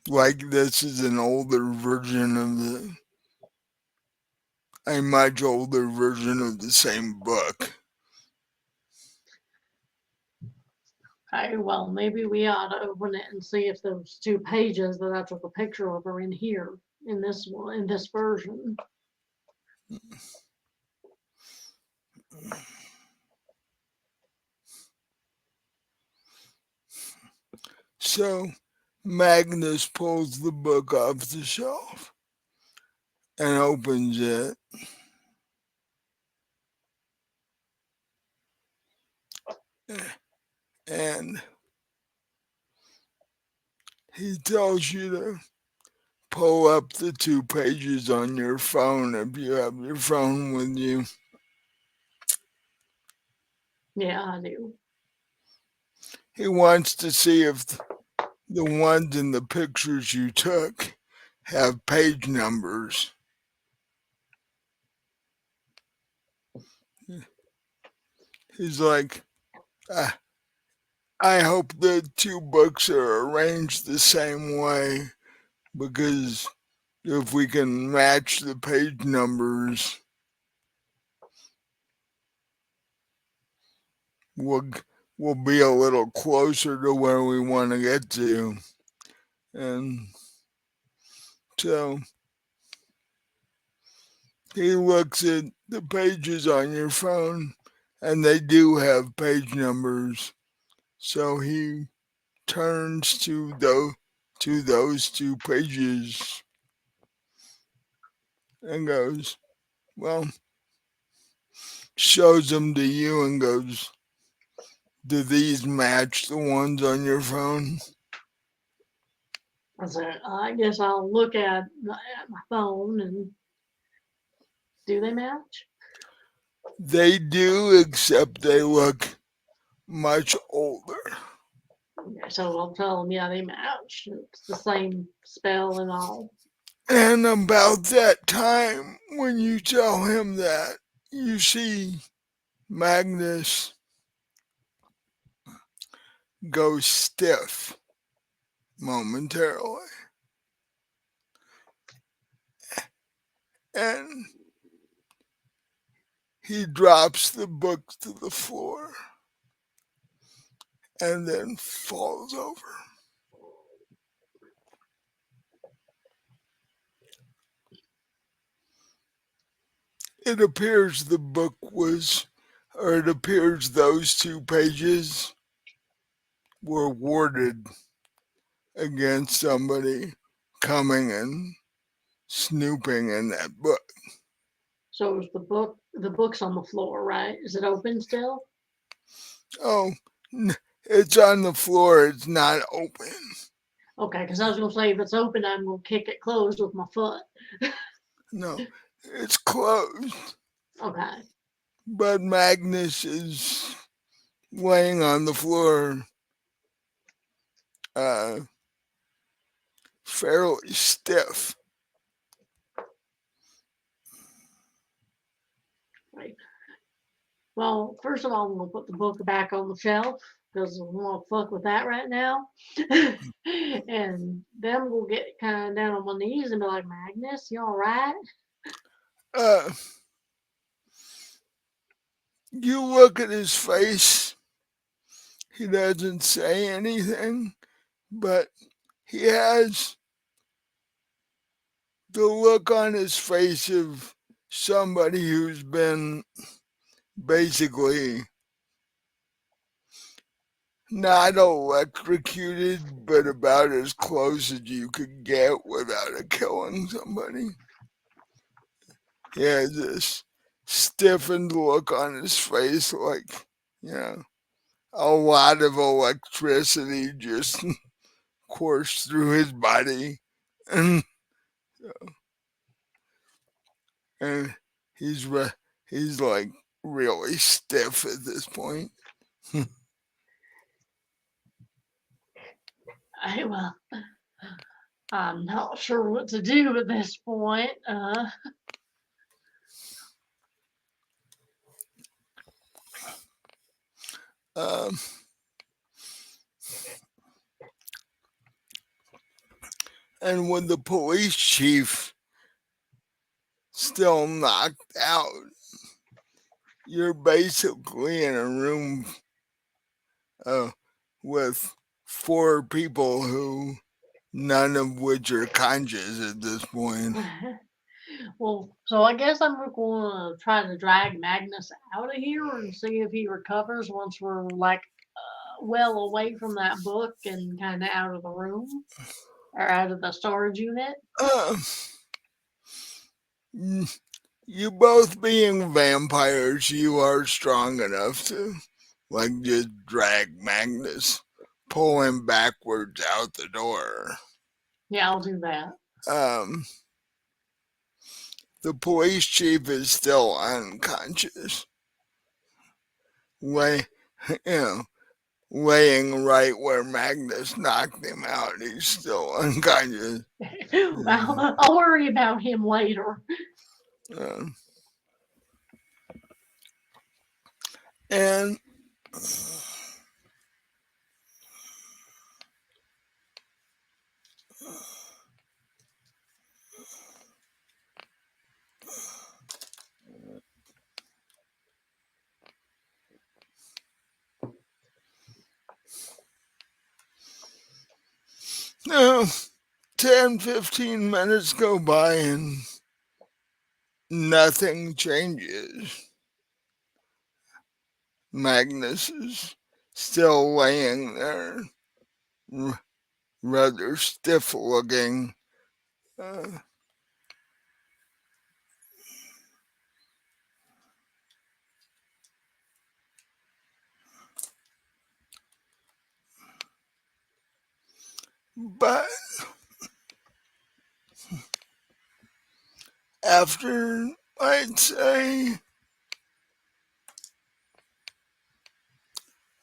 Like this is an older version of a much older version of the same book. Okay, well, maybe we ought to open it and see if those 2 pages that I took a picture of are in here in this one, in this version. So Magnus pulls the book off the shelf and opens it. And he tells you to pull up the 2 pages on your phone if you have your phone with you. Yeah, I do. He wants to see if the ones in the pictures you took have page numbers. He's like, I hope the 2 books are arranged the same way because if we can match the page numbers, we'll, we'll be a little closer to where we want to get to. And so he looks at the pages on your phone and they do have page numbers. So he turns to those 2 pages and goes, well, shows them to you and goes, do these match the ones on your phone? I said, I guess I'll look at my phone and do they match? They do, except they look much older. Okay, so I'll tell them, yeah, they match. It's the same spell and all. And about that time, when you tell him that, you see Magnus go stiff momentarily. And he drops the book to the floor and then falls over. It appears the book was, or it appears those 2 pages were warded against somebody coming and snooping in that book. So is the book's on the floor, right? Is it open still? Oh, it's on the floor, it's not open. Okay, because I was gonna say if it's open, I'm gonna kick it closed with my foot. No, it's closed. Okay. But Magnus is laying on the floor, uh, fairly stiff. Right. Well, first of all, I'm gonna put the book back on the shelf because I'm gonna fuck with that right now. And then we'll get kind of down on my knees and be like, Magnus, you all right? Uh, you look at his face. He doesn't say anything, but he has the look on his face of somebody who's been basically not electrocuted, but about as close as you could get without killing somebody. He has this stiffened look on his face, like, you know, a lot of electricity just coursed through his body. And, and he's, he's like really stiff at this point. Well, I'm not sure what to do at this point. Um, and when the police chief still knocked out, you're basically in a room with 4 people who none of which are conscious at this point. Well, so I guess I'm going to try to drag Magnus out of here and see if he recovers once we're like well away from that book and kind of out of the room or out of the storage unit. Uh, you both being vampires, you are strong enough to like just drag Magnus, pull him backwards out the door. Yeah, I'll do that. Um, the police chief is still unconscious. Lay, you know, laying right where Magnus knocked him out. He's still unconscious. I'll worry about him later. Uh, and no, 10-15 minutes go by and nothing changes. Magnus is still laying there, rather stiff looking. Uh, but after, I'd say,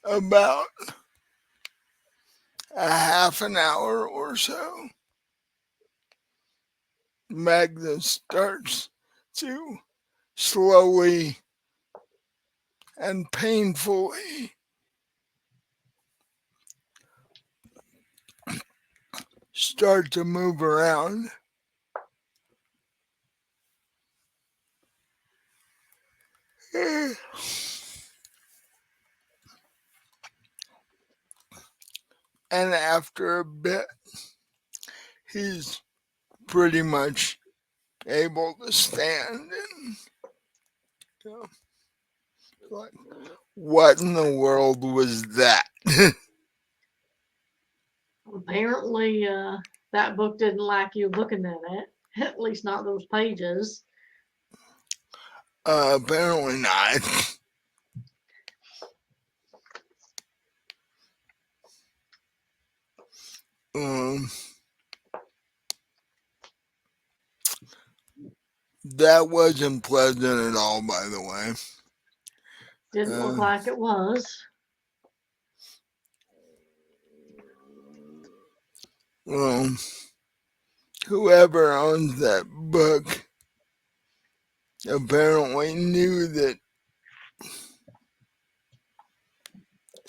about a half an hour or so, Magnus starts to slowly and painfully start to move around. And after a bit, he's pretty much able to stand. And you know, like, what in the world was that? Apparently, that book didn't like you looking at it. At least not those pages. Apparently not. Um, that wasn't pleasant at all, by the way. Didn't look like it was. Well, whoever owns that book apparently knew that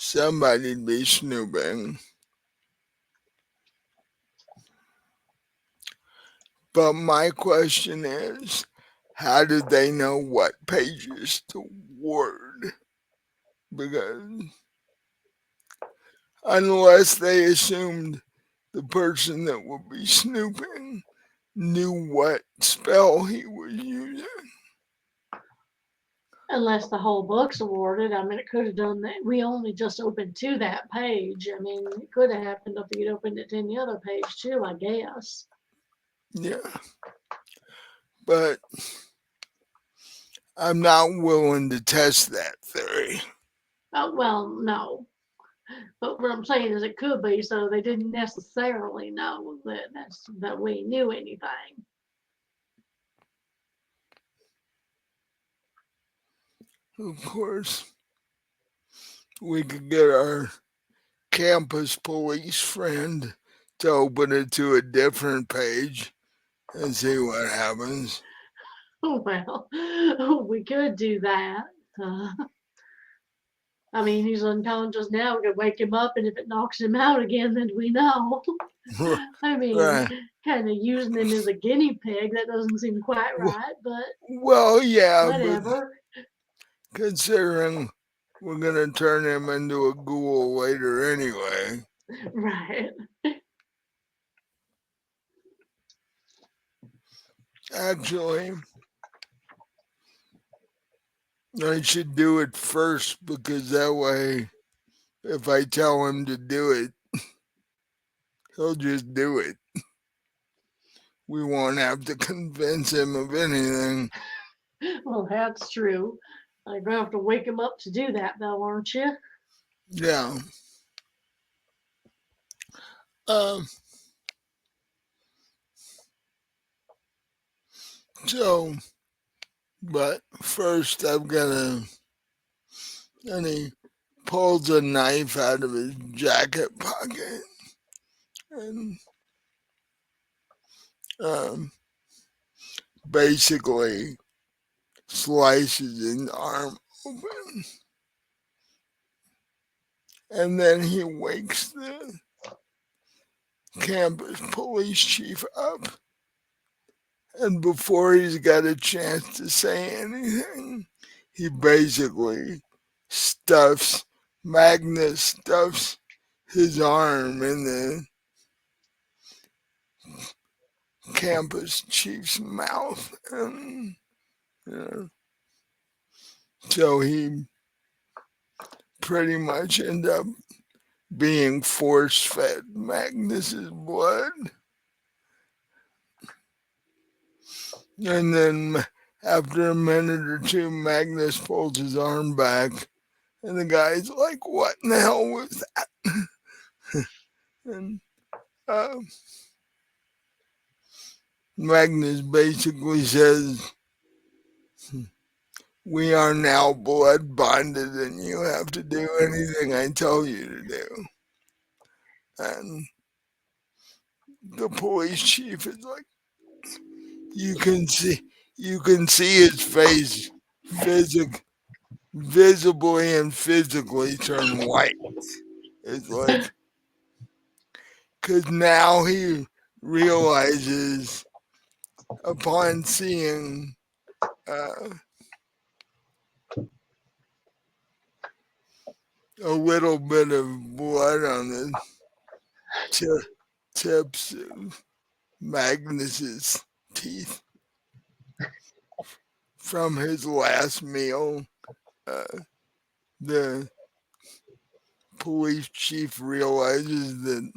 somebody'd be snooping. But my question is, how did they know what pages to word? Because unless they assumed the person that would be snooping knew what spell he was using. Unless the whole book's awarded. I mean, it could have done that. We only just opened to that page. I mean, it could have happened if you'd opened it to any other page too, I guess. Yeah. But I'm not willing to test that theory. Oh, well, no. But what I'm saying is it could be, so they didn't necessarily know that we knew anything. Of course, we could get our campus police friend to open it to a different page and see what happens. Well, we could do that. Uh, I mean, he's unconscious now. We could wake him up, and if it knocks him out again, then we know. I mean, Right. kind of using him as a guinea pig, that doesn't seem quite right, but Well, yeah, but whatever. considering we're going to turn him into a ghoul later anyway. Right. Actually, I should do it first because that way, if I tell him to do it, he'll just do it. We won't have to convince him of anything. Well, that's true. You're going to have to wake him up to do that, though, aren't you? Yeah. Um. So, but first I've got to. And he pulls a knife out of his jacket pocket and um, basically slices his arm open. And then he wakes the campus police chief up. And before he's got a chance to say anything, he basically Magnus stuffs his arm in the campus chief's mouth. And, you know, so he pretty much end up being force fed Magnus's blood. And then after a minute or two, Magnus pulls his arm back, and the guy's like, "What in the hell was that?" And uh, Magnus basically says, "We are now blood bonded, and you have to do anything I tell you to do." And the police chief is like, "You can see, you can see his face, physic, visibly and physically turn white." It's like, because now he realizes upon seeing uh, a little bit of blood on the tips of Magnus's teeth from his last meal, uh, the police chief realizes that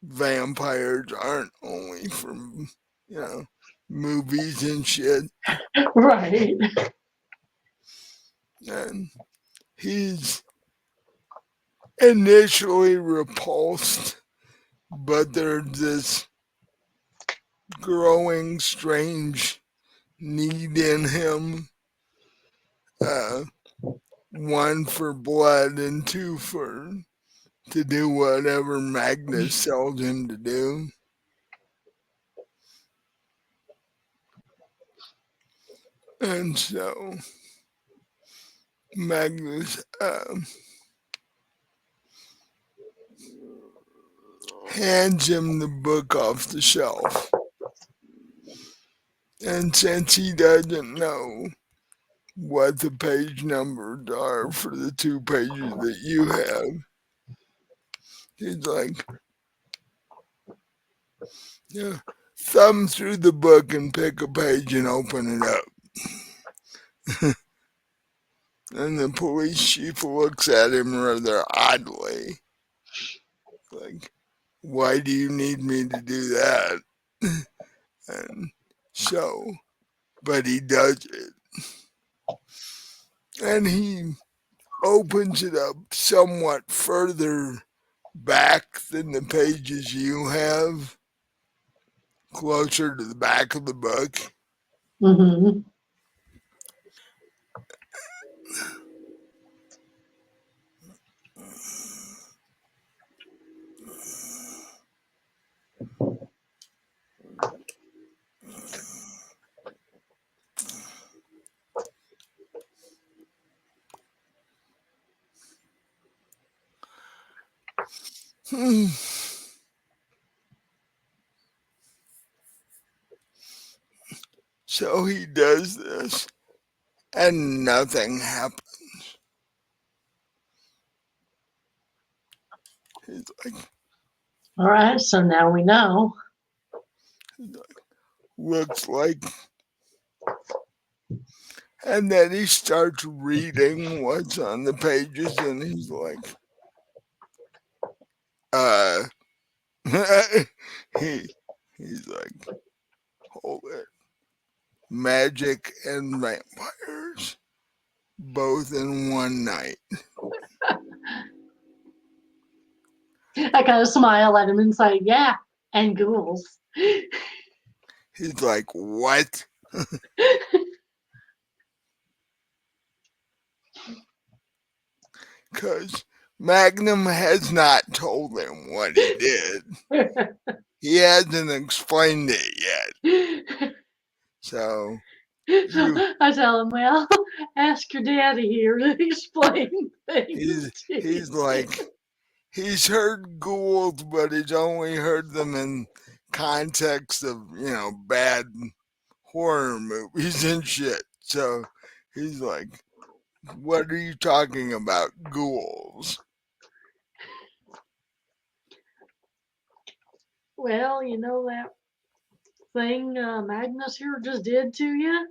vampires aren't only from, you know, movies and shit. Right. And he's initially repulsed, but there's this growing strange need in him. Uh, one for blood and two for to do whatever Magnus tells him to do. And so Magnus hands him the book off the shelf. And since he doesn't know what the page numbers are for the 2 pages that you have, he's like, yeah, thumb through the book and pick a page and open it up. And the police chief looks at him rather oddly, like, why do you need me to do that? And so, but he does it. And he opens it up somewhat further back than the pages you have, closer to the back of the book. Mm-hmm. So he does this, and nothing happens. He's like, All right, so now we know. looks like, and then he starts reading what's on the pages, and he's like, he's like, hold it, magic and vampires, both in one night. I kind of smile at him and say, yeah, and ghouls. He's like, what? Because Magnum has not told him what he did. He hasn't explained it yet. So I tell him, well, ask your daddy here to explain things to he's you. like, he's heard ghouls, but he's only heard them in context of, bad horror movies and shit. So he's like, what are you talking about, ghouls? Well, you know that thing Magnus here just did to you?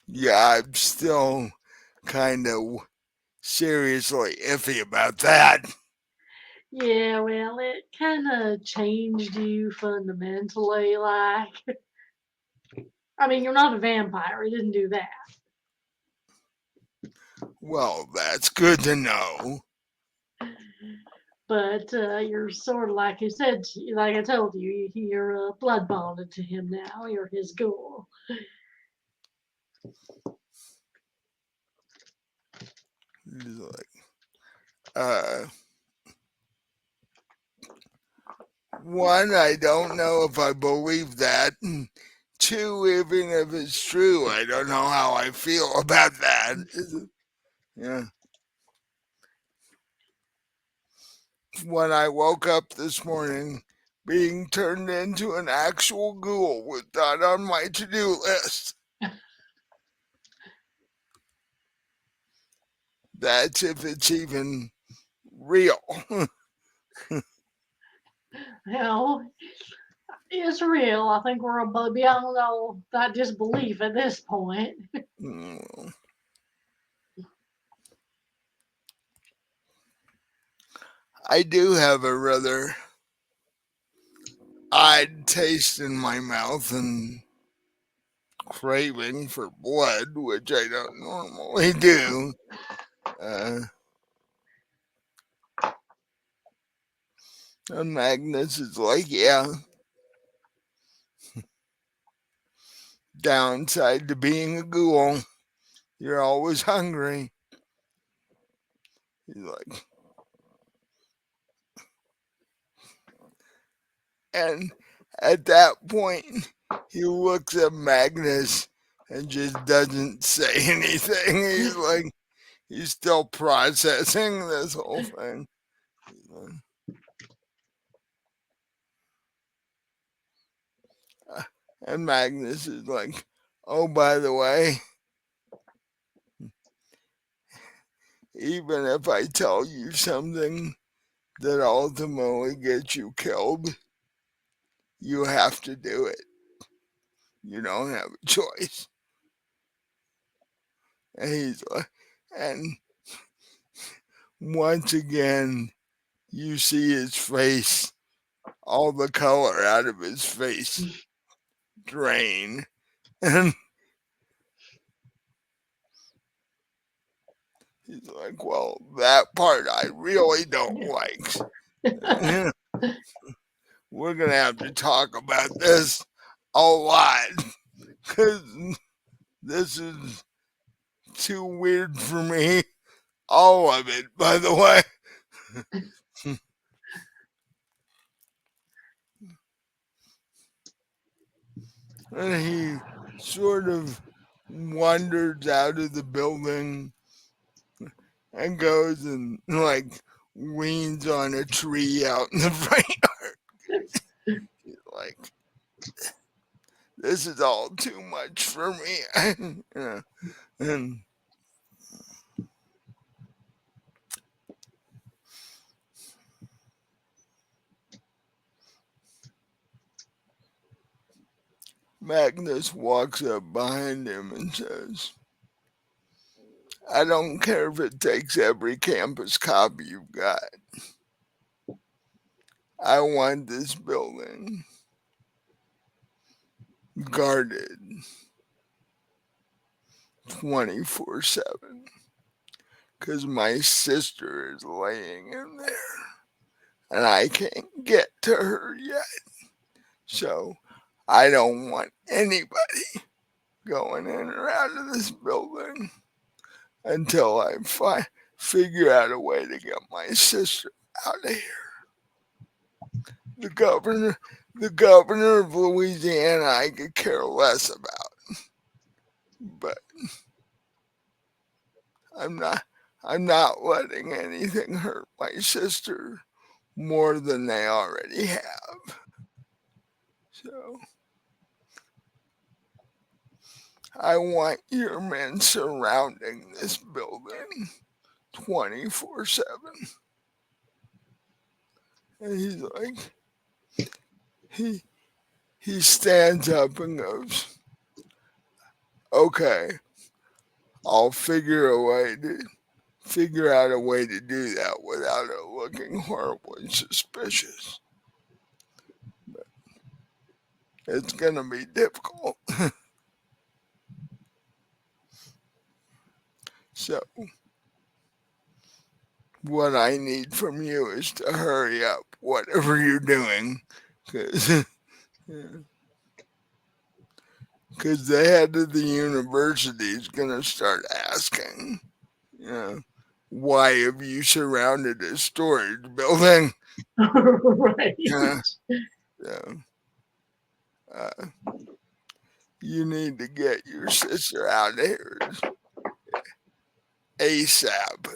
Yeah, I'm still kind of seriously iffy about that. Yeah, well, it kind of changed you fundamentally. Like, I mean, you're not a vampire. It didn't do that. Well, that's good to know. But you're sort of like you said, like I told you, you're blood bonded to him now. You're his ghoul. He's like, uh, one, I don't know if I believe that. And two, even if it's true, I don't know how I feel about that. Yeah. When I woke up this morning, being turned into an actual ghoul was not on my to-do list. That's if it's even real. Hell, it's real. I think we're beyond all that disbelief at this point. I do have a rather odd taste in my mouth and craving for blood, which I don't normally do. And Magnus is like, yeah, downside to being a ghoul, you're always hungry. He's like, and at that point, he looks at Magnus and just doesn't say anything. He's like, he's still processing this whole thing. And Magnus is like, oh, by the way, even if I tell you something that ultimately gets you killed, you have to do it. You don't have a choice. And he's like, and once again, you see his face, all the color out of his face drain. And he's like, well, that part I really don't like. We're going to have to talk about this a lot because this is too weird for me. All of it, by the way. And he sort of wanders out of the building and goes and like leans on a tree out in the front yard. He's like, this is all too much for me. And Magnus walks up behind him and says, I don't care if it takes every campus copy you've got. I want this building guarded 24/7 because my sister is laying in there and I can't get to her yet. So I don't want anybody going in or out of this building until I figure out a way to get my sister out of here. The governor of Louisiana I could care less about. But I'm not letting anything hurt my sister more than they already have. So I want your men surrounding this building 24/7. And he's like, he stands up and goes, okay, I'll figure out a way to do that without it looking horribly suspicious. But it's gonna be difficult. So what I need from you is to hurry up, whatever you're doing, because the head of the university is gonna start asking, you know, why have you surrounded a storage building? Right. So, uh, you need to get your sister out of here ASAP.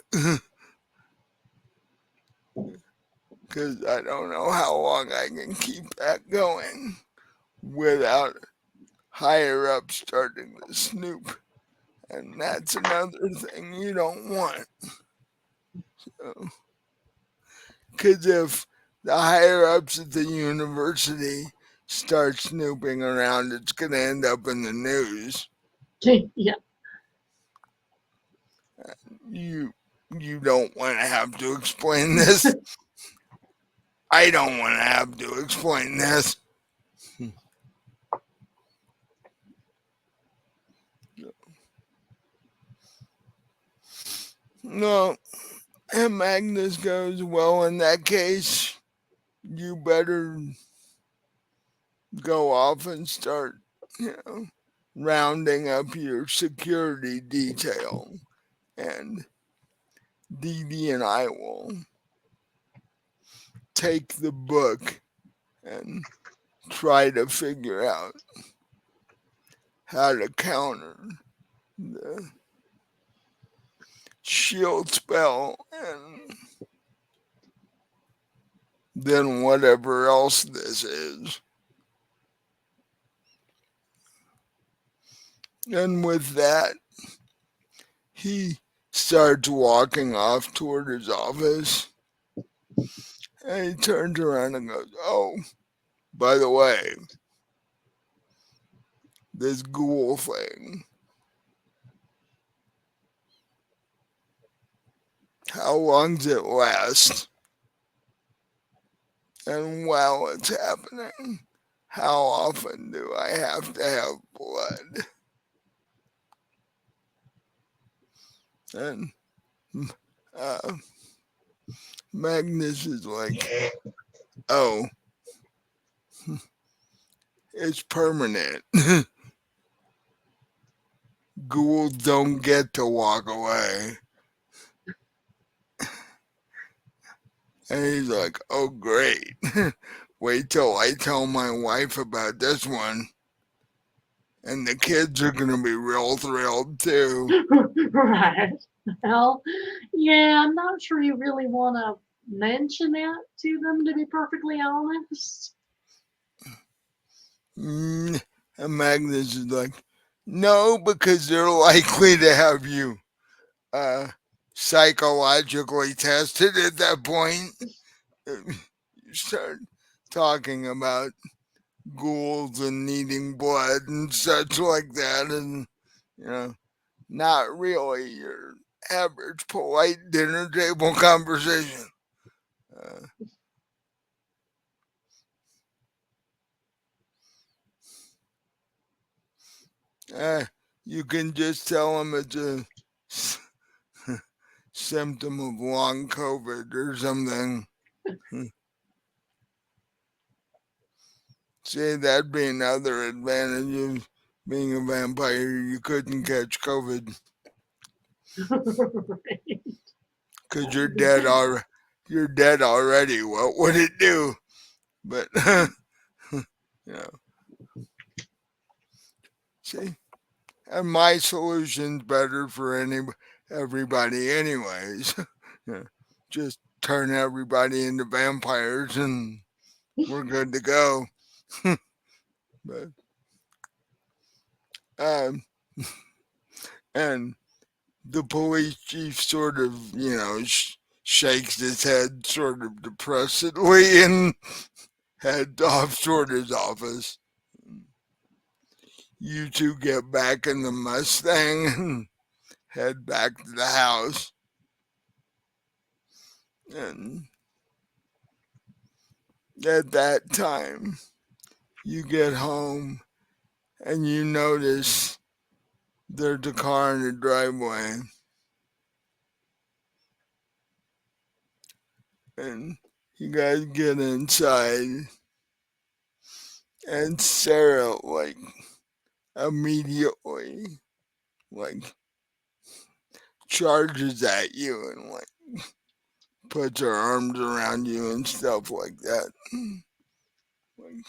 Because I don't know how long I can keep that going without higher up starting to snoop. And that's another thing you don't want. Because if the higher ups at the university start snooping around, it's going to end up in the news. Yeah. You don't want to have to explain this. I don't want to have to explain this. No, and Magnus goes, well, in that case, you better go off and start, rounding up your security detail. And Dee Dee and I will take the book and try to figure out how to counter the shield spell and then whatever else this is. And with that, he starts walking off toward his office. And he turns around and goes, "Oh, by the way, this ghoul thing, how long does it last? And while it's happening, how often do I have to have blood?" And uh, Magnus is like, "Oh, it's permanent. Ghouls don't get to walk away." And he's like, "Oh, great. Wait till I tell my wife about this one. And the kids are going to be real thrilled too." Right. Well, yeah, I'm not sure you really want to mention that to them, to be perfectly honest. And Magnus is like, "No, because they're likely to have you uh, psychologically tested at that point." You start talking about ghouls and needing blood and such like that, and you know, not really your average polite dinner table conversation. Uh, uh, you can just tell them it's a symptom of long COVID or something. See, that'd be another advantage of being a vampire. You couldn't catch COVID Right. because you're dead already. What would it do? But you know, see, and my solution's better for everybody, anyways. Yeah, just turn everybody into vampires, and we're good to go. But um, and the police chief sort of, shakes his head sort of depressedly and heads off toward his office. You two get back in the Mustang and head back to the house. And at that time, you get home and you notice there's a car in the driveway. And you guys get inside, and Sarah, like, immediately, like, charges at you and, like, puts her arms around you and stuff like that. Like,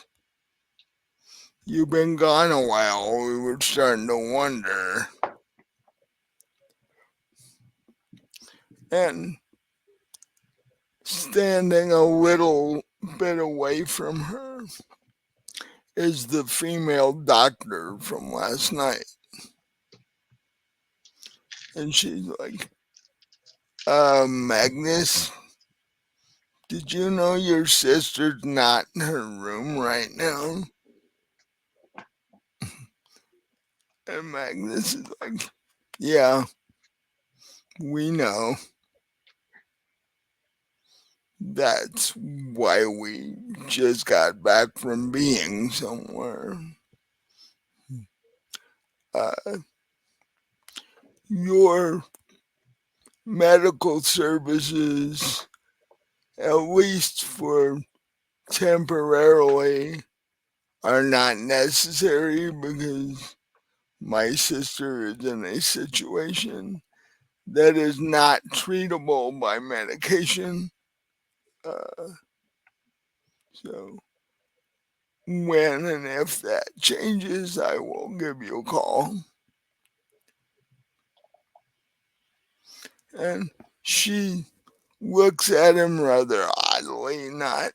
you've been gone a while. We were starting to wonder. And standing a little bit away from her is the female doctor from last night. And she's like, Magnus, did you know your sister's not in her room right now?" And Magnus is like, "Yeah, we know. That's why we just got back from being somewhere. Uh, your medical services, at least for temporarily, are not necessary because my sister is in a situation that is not treatable by medication. Uh, so when and if that changes, I will give you a call." And she looks at him rather oddly, not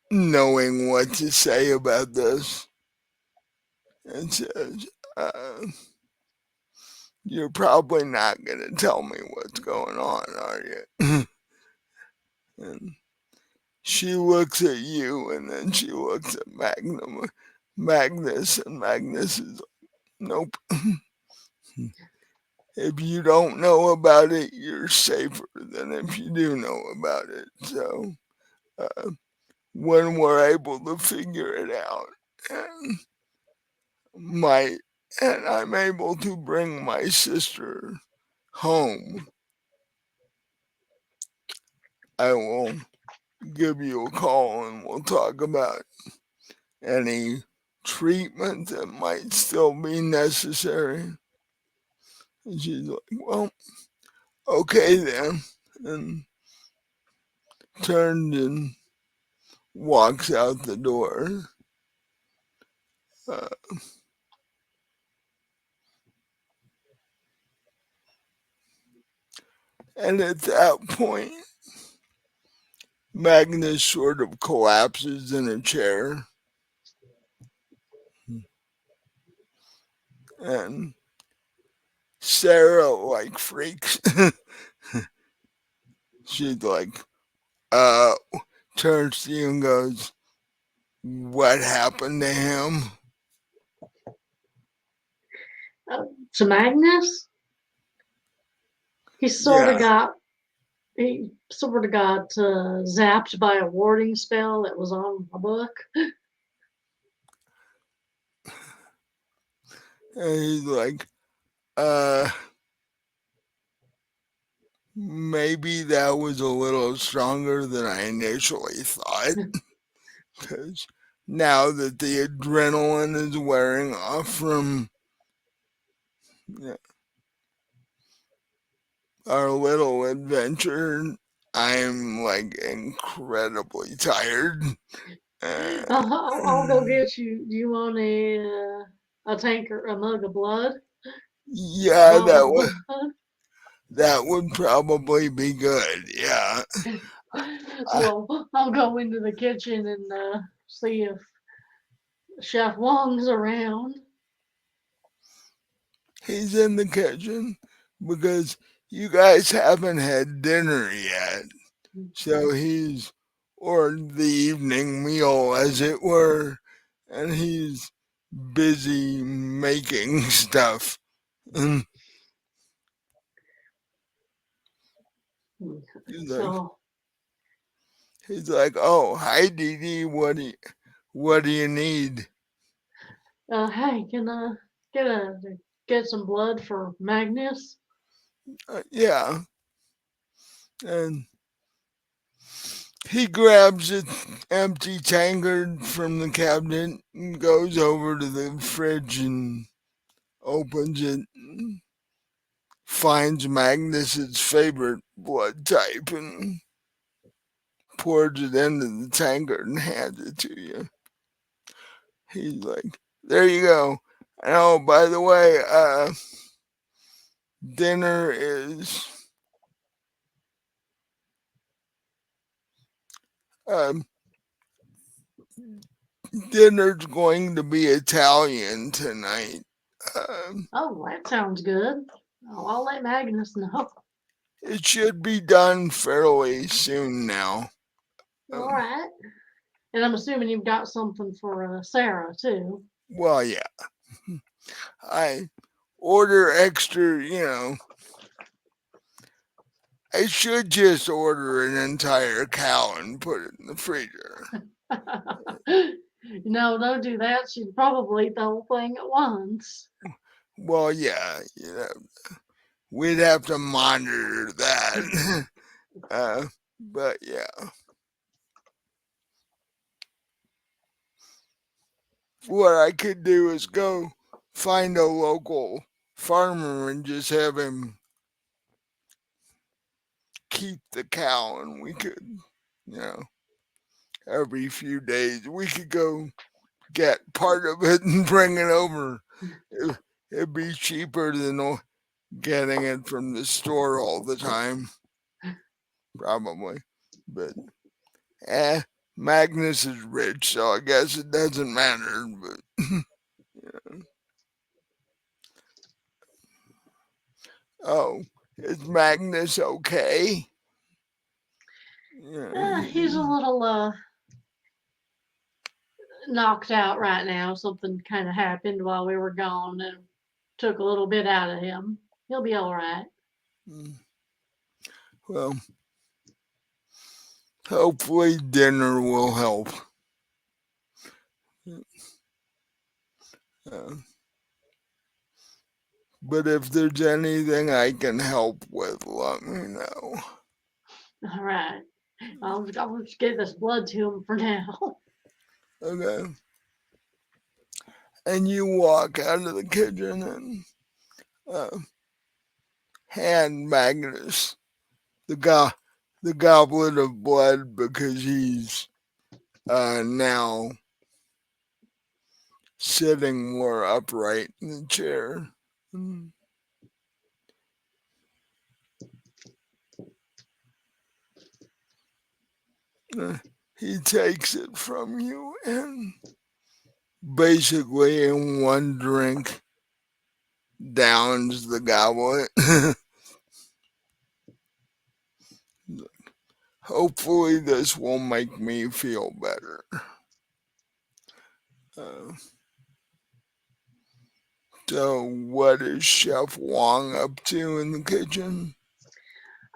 knowing what to say about this, and says, uh, you're probably not going to tell me what's going on, are you? And she looks at you, and then she looks at Magnus, and Magnus is like, nope. If you don't know about it, you're safer than if you do know about it. So uh, when we're able to figure it out, and my and I'm able to bring my sister home, I will give you a call and we'll talk about any treatment that might still be necessary. And she's like, well, okay then. And turned and walks out the door. Uh, and at that point, Magnus sort of collapses in a chair. And Sarah like freaks. She's like, uh, turns to you and goes, what happened to him? To Magnus, he sort of Yeah. got he sort of got zapped by a warding spell that was on a book. And he's like, uh, maybe that was a little stronger than I initially thought. Because now that the adrenaline is wearing off from our little adventure, I'm like incredibly tired. Uh, I'll go get you. Do you want a tanker, a mug of blood, a yeah, bottle of blood? that would probably be good. Yeah, I, Well, I'll go into the kitchen and see if Chef Wong's around. he's in the kitchen because you guys haven't had dinner yet. So he's ordered the evening meal, as it were, and he's busy making stuff. And he's like, So, he's like, oh, hi, Dee Dee. What do you need? hey, can I get some blood for Magnus? Yeah, and he grabs an empty tankard from the cabinet and goes over to the fridge and opens it. And finds Magnus's favorite blood type and pours it into the tankard and hands it to you. He's like, there you go. And oh, by the way, dinner is um, dinner's going to be Italian tonight. Um, Oh, that sounds good. Oh, I'll let Magnus know. it should be done fairly soon now. All Um, right. And I'm assuming you've got something for Sarah too. well, yeah, I order extra, I should just order an entire cow and put it in the freezer. No, don't do that. She'd probably eat the whole thing at once. Well, yeah, we'd have to monitor that. But yeah, what I could do is go find a local farmer and just have him keep the cow, and we could, you know, every few days we could go get part of it and bring it over. It, it'd be cheaper than getting it from the store all the time, probably. But eh, Magnus is rich, so I guess it doesn't matter. But Oh, is Magnus okay? Yeah, He's a little knocked out right now. Something kind of happened while we were gone and took a little bit out of him. He'll be all right. well, hopefully dinner will help. Uh, but if there's anything I can help with, let me know. All right. I'll just get this blood to him for now. Okay. And you walk out of the kitchen and uh, hand Magnus the the goblet of blood because he's now sitting more upright in the chair. He takes it from you and basically in one drink downs the goblet. Hopefully this will make me feel better. Uh, so what is Chef Wong up to in the kitchen?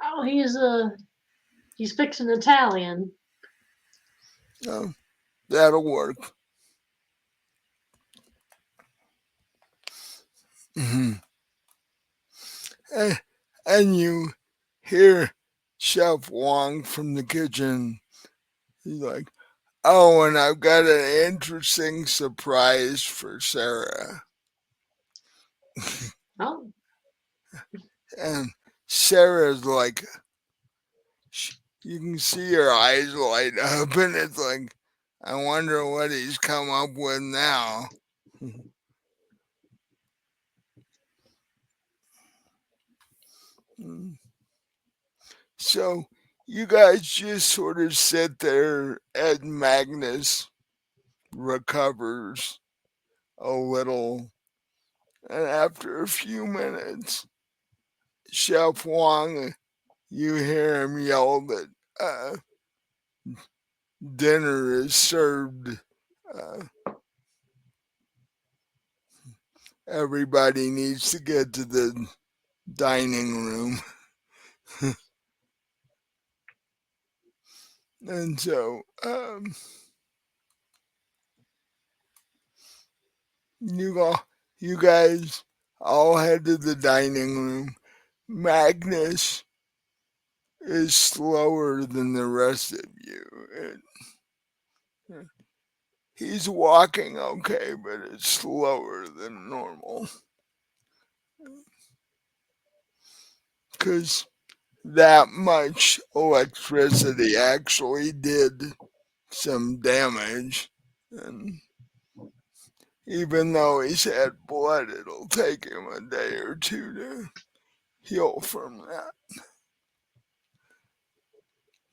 Oh, he's fixing Italian. Oh, that'll work. Mhm. And you hear Chef Wong from the kitchen. He's like, oh, and I've got an interesting surprise for Sarah. Oh, And Sarah's like, you can see her eyes light up, and it's like, I wonder what he's come up with now. So you guys just sort of sit there as Magnus recovers a little, and after a few minutes, Chef Wong, you hear him yell that dinner is served. Uh, everybody needs to get to the dining room. And so you guys all head to the dining room. Magnus is slower than the rest of you. He's walking okay, but it's slower than normal. Because that much electricity actually did some damage. And even though he's had blood, it'll take him a day or two to heal from that.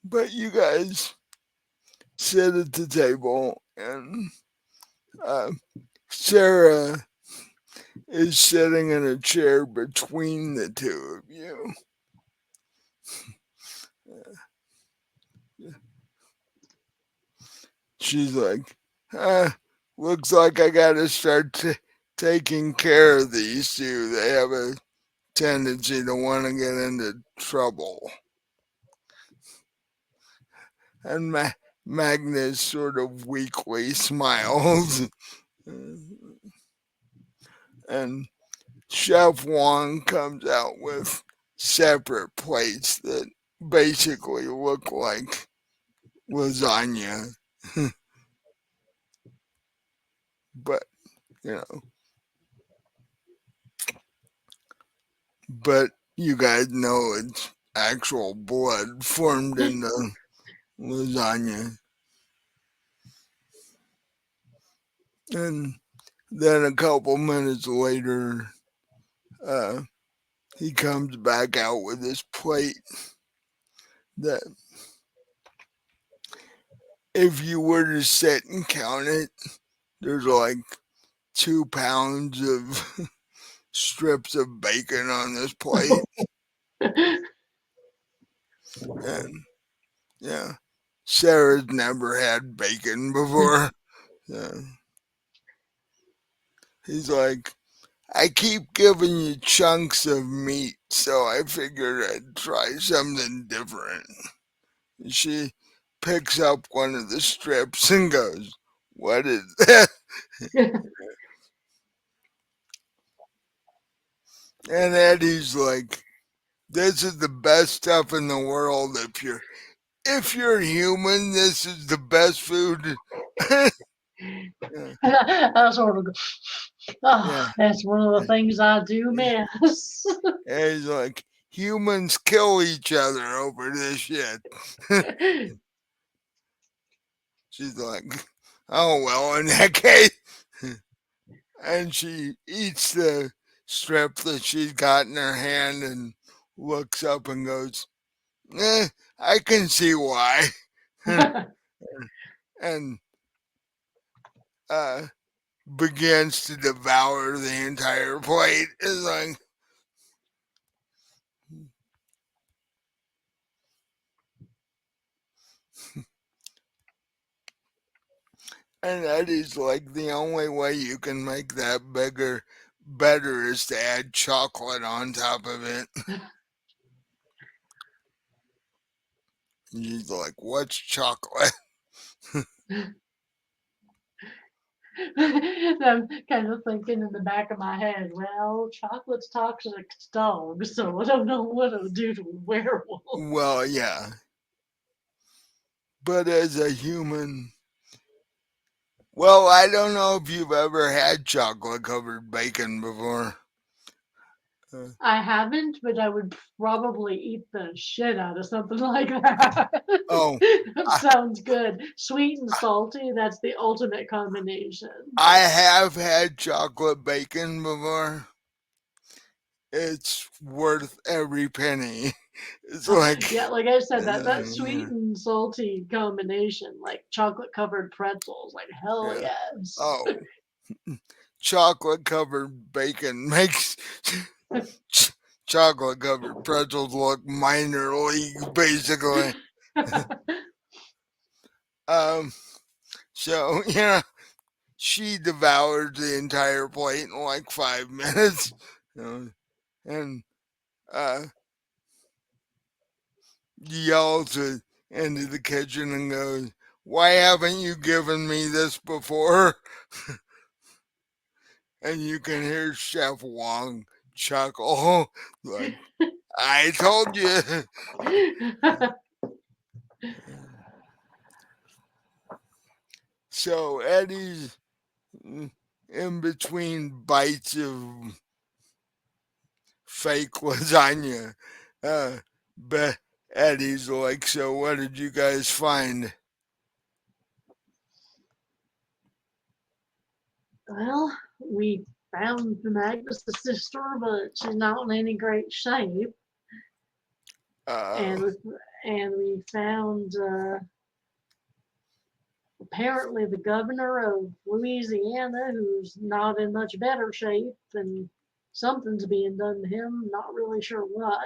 But you guys sit at the table, and uh, Sarah is sitting in a chair between the two of you. She's like, looks like I gotta start taking care of these two. They have a tendency to want to get into trouble. And Magnus sort of weakly smiles. And Chef Wong comes out with separate plates that basically look like lasagna. But, you know, but you guys know it's actual blood formed in the lasagna. And then a couple minutes later, uh, he comes back out with this plate that if you were to sit and count it, there's like 2 pounds of strips of bacon on this plate. And yeah, Sarah's never had bacon before. So he's like, I keep giving you chunks of meat, so I figured I'd try something different. She picks up one of the strips and goes, what is that? And Eddie's like, this is the best stuff in the world. If you're human, this is the best food. Yeah, I sort of go, oh, yeah. that's one of the things I do miss. And he's like, humans kill each other over this shit. She's like, oh, well, in that case. And she eats the strip that she's got in her hand and looks up and goes, I can see why. And uh, begins to devour the entire plate. It's like, and Eddie's like, the only way you can make that better is to add chocolate on top of it. And she's like, what's chocolate? I'm kind of thinking in the back of my head, well, chocolate's toxic to dogs, so I don't know what it'll do to a werewolf. Well, yeah. But as a human, well, I don't know if you've ever had chocolate covered bacon before. I haven't, but I would probably eat the shit out of something like that. Oh, That I, sounds good. Sweet and salty, that's the ultimate combination. I have had chocolate bacon before. It's worth every penny. It's like, Yeah, like I said, that sweet yeah, and salty combination, like chocolate covered pretzels, like hell yeah. yes. Oh, chocolate covered bacon makes chocolate covered pretzels look minor league, basically. Um, so yeah, she devoured the entire plate in like 5 minutes, and uh, yells into the kitchen and goes, "Why haven't you given me this before?" And you can hear Chef Wong chuckle, like, "I told you." So Eddie's in between bites of fake lasagna. But Eddie's like, so what did you guys find? Well, we found Magnus' sister, but she's not in any great shape. Uh, And we found apparently the governor of Louisiana, who's not in much better shape, and something's being done to him. Not really sure what.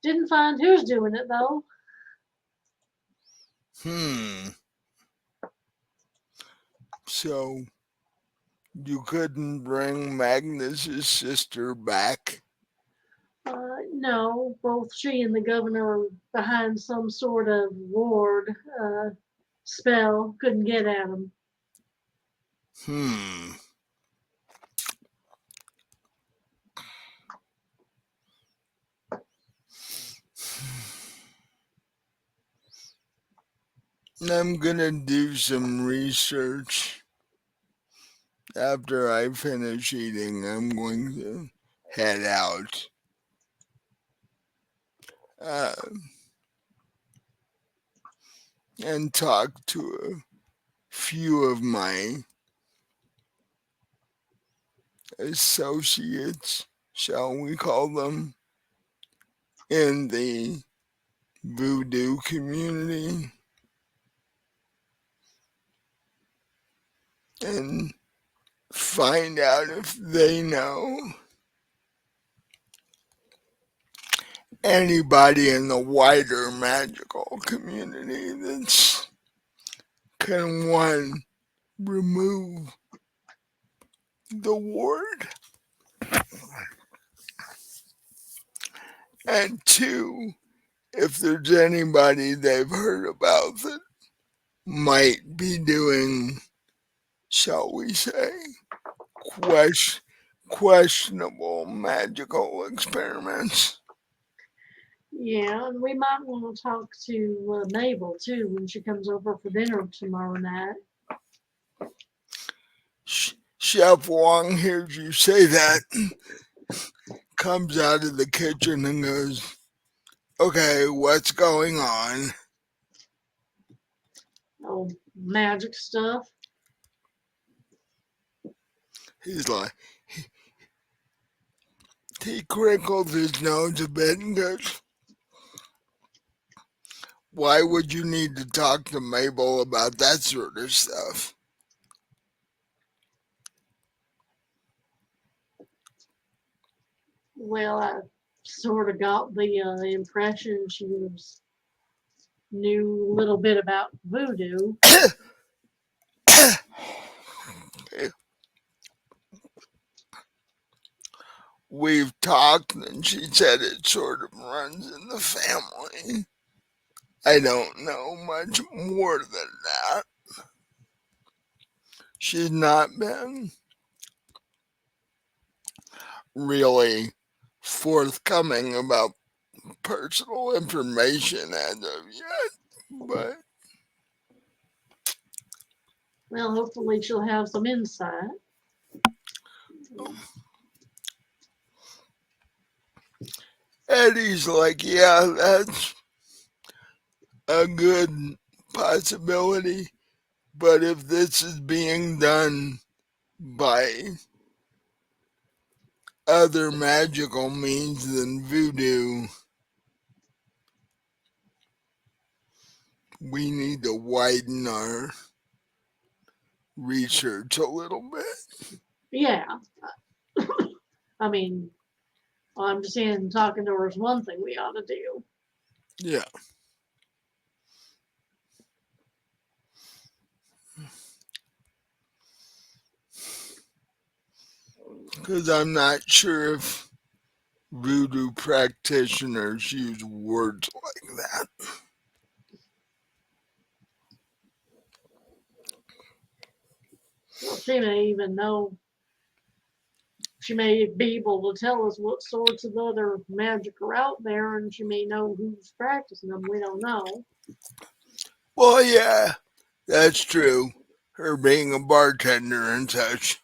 Didn't find who's doing it though. hmm. So you couldn't bring Magnus's sister back? No, both she and the governor are behind some sort of ward spell. Couldn't get at him. Hmm. I'm gonna do some research. After I finish eating, I'm going to head out. Uh, and talk to a few of my associates, shall we call them, in the voodoo community and find out if they know anybody in the wider magical community that's can one remove the ward, and two, if there's anybody they've heard about that might be doing, shall we say, questionable magical experiments. Yeah, and we might want to talk to Mabel too when she comes over for dinner tomorrow night. Chef Wong hears you say that, comes out of the kitchen and goes, "Okay, what's going on?" Oh, magic stuff. He's like, he crinkles his nose a bit and goes, "Why would you need to talk to Mabel about that sort of stuff?" Well, I sort of got the impression she knew a little bit about voodoo. We've talked, and she said it sort of runs in the family. I don't know much more than that. She's not been really forthcoming about personal information as of yet, but Well, hopefully she'll have some insight. Eddie's like, yeah, that's a good possibility, but if this is being done by other magical means than voodoo, we need to widen our research a little bit. Yeah, I mean, I'm just saying talking to her is one thing we ought to do. Yeah, because I'm not sure if voodoo practitioners use words like that. Well, she may even know, she may be able to tell us what sorts of other magic are out there, and she may know who's practicing them. We don't know. Well, yeah, that's true. Her being a bartender and such.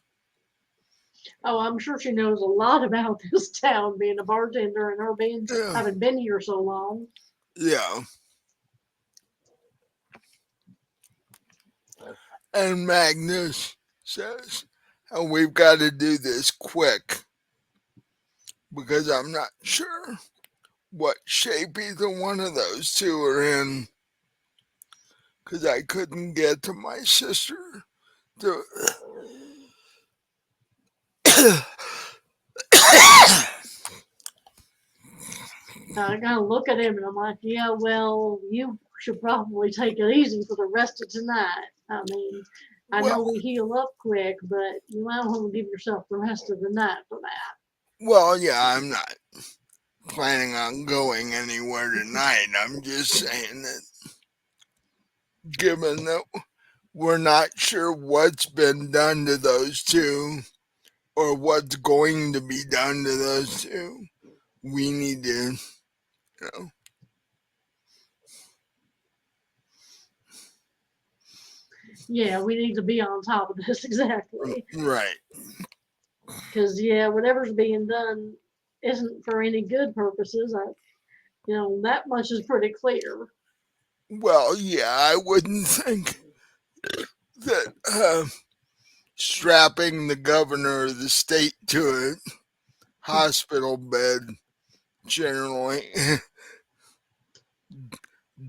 Oh, I'm sure she knows a lot about this town, being a bartender and her being Yeah, having been here so long. yeah. And Magnus says, and we've got to do this quick because I'm not sure what shape either one of those two are in because I couldn't get to my sister to. I kind of look at him and I'm like, yeah, well, you should probably take it easy for the rest of tonight. I mean, I know well, we heal up quick, but you might want to give yourself the rest of the night for that. well, yeah, I'm not planning on going anywhere tonight. I'm just saying that given that we're not sure what's been done to those two or what's going to be done to those two, we need to, you know, Yeah, we need to be on top of this exactly. right. Because, yeah, whatever's being done isn't for any good purposes. That much is pretty clear. Well, yeah, I wouldn't think that strapping the governor of the state to a hospital bed generally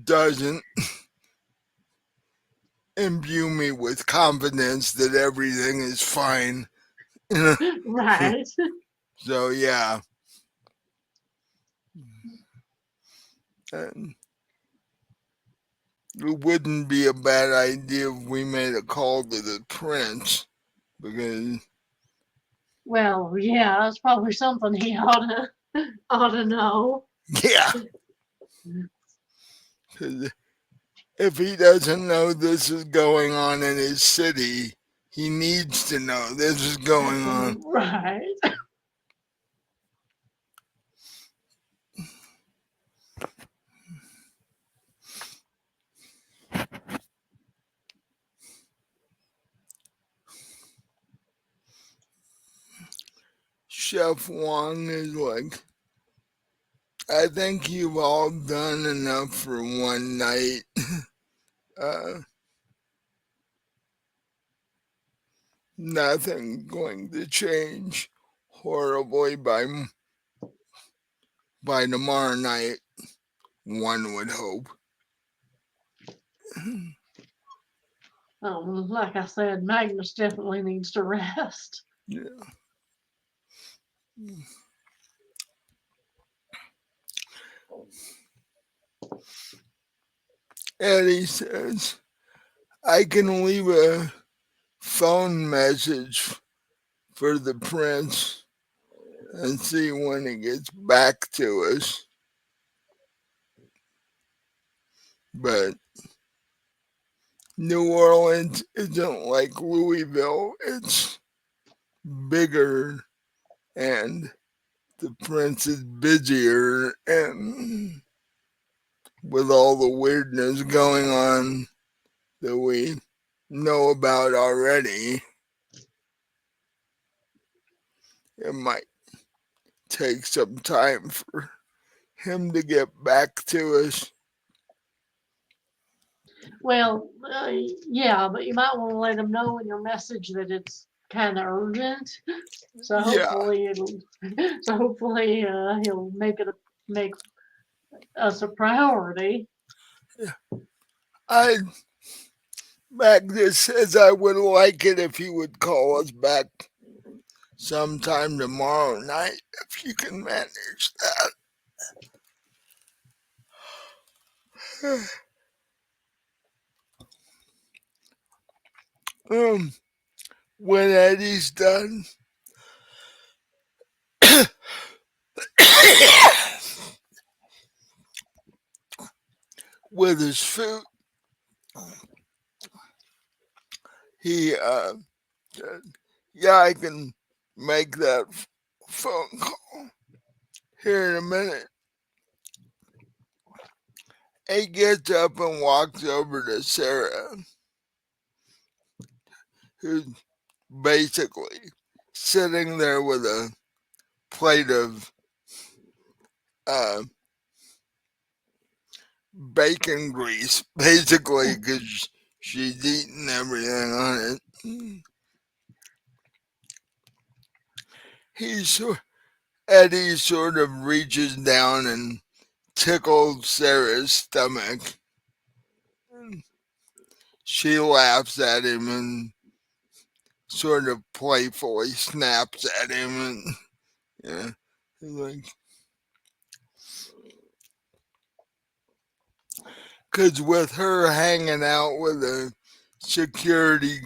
doesn't imbue me with confidence that everything is fine. Right. So, yeah. And it wouldn't be a bad idea if we made a call to the prince because Well, yeah, that's probably something he ought to know. yeah, 'cause if he doesn't know this is going on in his city, he needs to know this is going on. Right. Chef Wong is like, I think you've all done enough for one night. uh, Nothing going to change horribly by tomorrow night. One would hope. Like I said, Magnus definitely needs to rest. Yeah. Eddie says, I can leave a phone message for the prince and see when he gets back to us. But New Orleans isn't like Louisville. It's bigger and the prince is busier and with all the weirdness going on that we know about already, it might take some time for him to get back to us. Well, yeah, but you might want to let him know in your message that it's kind of urgent. So Yeah, hopefully he'll make us a priority. I Magnus says I would like it if he would call us back sometime tomorrow night if you can manage that. When Eddie's done with his food, he said, yeah, I can make that phone call here in a minute. He gets up and walks over to Sarah, who's basically sitting there with a plate of uh, bacon grease, basically, because she's eating everything on it. He's Eddie sort of reaches down and tickles Sarah's stomach. She laughs at him and sort of playfully snaps at him, and yeah, like, because with her hanging out with the security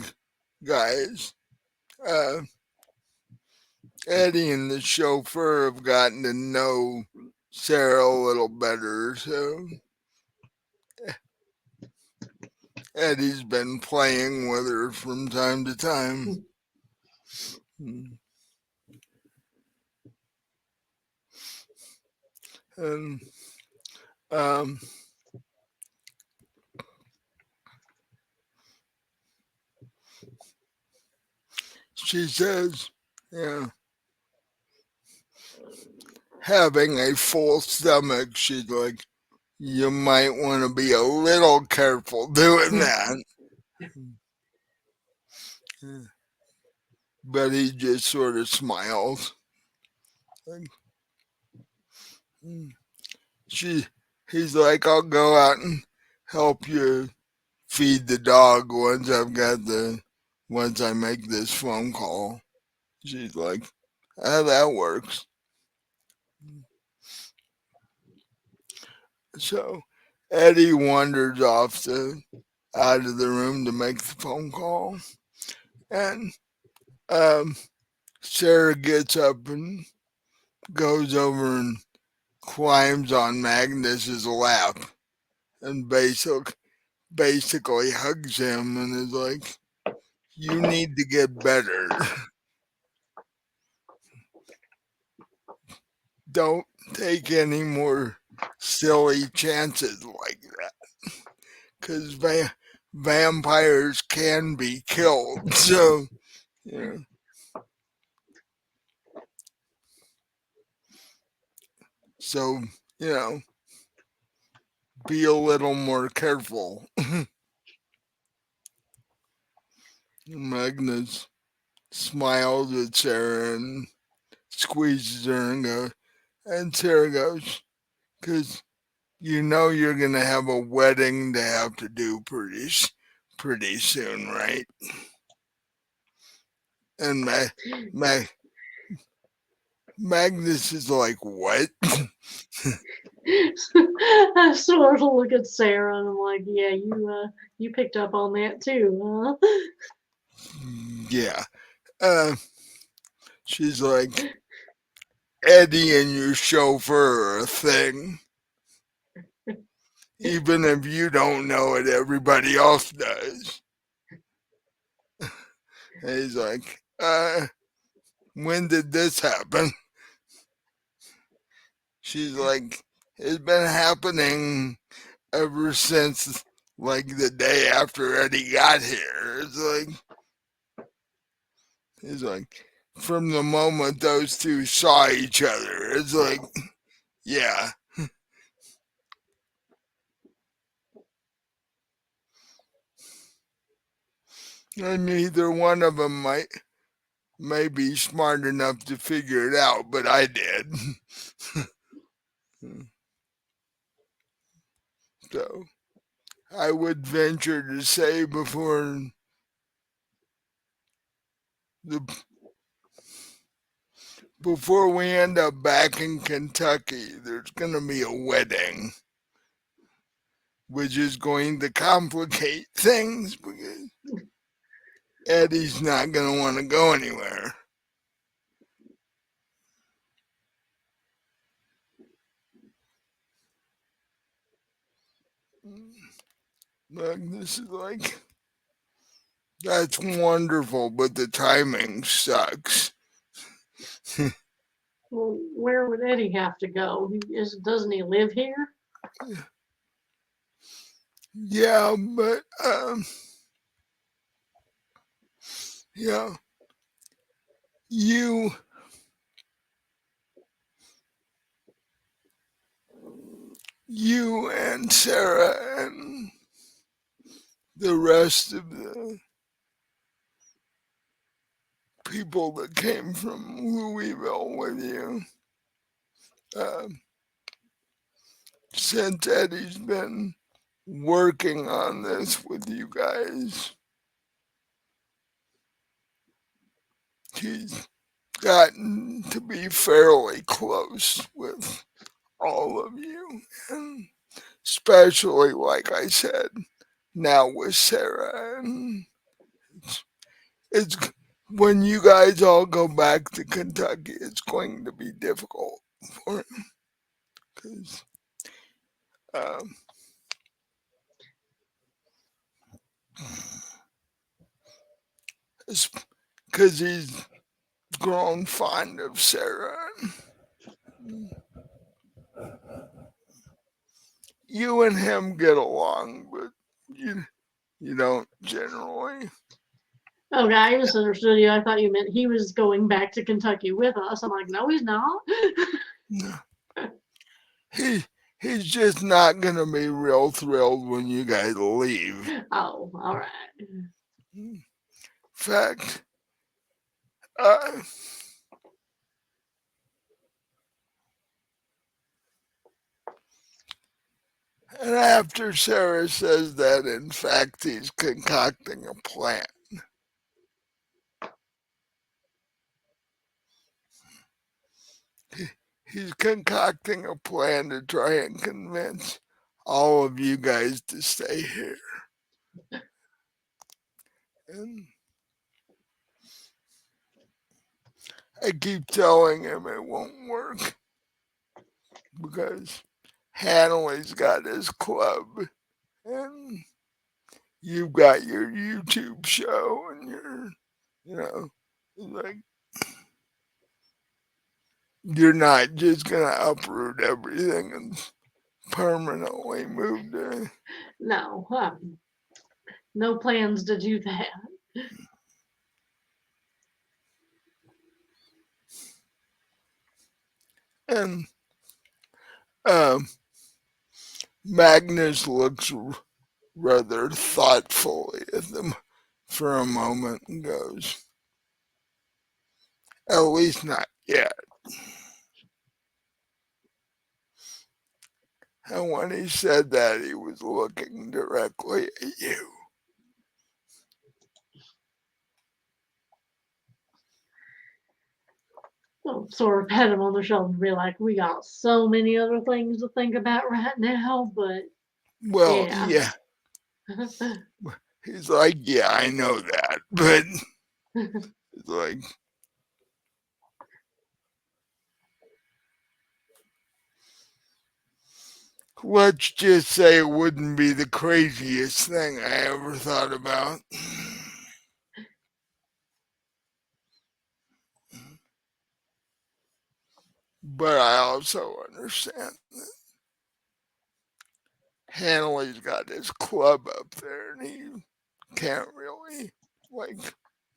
guys, uh, Eddie and the chauffeur have gotten to know Sarah a little better, so Eddie's been playing with her from time to time. And um, she says, yeah, having a full stomach, she's like, you might want to be a little careful doing that. But he just sort of smiles. Like, she, he's like, I'll go out and help you feed the dog once I make this phone call. She's like, that works. So Eddie wanders out of the room to make the phone call, and um, Sarah gets up and goes over and climbs on Magnus's lap and basically hugs him and is like, "You need to get better. Don't take any more silly chances like that, because vampires can be killed." So, you know, so you know, be a little more careful. Magnus smiles at Sarah and squeezes her and Sarah goes, "Because you know you're gonna have a wedding to have to do pretty soon, right?" And Ma- Magnus is like, "What?" I sort of look at Sarah and I'm like, yeah, you picked up on that too, huh? Yeah. Uh, she's like, "Eddie and your chauffeur are a thing. Even if you don't know it, everybody else does." And he's like, "When did this happen?" She's like, "It's been happening ever since like the day after Eddie got here." It's like from the moment those two saw each other. It's like, yeah. And neither one of them may be smart enough to figure it out, but I did. So I would venture to say the before we end up back in Kentucky, there's gonna be a wedding, which is going to complicate things because Eddie's not gonna want to go anywhere. Magnus is like, "That's wonderful, but the timing sucks." Well, where would Eddie have to go? Doesn't he live here? Yeah, but yeah, you you and Sarah and the rest of the people that came from Louisville with you, uh, since Eddie's been working on this with you guys, he's gotten to be fairly close with all of you, and especially, like I said, now with Sarah. And it's when you guys all go back to Kentucky, it's going to be difficult for him because um, he's grown fond of Sarah. You and him get along, but you don't generally. Okay, I misunderstood you. I thought you meant he was going back to Kentucky with us. I'm like, no, he's not. No. He he's just not gonna be real thrilled when you guys leave. Oh, all right. In fact, uh, and after Sarah says that, in fact, he's concocting a plan. He, he's concocting a plan to try and convince all of you guys to stay here. And I keep telling him it won't work because Hanley's got his club and you've got your YouTube show and like you're not just gonna uproot everything and permanently move to. No, no plans to do that. And um, Magnus looks rather thoughtfully at them for a moment and goes, "At least not yet." And when he said that, he was looking directly at you. I'll sort of pat him on the shoulder and be like, we got so many other things to think about right now, but Well, yeah. yeah. He's like, "Yeah, I know that," but it's like, let's just say it wouldn't be the craziest thing I ever thought about. But I also understand that Hanley's got his club up there and he can't really, like,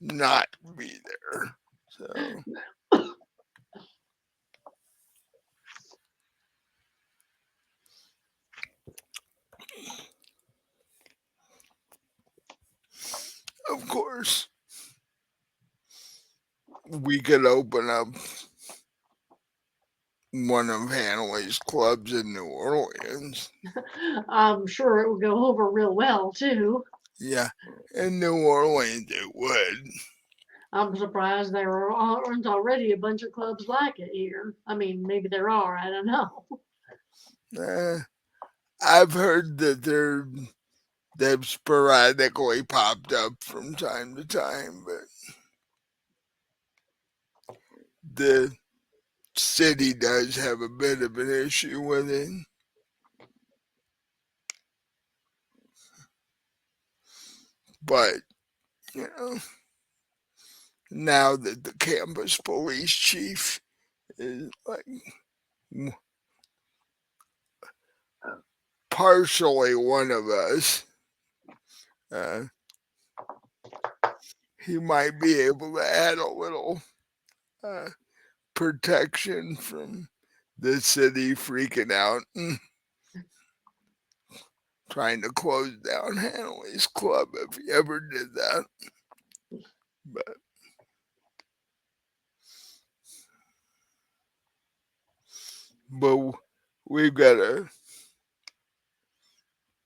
not be there. So, of course, we could open up one of Hanley's clubs in New Orleans. I'm sure it would go over real well too. Yeah, in New Orleans it would. I'm surprised there aren't already a bunch of clubs like it here. I mean, maybe there are, I don't know. I've heard that they've sporadically popped up from time to time, but the city does have a bit of an issue with it. But, you know, now that the campus police chief is like partially one of us, uh, he might be able to add a little uh, protection from the city freaking out and trying to close down Hanley's club if he ever did that. But we've got to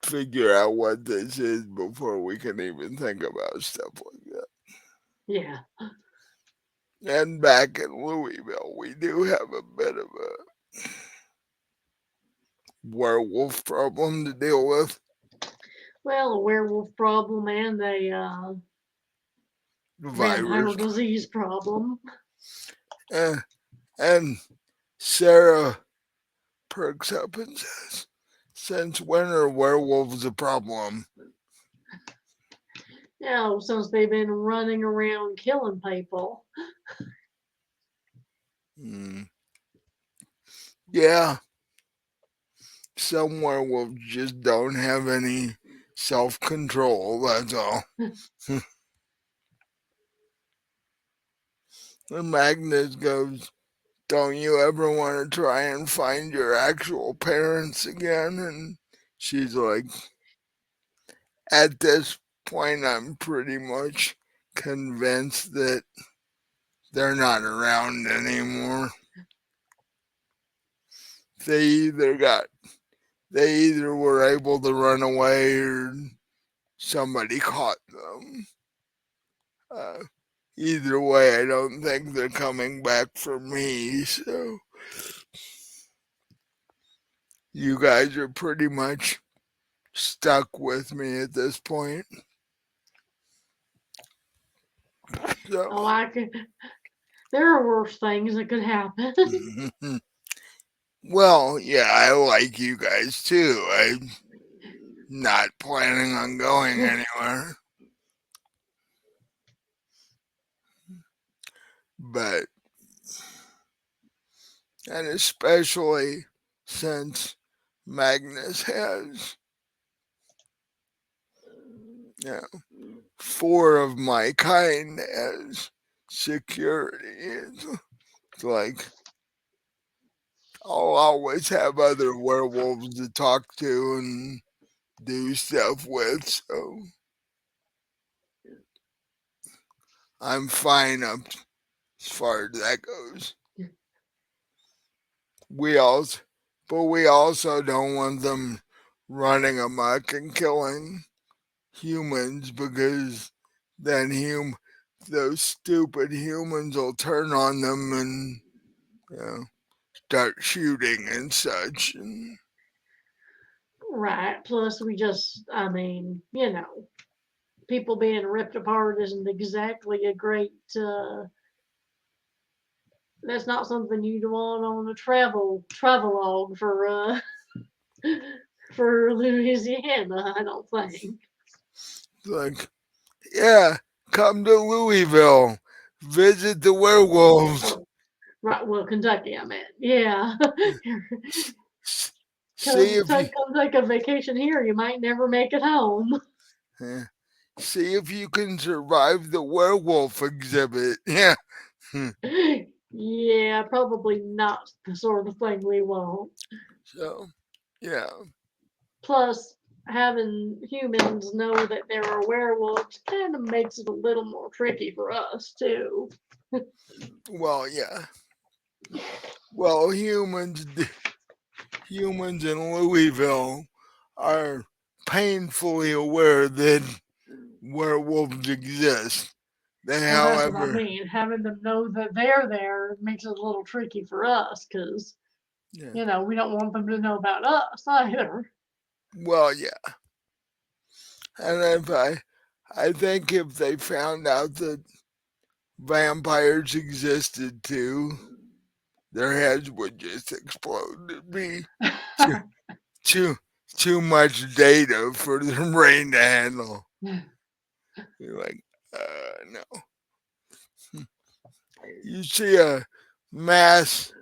figure out what this is before we can even think about stuff like that. Yeah. And back in Louisville, we do have a bit of a werewolf problem to deal with. Well, a werewolf problem and a vampire Virus. disease problem. And Sarah perks up and says, "Since when are werewolves a problem?" Yeah, since they've been running around killing people. Mm. Yeah, some werewolves just don't have any self-control, that's all. And Magnus goes, "Don't you ever want to try and find your actual parents again?" And she's like, "At this point, I'm pretty much convinced that they're not around anymore. They either got, they either were able to run away or somebody caught them. Uh, Either way, I don't think they're coming back for me, so you guys are pretty much stuck with me at this point. So, Oh, I could. There are worse things that could happen. well, yeah, I like you guys too. I'm not planning on going anywhere, but, and especially since Magnus has, you know, four of my kind as security. It's like I'll always have other werewolves to talk to and do stuff with, so I'm fine up as far as that goes. We also, but we also don't want them running amok and killing humans because then those stupid humans will turn on them and you know, start shooting and such. And, Right. Plus, I mean, people being ripped apart isn't exactly a great. That's not something you'd want on a travelogue for Louisiana. I don't think. like, yeah, come to Louisville, visit the werewolves. Right. Well, Kentucky, I meant. Yeah. See if you Come take a vacation here. You might never make it home. eh, see if you can survive the werewolf exhibit. Yeah. Yeah, probably not the sort of thing we want. So yeah. Plus, having humans know that there are werewolves kind of makes it a little more tricky for us, too. Well, yeah. Well, humans in Louisville are painfully aware that werewolves exist. They, Well, that's what I however, mean. Having them know that they're there makes it a little tricky for us because, yeah. we don't want them to know about us either. Well, yeah. And I think if they found out that vampires existed too, their heads would just explode. It'd be too too too much data for the brain to handle. You're like, no. You see a mass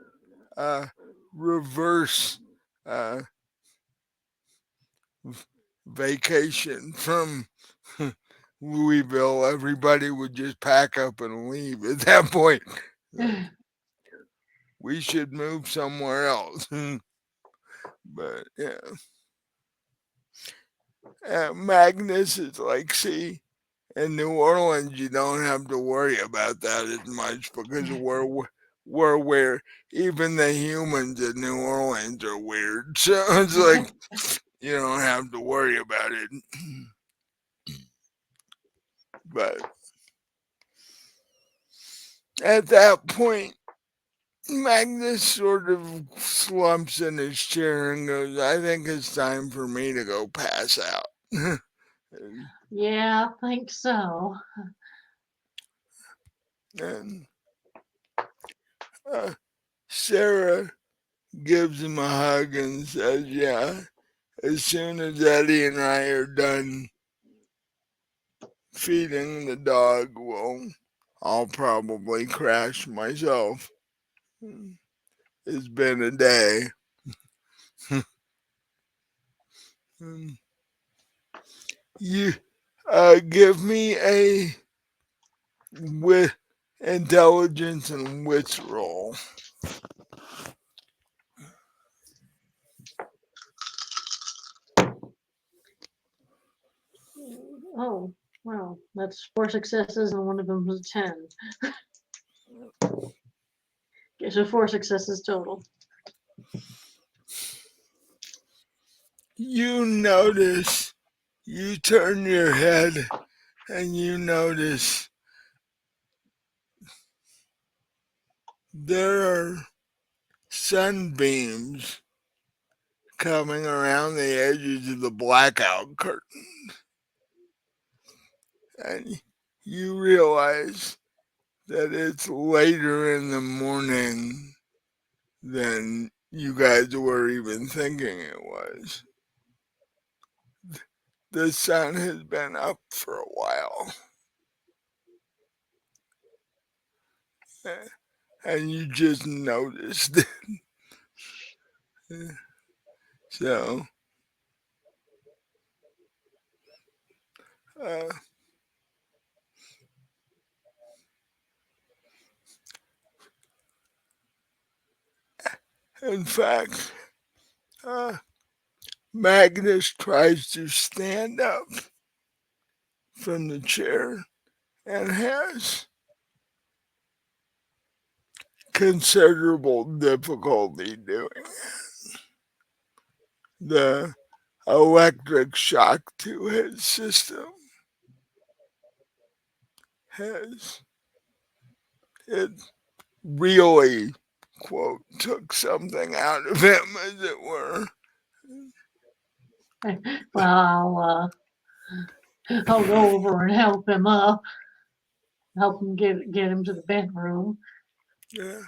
uh, reverse uh, vacation from Louisville, everybody would just pack up and leave at that point. Like, we should move somewhere else. But yeah, Magnus is like, see, in New Orleans, you don't have to worry about that as much because we're where even the humans in New Orleans are weird. So it's like you don't have to worry about it. But at that point, Magnus sort of slumps in his chair and goes, I think it's time for me to go pass out. Yeah, I think so. And Sarah gives him a hug and says, yeah, as soon as Eddie and I are done feeding the dog, I'll probably crash myself. It's been a day. You give me a with intelligence and wits roll. Oh, well, that's four successes and one of them was a 10. Okay, so four successes total. You notice, you turn your head and you notice there are sunbeams coming around the edges of the blackout curtain, and you realize that it's later in the morning than you guys were even thinking it was. The sun has been up for a while, and you just noticed it. So, uh, in fact, uh, Magnus tries to stand up from the chair and has considerable difficulty doing it. The electric shock to his system has it really, quote, took something out of him, as it were. Well, I'll go over and help him up, help him get him to the bedroom. Yeah.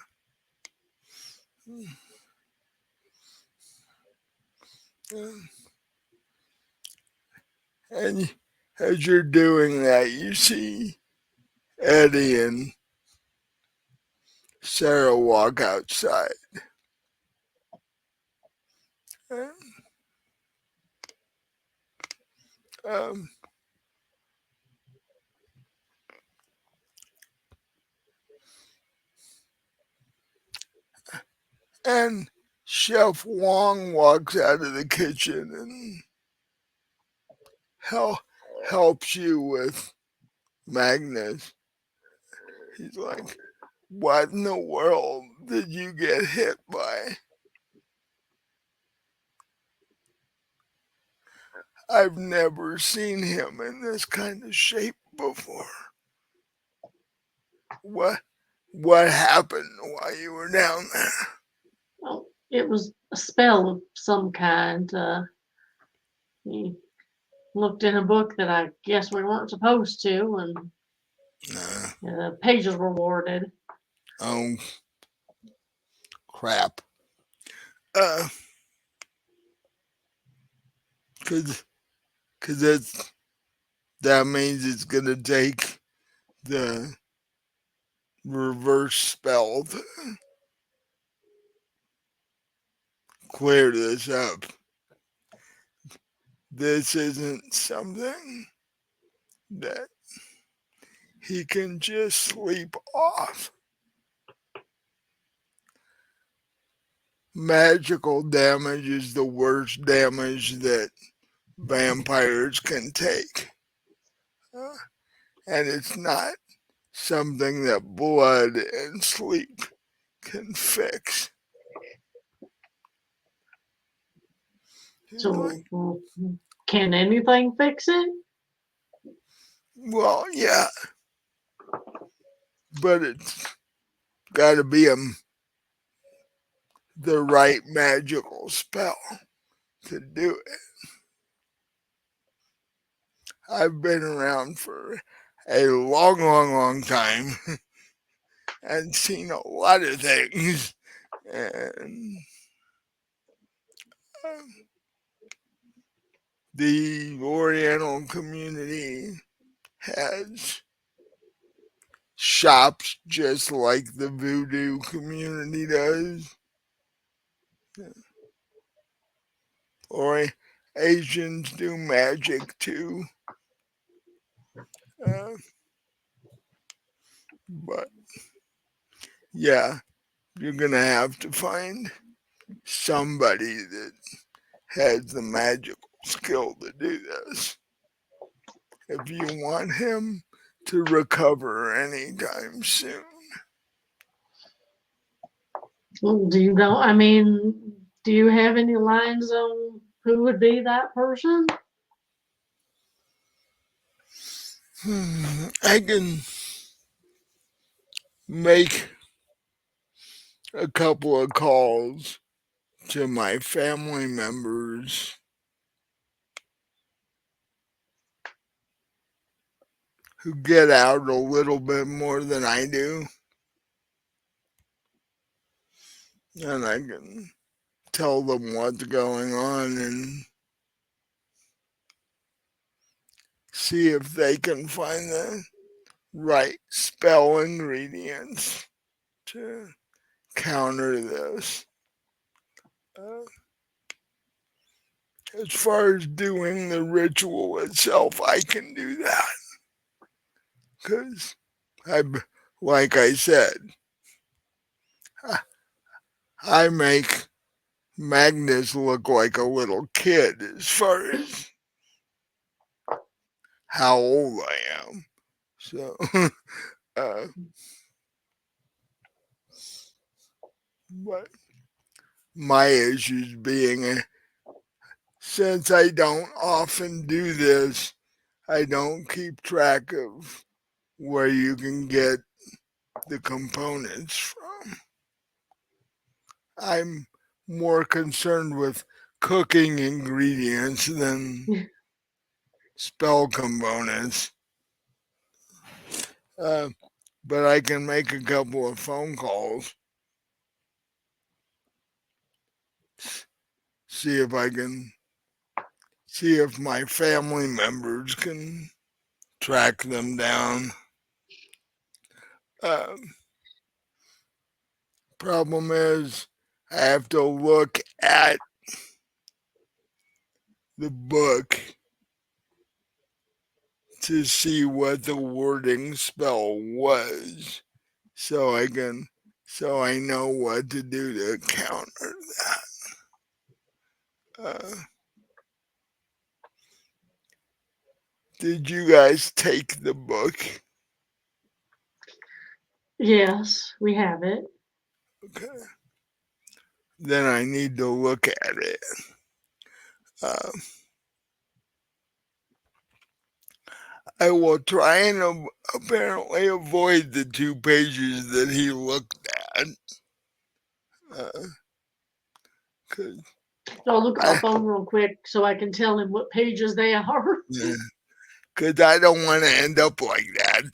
Yeah. And as you're doing that, you see Eddie and Sarah walk outside. And, um, and Chef Wong walks out of the kitchen and helps you with Magnus. He's like, "What in the world did you get hit by?" I've never seen him in this kind of shape before. What what happened while you were down there? Well, it was a spell of some kind. He looked in a book that I guess we weren't supposed to, and pages were warded. Oh crap. Uh, cause, cause that means it's gonna take the reverse spell to clear this up. This isn't something that he can just sleep off. Magical damage is the worst damage that vampires can take. And it's not something that blood and sleep can fix. So, can anything fix it? Well, yeah, but it's got to be the right magical spell to do it. I've been around for a long time and seen a lot of things. And the Oriental community has shops just like the voodoo community does. Or Asians do magic too. Uh, but yeah, you're gonna have to find somebody that has the magical skill to do this if you want him to recover anytime soon. Well, do you know? I mean, do you have any lines on who would be that person? I can make a couple of calls to my family members who get out a little bit more than I do, and I can tell them what's going on and see if they can find the right spell ingredients to counter this. Uh, as far as doing the ritual itself, I can do that because I, like I said, I make Magnus look like a little kid as far as how old I am. So, uh, but my issues being, since I don't often do this, I don't keep track of where you can get the components from. I'm more concerned with cooking ingredients than spell components. Uh, but I can make a couple of phone calls, see if I can see if my family members can track them down. Um, problem is, I have to look at the book to see what the wording spell was, so I know what to do to counter that. Did you guys take the book? Yes, we have it. Okay. Then I need to look at it. Uh, I will try and apparently avoid the 2 pages that he looked at. Cause So I'll look at my I, phone real quick so I can tell him what pages they are. yeah, 'cause I don't want to end up like that.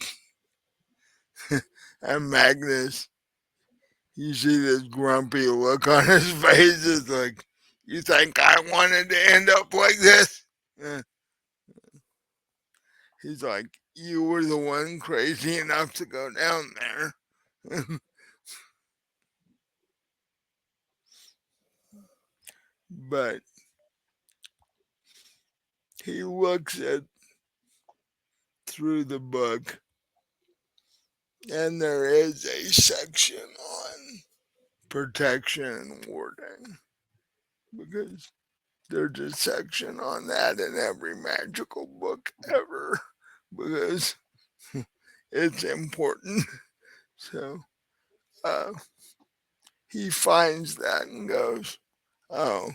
And Magnus, you see this grumpy look on his face. It's like, you think I wanted to end up like this? Uh, He's like, you were the one crazy enough to go down there. But he looks at through the book, and there is a section on protection and warding, because there's a section on that in every magical book ever, because it's important. So uh, he finds that and goes, oh,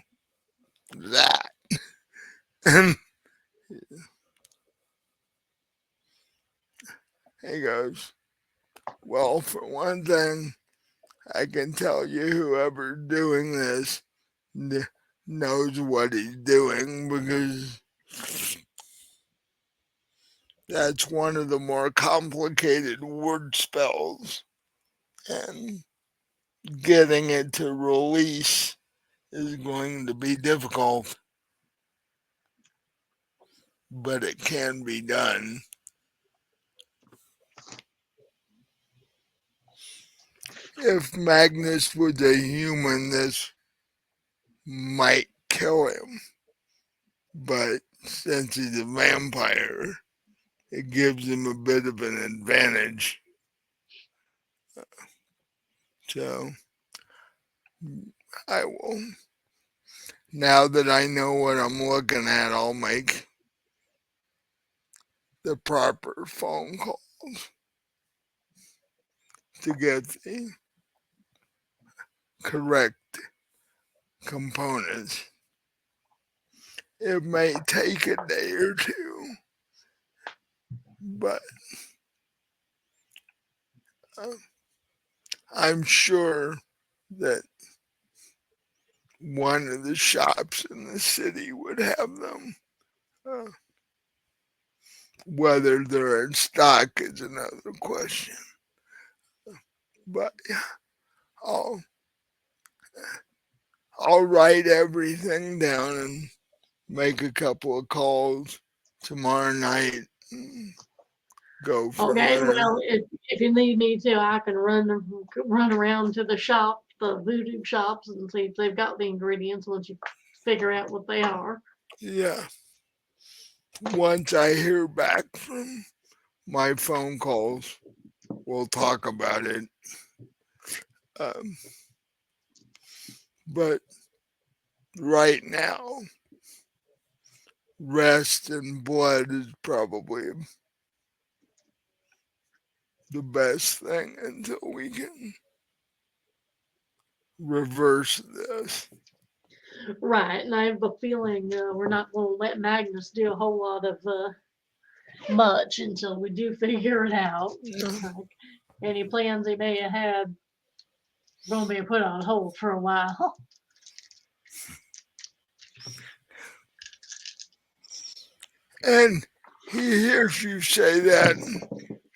that. And he goes, well, for one thing, I can tell you whoever's doing this knows what he's doing, because that's one of the more complicated word spells, and getting it to release is going to be difficult, but it can be done. If Magnus was a human, this might kill him, but since he's a vampire, it gives him a bit of an advantage. So I will, now that I know what I'm looking at, I'll make the proper phone calls to get the correct components. It may take a day or two, but uh, I'm sure that one of the shops in the city would have them. Uh, whether they're in stock is another question. But yeah, I'll I'll write everything down and make a couple of calls tomorrow night. And go from Okay, there. well, if you need me to, I can run around to the shop, the voodoo shops, and see if they've got the ingredients once you figure out what they are. Yeah. Once I hear back from my phone calls, we'll talk about it. Um, but right now, rest and blood is probably the best thing until we can reverse this. Right, and I have a feeling we're not going to let Magnus do a whole lot of much until we do figure it out. No. Like any plans he may have had going to be put on hold for a while. And he hears you say that,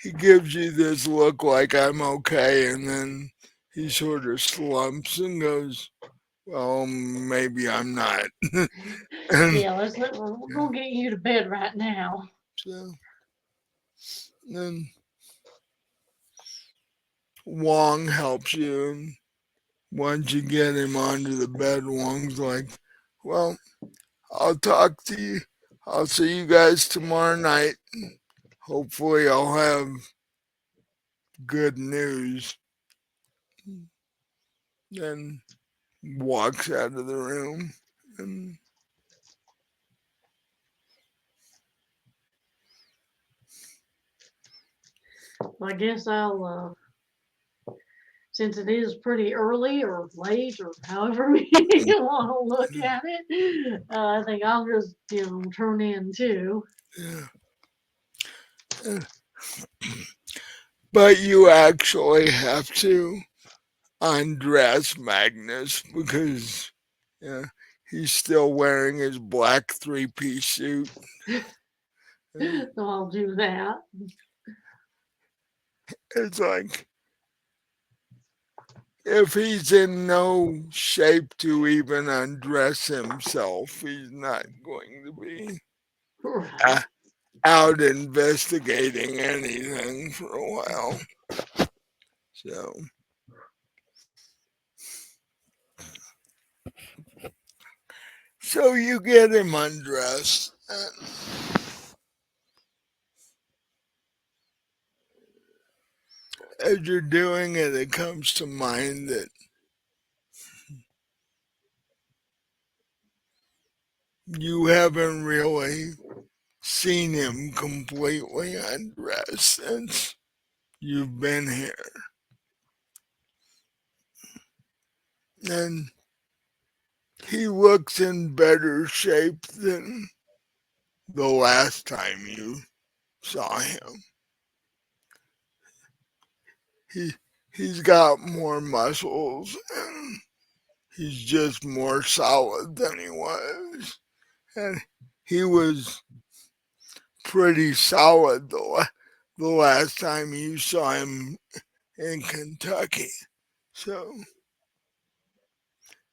he gives you this look like I'm okay, and then he sort of slumps and goes, well, maybe I'm not. And Yeah, we're yeah, going to get you to bed right now. so then Wong helps you, and once you get him onto the bed, Wong's like, well, I'll talk to you. I'll see you guys tomorrow night. Hopefully, I'll have good news. Then walks out of the room. And I guess since it is pretty early or late or however you want to look at it, I think I'll just, turn in too. yeah. But you actually have to undress Magnus because yeah, he's still wearing his black three-piece suit. And So I'll do that. it's like if he's in no shape to even undress himself, he's not going to be Right. out investigating anything for a while. So, so you get him undressed. And as you're doing it, it comes to mind that you haven't really seen him completely undressed since you've been here. And he looks in better shape than the last time you saw him. He he's got more muscles and he's just more solid than he was. And he was pretty solid the last time you saw him in Kentucky. So,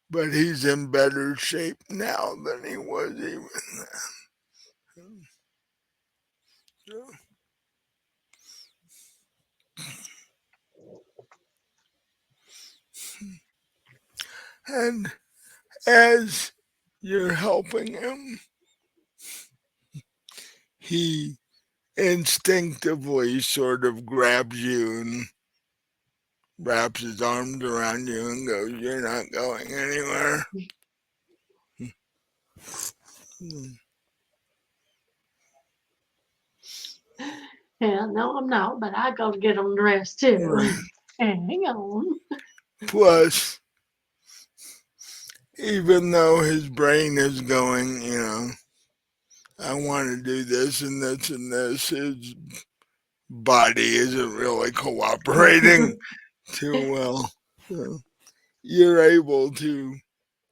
but he's in better shape now than he was even then. So, and as you're helping him, he instinctively sort of grabs you and wraps his arms around you and goes, you're not going anywhere. Yeah, no, I'm not, but I got to get them dressed too. Right. Hang on. Plus, even though his brain is going, I want to do this and this and this, his body isn't really cooperating too well. So you're able to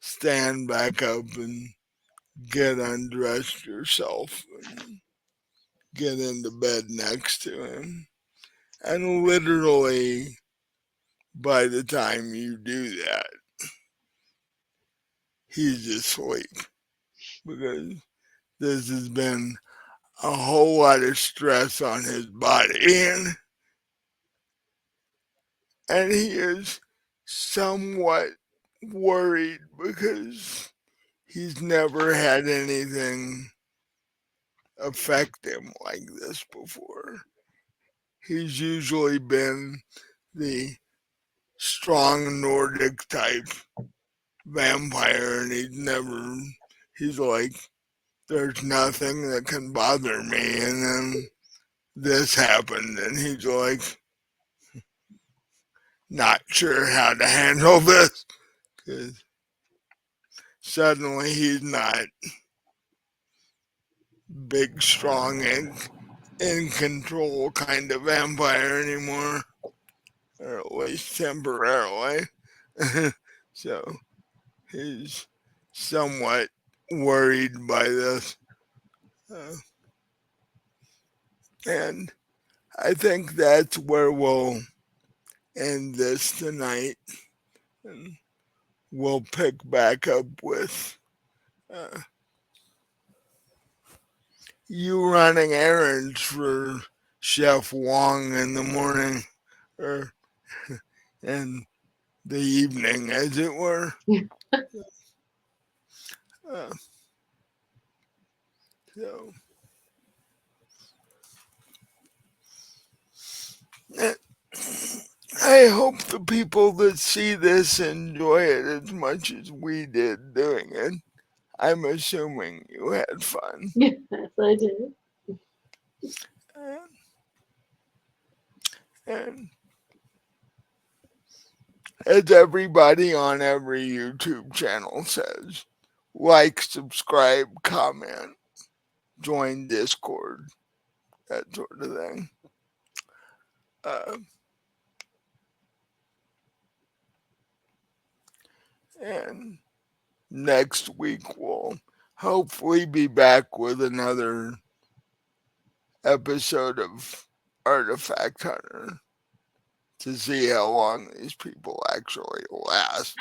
stand back up and get undressed yourself and get into bed next to him. And literally, by the time you do that, he's asleep because this has been a whole lot of stress on his body, and he is somewhat worried because he's never had anything affect him like this before. He's usually been the strong Nordic type vampire, and he's like, there's nothing that can bother me. And then this happened, and he's like, not sure how to handle this because suddenly he's not big, strong, and in control kind of vampire anymore, or at least temporarily. So he's somewhat worried by this. Uh, and I think that's where we'll end this tonight. And we'll pick back up with uh, you running errands for Chef Wong in the morning or in the evening, as it were. Uh, so eh, I hope the people that see this enjoy it as much as we did doing it. I'm assuming you had fun. Yes, I did. And, and as everybody on every YouTube channel says, like, subscribe, comment, join Discord, that sort of thing. Uh, and next week we'll hopefully be back with another episode of Artifact Hunter to see how long these people actually last.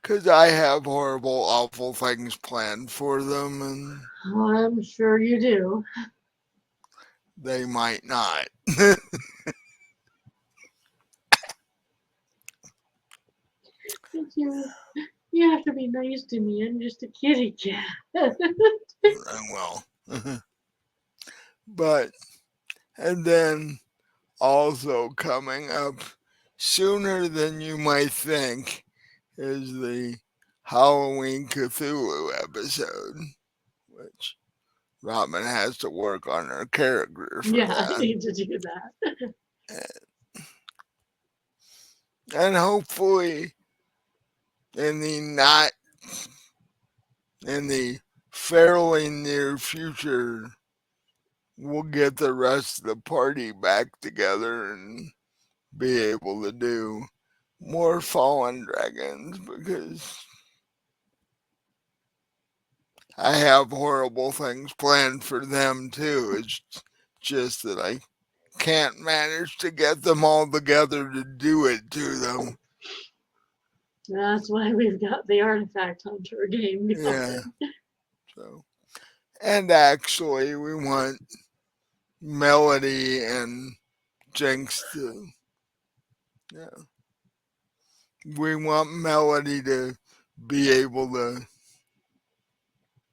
Because I have horrible, awful things planned for them, and Oh, I'm sure you do. they might not. But you have to be nice to me. I'm just a kitty cat. Well, but, and then also coming up sooner than you might think is the Halloween Cthulhu episode, which Robin has to work on her character for Yeah, I that. need to do that. And hopefully in the not in the fairly near future we'll get the rest of the party back together and be able to do more Fallen Dragons because I have horrible things planned for them too. It's just that I can't manage to get them all together to do it to them. That's why we've got the Artifact Hunter game Yeah. going. So, and actually, we want Melody and Jinx to, yeah, we want Melody to be able to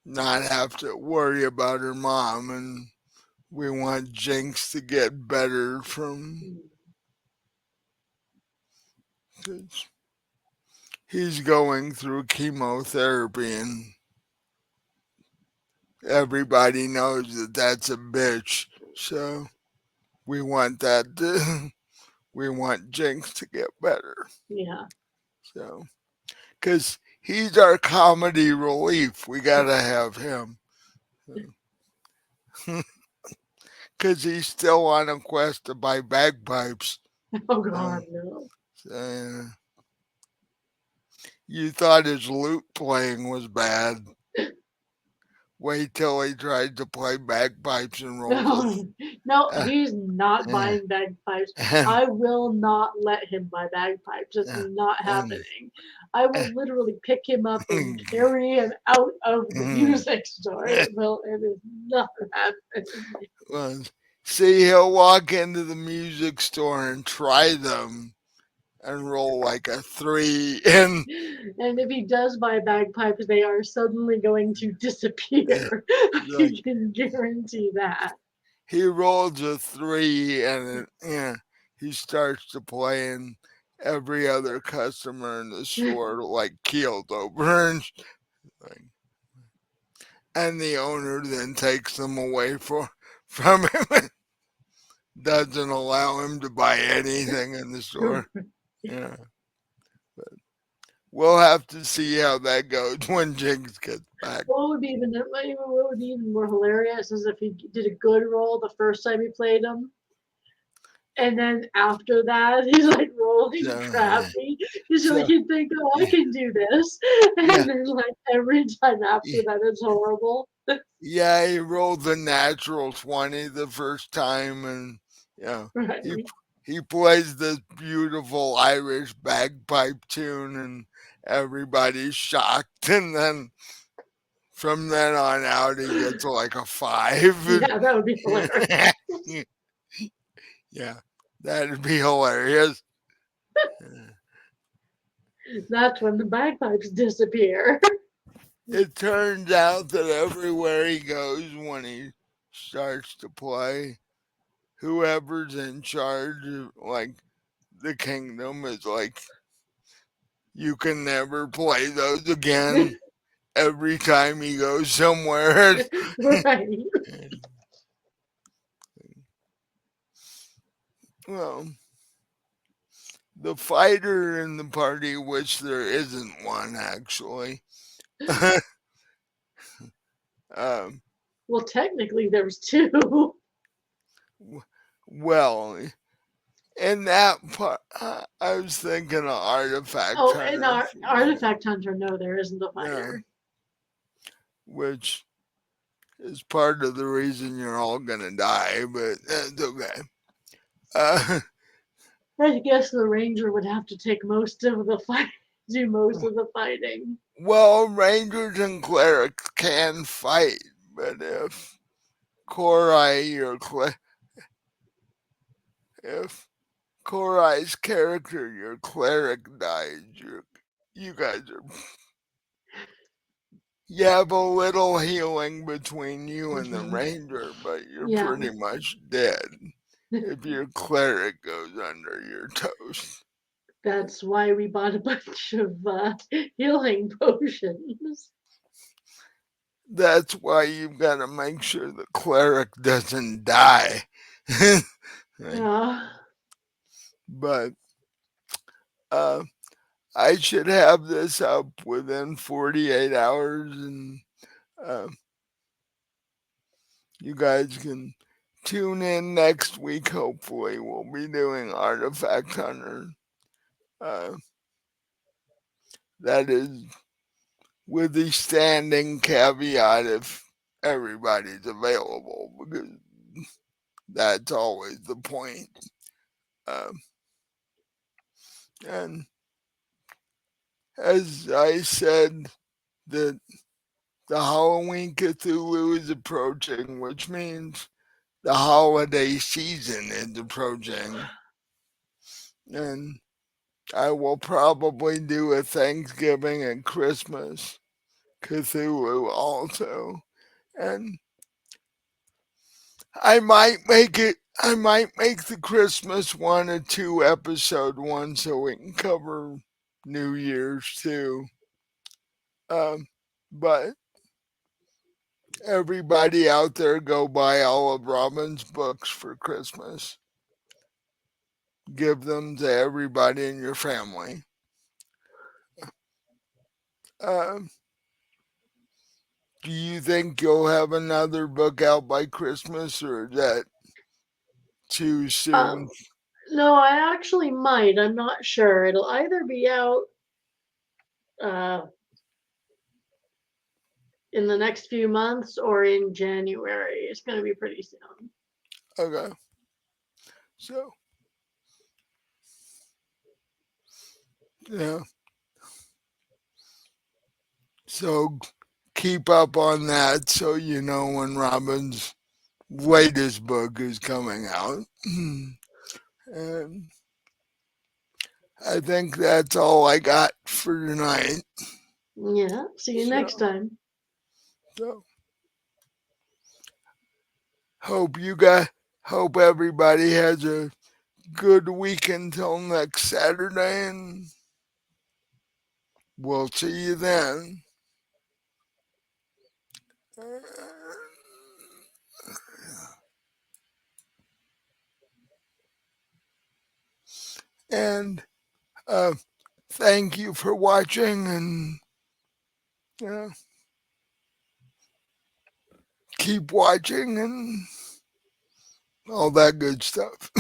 not have to worry about her mom, and we want Jinx to get better from, cause he's going through chemotherapy, and everybody knows that that's a bitch. So we want that to, we want Jinx to get better. Yeah. So, because he's our comedy relief, we gotta have him. because he's still on a quest to buy bagpipes. Oh Uh, God, no. uh, you thought his lute playing was bad. Wait till he tried to play bagpipes and rolls a No, no, uh, he's not uh, buying bagpipes. and, I will not let him buy bagpipes. It's uh, not and, happening. I uh, will literally pick him up and carry him out of the uh, music store. It is not happening. well, see, he'll walk into the music store and try them and roll like a 3 and And if he does buy bagpipes, they are suddenly going to uh, disappear. like You can guarantee that. he rolls a 3 and he starts to play and every other customer in the store like keeled over like, and the owner then takes them away from him and doesn't allow him to buy anything in the store. Yeah. We'll have to see how that goes when Jinx gets back. What would be even more hilarious is if he did a good roll the first time he played him, and then after that he's like rolling So, crappy. He's like so he'd think, oh, I yeah, can do this, yeah, and then like every time after yeah, that it's horrible. yeah. He rolled the natural 20 the first time, and he Right. he plays this beautiful Irish bagpipe tune, and everybody's shocked. And then from then on out, he gets like a 5. Yeah, that would be hilarious. Yeah, that'd be hilarious. That's when the bagpipes disappear. It turns out that everywhere he goes when he starts to play, whoever's in charge of like the kingdom is like, you can never play those again. Every time he goes somewhere, Right. well, the fighter in the party, which there isn't one actually. um, Well, technically there's two. well, in that part, I was thinking of Artifact Oh, and Hunter, our artifact hunter, no, there isn't a yeah, fighter. which is part of the reason you're all gonna die, but that's okay. Uh, I guess the ranger would have to take most of the fight, do most of the fighting. well, rangers and clerics can fight, but if Korai, if Korai's character, your cleric dies, you guys are, you have a little healing between you and the Mhm. ranger, but you're Yeah, pretty much dead. If your cleric goes under, you're toast. that's why we bought a bunch of healing potions. That's why you've got to make sure the cleric doesn't die. Right. Yeah. But uh, I should have this up within 48 hours, and uh, you guys can tune in next week. Hopefully, we'll be doing Artifact Hunter. Uh, that is with the standing caveat if everybody's available, because that's always the point. Um, and as I said, that the Halloween Cthulhu is approaching, which means the holiday season is approaching. And I will probably do a Thanksgiving and Christmas Cthulhu also. And I might make the Christmas one a 2 episode one so we can cover New Year's too. But everybody out there go buy all of Robin's books for Christmas. Give them to everybody in your family. Uh, do you think you'll have another book out by Christmas, or is that too Um, soon? no, I actually might. I'm not sure. It'll either be out uh, in the next few months or in January. It's going to be pretty soon. Okay. So, yeah. So keep up on that so you know when Robin's latest book is coming out. And I think that's all I got for tonight. Yeah. See you next So, time. so hope you got, hope everybody has a good week until next Saturday, and we'll see you then. And uh, thank you for watching, and uh, keep watching and all that good stuff.